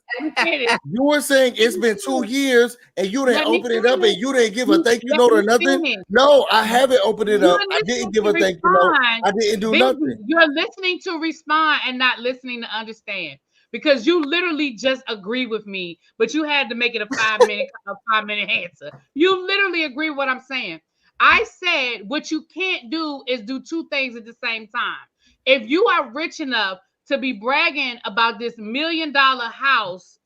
You were saying it's been 2 years, and you didn't open it up, and you didn't give a thank you note or nothing. No, I haven't opened it up. I didn't give a thank you note. I didn't do nothing. You're listening to respond and not listening to understand, because you literally just agree with me, but you had to make it a 5-minute answer. You literally agree with what I'm saying. I said what you can't do is do 2 things at the same time. If you are rich enough to be bragging about this $1 million house,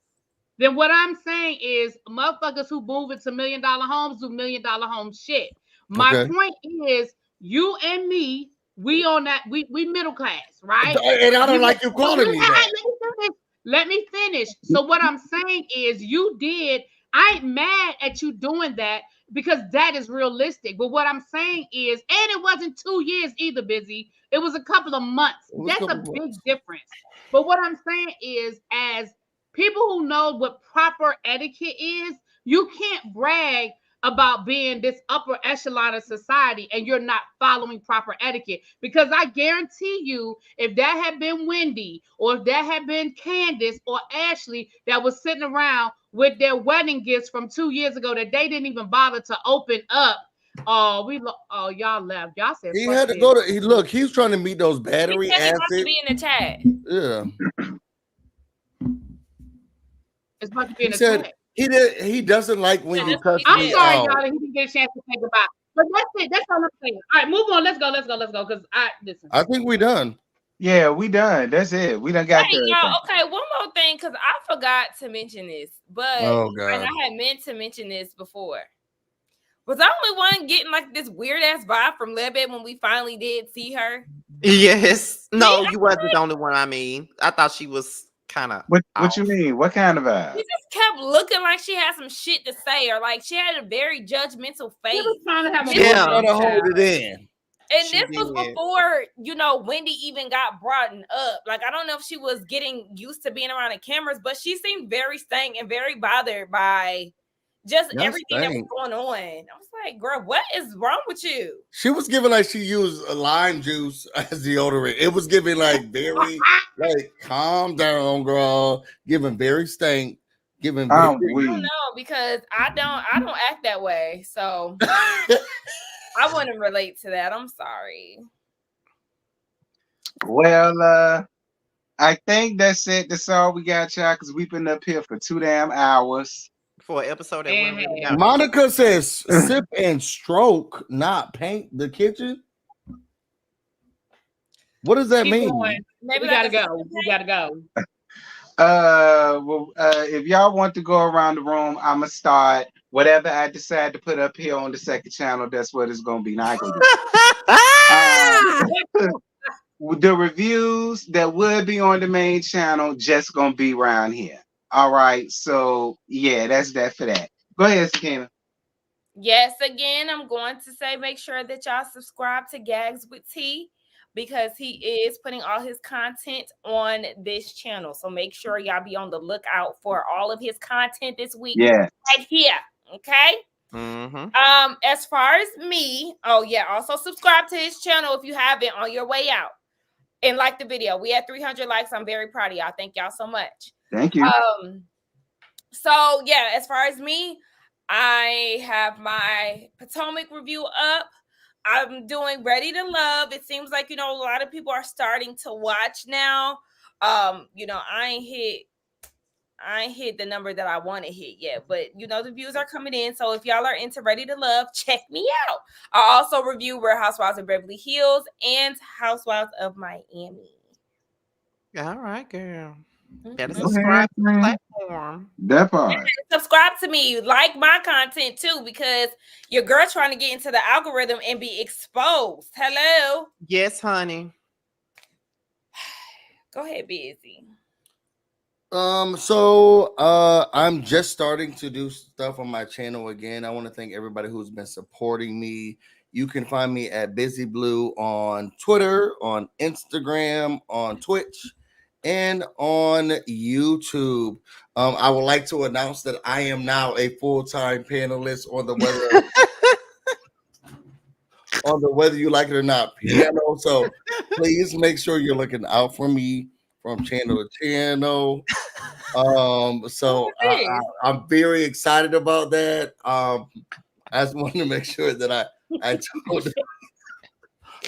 then what I'm saying is motherfuckers who move into $1 million homes do $1 million home shit. My point is, you and me, we on that, we middle class, right? And I don't like you calling me that. Let me finish. So what I'm saying is, I ain't mad at you doing that, because that is realistic. But what I'm saying is, and it wasn't 2 years either, busy. It was a couple of months. That's a big difference. But what I'm saying is, as people who know what proper etiquette is, you can't brag about being this upper echelon of society and you're not following proper etiquette. Because I guarantee you, if that had been Wendy, or if that had been Candace or Ashley that was sitting around with their wedding gifts from 2 years ago that they didn't even bother to open up, y'all left. Y'all said he had to go to. Look, he's trying to meet those battery acids. To be in the chat. Yeah. It's about to be in the chat. He doesn't like when you cuss me out. I'm sorry, y'all. He didn't get a chance to say goodbye. But that's it. That's all I'm saying. All right, move on. Let's go. Because listen. I think we done. Yeah, we done. That's it. We done got there. Okay, one more thing, because I forgot to mention this, but and I had meant to mention this before. Was I the only one getting like this weird ass vibe from Lebed when we finally did see her? Yes. No, you wasn't the only one. I mean, I thought she was kind of. What you mean? What kind of vibe? She just kept looking like she had some shit to say, or like she had a very judgmental face. She was trying to have trying to hold it in. And this was before, Wendy even got brought up. Like, I don't know if she was getting used to being around the cameras, but she seemed very stank and very bothered by just everything that was going on. I was like, girl, what is wrong with you? She was giving like she used lime juice as deodorant. It was giving like very, like, calm down, girl. Giving very stank. Giving very. I don't know, because I don't act that way. So I wouldn't relate to that. I'm sorry. Well, I think that's it. That's all we got, y'all, because we've been up here for 2 damn hours. For an episode that Monica says sip and stroke, not paint the kitchen. What does that Keep mean? going. Maybe We like gotta a go. We gotta go. If y'all want to go around the room, I'ma start. Whatever I decide to put up here on the second channel, that's what it's gonna be. Now I can do. The reviews that would be on the main channel just gonna be around here. All right. So yeah, that's that for that. Go ahead, Sakina. Yes, again, I'm going to say make sure that y'all subscribe to Gags with T because he is putting all his content on this channel. So make sure y'all be on the lookout for all of his content this week. Yeah. Right here. Okay. Mm-hmm. As far as me, oh yeah, also subscribe to his channel if you haven't on your way out. And like the video. We had 300 likes. I'm very proud of y'all. Thank y'all so much. Thank you. So yeah, as far as me, I have my Potomac review up. I'm doing Ready to Love. It seems like, a lot of people are starting to watch now. I ain't hit the number that I want to hit yet, but the views are coming in. So if y'all are into Ready to Love, check me out. I also review Real Housewives of Beverly Hills and Housewives of Miami. All right, girl. Better Go subscribe ahead, to the man. platform. That part. Subscribe to me, like my content too, because your girl trying to get into the algorithm and be exposed. Hello. Yes, honey. Go ahead, Busy. So I'm just starting to do stuff on my channel again. I want to thank everybody who's been supporting me. You can find me at Busy Blue on Twitter, on Instagram, on Twitch, and on YouTube. I would like to announce that I am now a full-time panelist on the Whether You Like It or Not piano. So please make sure you're looking out for me from channel to channel. So I'm very excited about that. I just wanted to make sure that I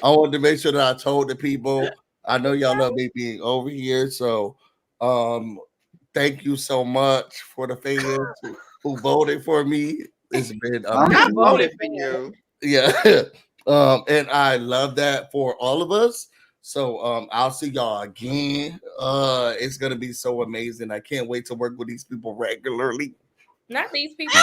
wanted to make sure that I told the people. I know y'all love me being over here, so thank you so much for the fans who voted for me. It's been I voted for you. Yeah. And I love that for all of us. So I'll see y'all again. It's gonna be so amazing. I can't wait to work with these people regularly. Not these people.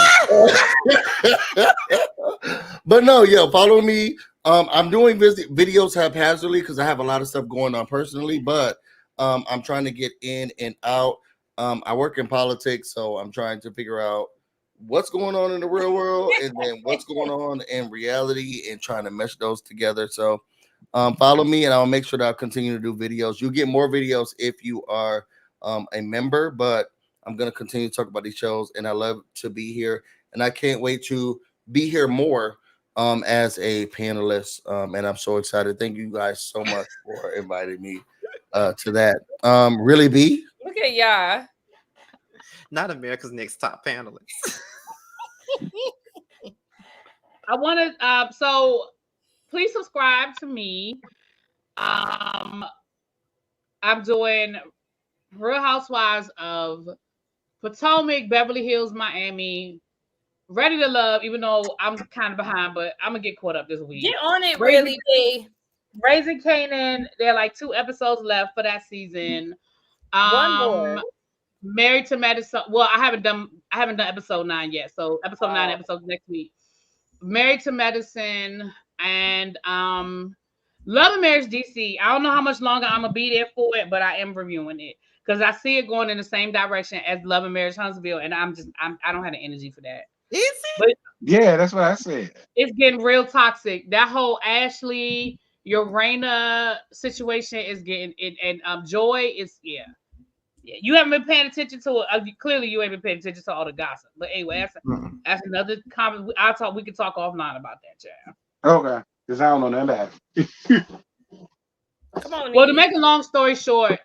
But no, follow me. I'm doing videos haphazardly because I have a lot of stuff going on personally, but I'm trying to get in and out. I work in politics, so I'm trying to figure out what's going on in the real world and then what's going on in reality and trying to mesh those together. So follow me and I'll make sure that I'll continue to do videos. You'll get more videos if you are a member, but I'm going to continue to talk about these shows and I love to be here and I can't wait to be here more as a panelist. And I'm so excited. Thank you guys so much for inviting me to that. Really be. Look at y'all. Not America's Next Top Panelist. I want to so please subscribe to me. I'm doing Real Housewives of Potomac, Beverly Hills, Miami, Ready to Love, even though I'm kind of behind, but I'm gonna get caught up this week. Get on it, Really be. Raising Canaan, there are like 2 episodes left for that season. One more. Married to Medicine. Well, I haven't done episode 9 yet. So episode 9 episodes next week. Married to Medicine and Love and Marriage DC. I don't know how much longer I'm gonna be there for it, but I am reviewing it because I see it going in the same direction as Love and Marriage Huntsville, and I don't have the energy for that. Is it? But yeah, that's what I said. It's getting real toxic. That whole Ashley Urena situation is getting it, and Joy is Yeah, you haven't been paying attention to it. Clearly, you ain't been paying attention to all the gossip. But anyway, that's another comment. We can talk offline about that, child. Okay, because I don't know nothing about it. Come on. Well, to make a long story short,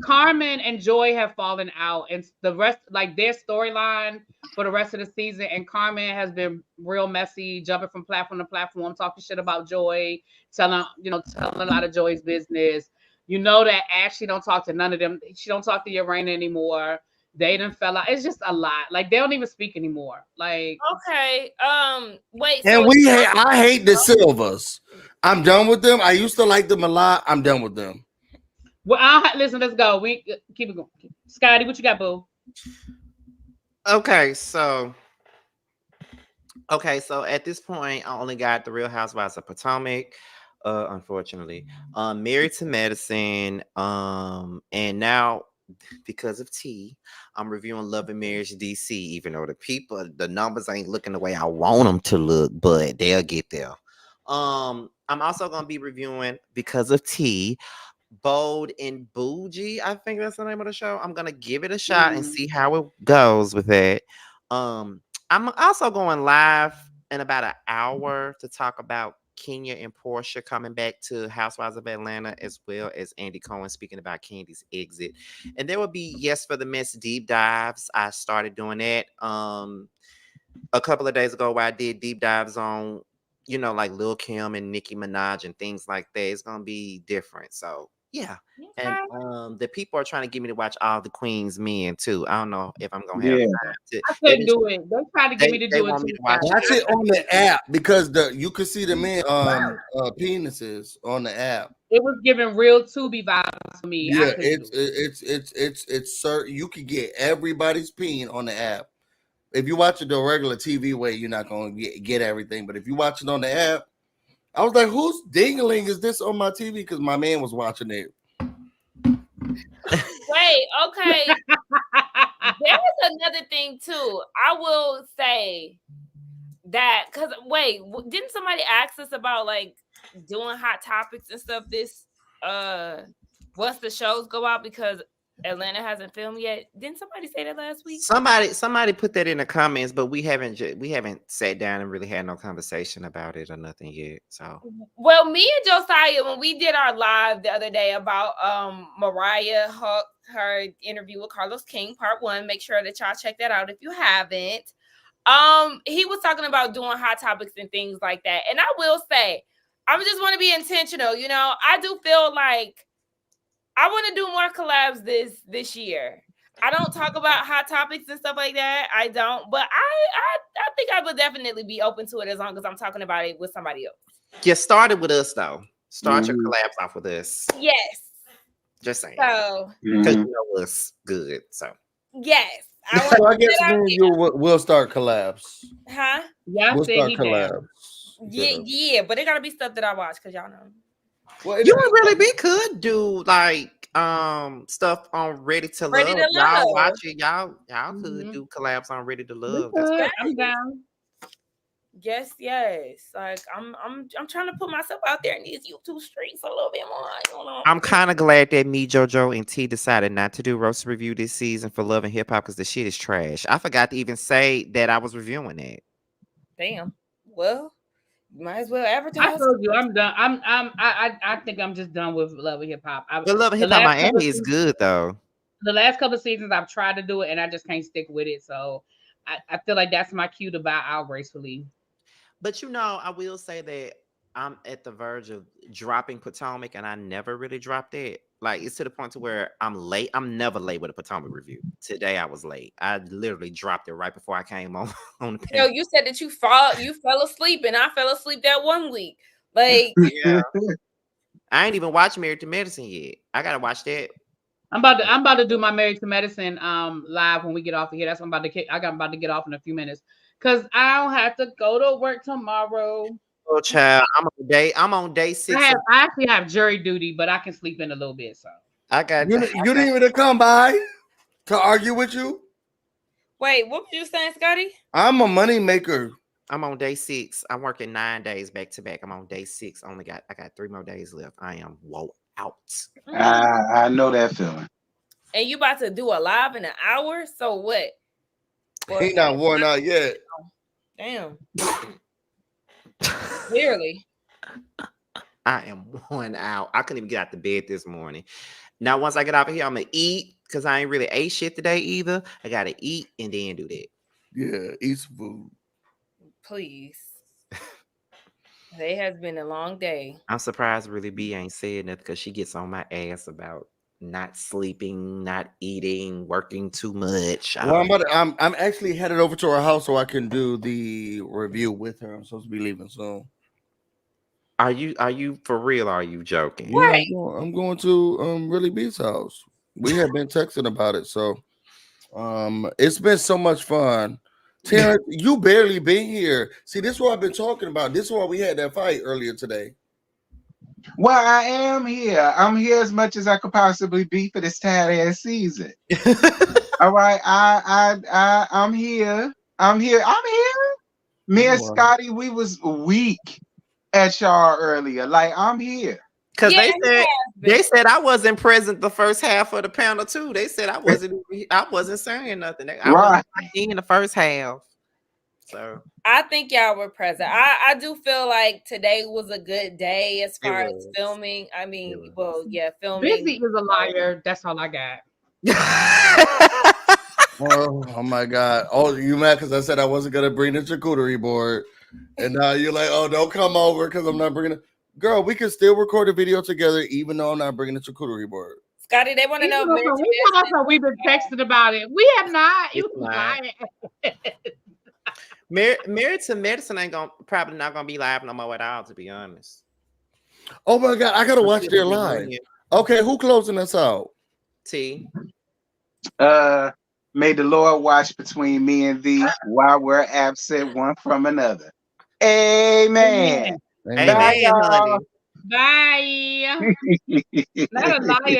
Carmen and Joy have fallen out, and the rest, like their storyline for the rest of the season, and Carmen has been real messy, jumping from platform to platform, talking shit about Joy, telling a lot of Joy's business. You know that Ashley don't talk to none of them. She don't talk to Urena anymore. They done fell out. It's just a lot. Like they don't even speak anymore. Like Okay. Wait. And So I hate the Silvers. I'm done with them. I used to like them a lot. I'm done with them. well, listen. Let's go. We keep it going. Scotty, what you got, boo? Okay, so at this point, I only got the Real Housewives of Potomac. Unfortunately, Married to Medicine. And now because of T, I'm reviewing Love and Marriage DC. Even though the numbers ain't looking the way I want them to look, but they'll get there. I'm also gonna be reviewing because of T, Bold and Bougie. I think that's the name of the show. I'm gonna give it a shot and see how it goes with that. I'm also going live in about an hour to talk about Kenya and Portia coming back to Housewives of Atlanta, as well as Andy Cohen speaking about Candy's exit. And there will be Yes for the Mess deep dives. I started doing that a couple of days ago, where I did deep dives on, like Lil Kim and Nicki Minaj and things like that. It's gonna be different. So yeah. Okay. And the people are trying to get me to watch all the Queen's Men too. I don't know if I'm gonna have time to. I couldn't do it. They tried to get me to do it too. Watch it on the app because you can see the men penises on the app. It was giving real Tubi vibes for me. Yeah, it's certain. You can get everybody's peen on the app. If you watch it the regular TV way, you're not gonna get everything. But if you watch it on the app, I was like, "Whose dingling is this on my TV?" Because my man was watching it. Wait, okay. There was another thing too. I will say that because didn't somebody ask us about like doing hot topics and stuff this once the shows go out because Atlanta hasn't filmed yet? Didn't somebody say that last week? Somebody put that in the comments, but we haven't sat down and really had no conversation about it or nothing yet. So well, me and Josiah, when we did our live the other day about Mariah Huck, her interview with Carlos King, part 1. Make sure that y'all check that out if you haven't. He was talking about doing hot topics and things like that. And I will say, I just want to be intentional. I do feel like I want to do more collabs this year. I don't talk about hot topics and stuff like that. I don't, but I think I would definitely be open to it as long as I'm talking about it with somebody else. Get started with us though. Start your collabs off with us. Yes. Just saying. So because you know us good. So yes. I guess we'll start collabs. Huh? Yeah, we'll start collabs. Yeah, but it gotta be stuff that I watch because y'all know. Well, you and really could do like stuff on Ready to Love. Y'all watch it. Y'all could do collabs on Ready to Love. That's I'm down. Yes. Like I'm trying to put myself out there in these YouTube streets a little bit more. I'm kind of glad that me, JoJo, and T decided not to do roast review this season for Love and Hip Hop because the shit is trash. I forgot to even say that I was reviewing it. Damn. Well, you might as well advertise. I told you I'm done. I think I'm just done with Love and Hip Hop. But Love and Hip Hop Miami is good though. The last couple of seasons I've tried to do it and I just can't stick with it. So I feel like that's my cue to bow out gracefully. But I will say that I'm at the verge of dropping Potomac, and I never really dropped it. Like it's to the point to where I'm late. I'm never late with a Potomac review. Today I was late. I literally dropped it right before I came on the panel. You said that you fell asleep, and I fell asleep that one week. Like yeah, I ain't even watched Married to Medicine yet. I gotta watch that. I'm about to do my Married to Medicine live when we get off of here. That's what I'm about to get off in a few minutes. Because I don't have to go to work tomorrow. Oh, child, I'm on day 6. I actually have jury duty, but I can sleep in a little bit. So I got you didn't even come by to argue with you. Wait, what were you saying, Scotty? I'm a money maker. I'm on day 6. I'm working 9 days back to back. I'm on day 6. I got 3 more days left. I am out. I know that feeling. And you about to do a live in an hour? So what? He not worn out yet. Damn. Clearly. I am worn out. I couldn't even get out the bed this morning. Now, once I get out of here, I'm going to eat because I ain't really ate shit today either. I got to eat and then do that. Yeah, eat some food. Please. It has been a long day. I'm surprised Really B ain't said nothing because she gets on my ass about not sleeping, not eating, working too much. Well, I'm actually headed over to her house so I can do the review with her. I'm supposed to be leaving soon. Are you for real? Or are you joking? Yeah, I'm going to Really B's house. We have been texting about it, so it's been so much fun. Terrence, you barely been here. See, this is what I've been talking about. This is why we had that fight earlier today. Well, I am here. I'm here as much as I could possibly be for this tad ass season. All right, I'm here. I'm here. Me and Scotty, we was weak at y'all earlier. Like, I'm here. Because they said I wasn't present the first half of the panel too. They said I wasn't saying nothing. I wasn't in the first half. So I think y'all were present. I do feel like today was a good day as far as filming. I mean, well, yeah, filming. Busy is a liar. That's all I got. Oh my God. Oh, you mad because I said I wasn't gonna bring the charcuterie board. And now you're like, oh, don't come over because I'm not bringing it. Girl, we can still record a video together even though I'm not bringing the charcuterie board. Scotty, they want to know. We've been texting about it. We have not. You lying. Married to Medicine ain't probably not gonna be live no more at all, to be honest. Oh my God, I gotta watch their live. Okay, who closing us out? T. May the Lord watch between me and thee while we're absent one from another. Amen. Amen. Bye, y'all. Bye. Not a liar.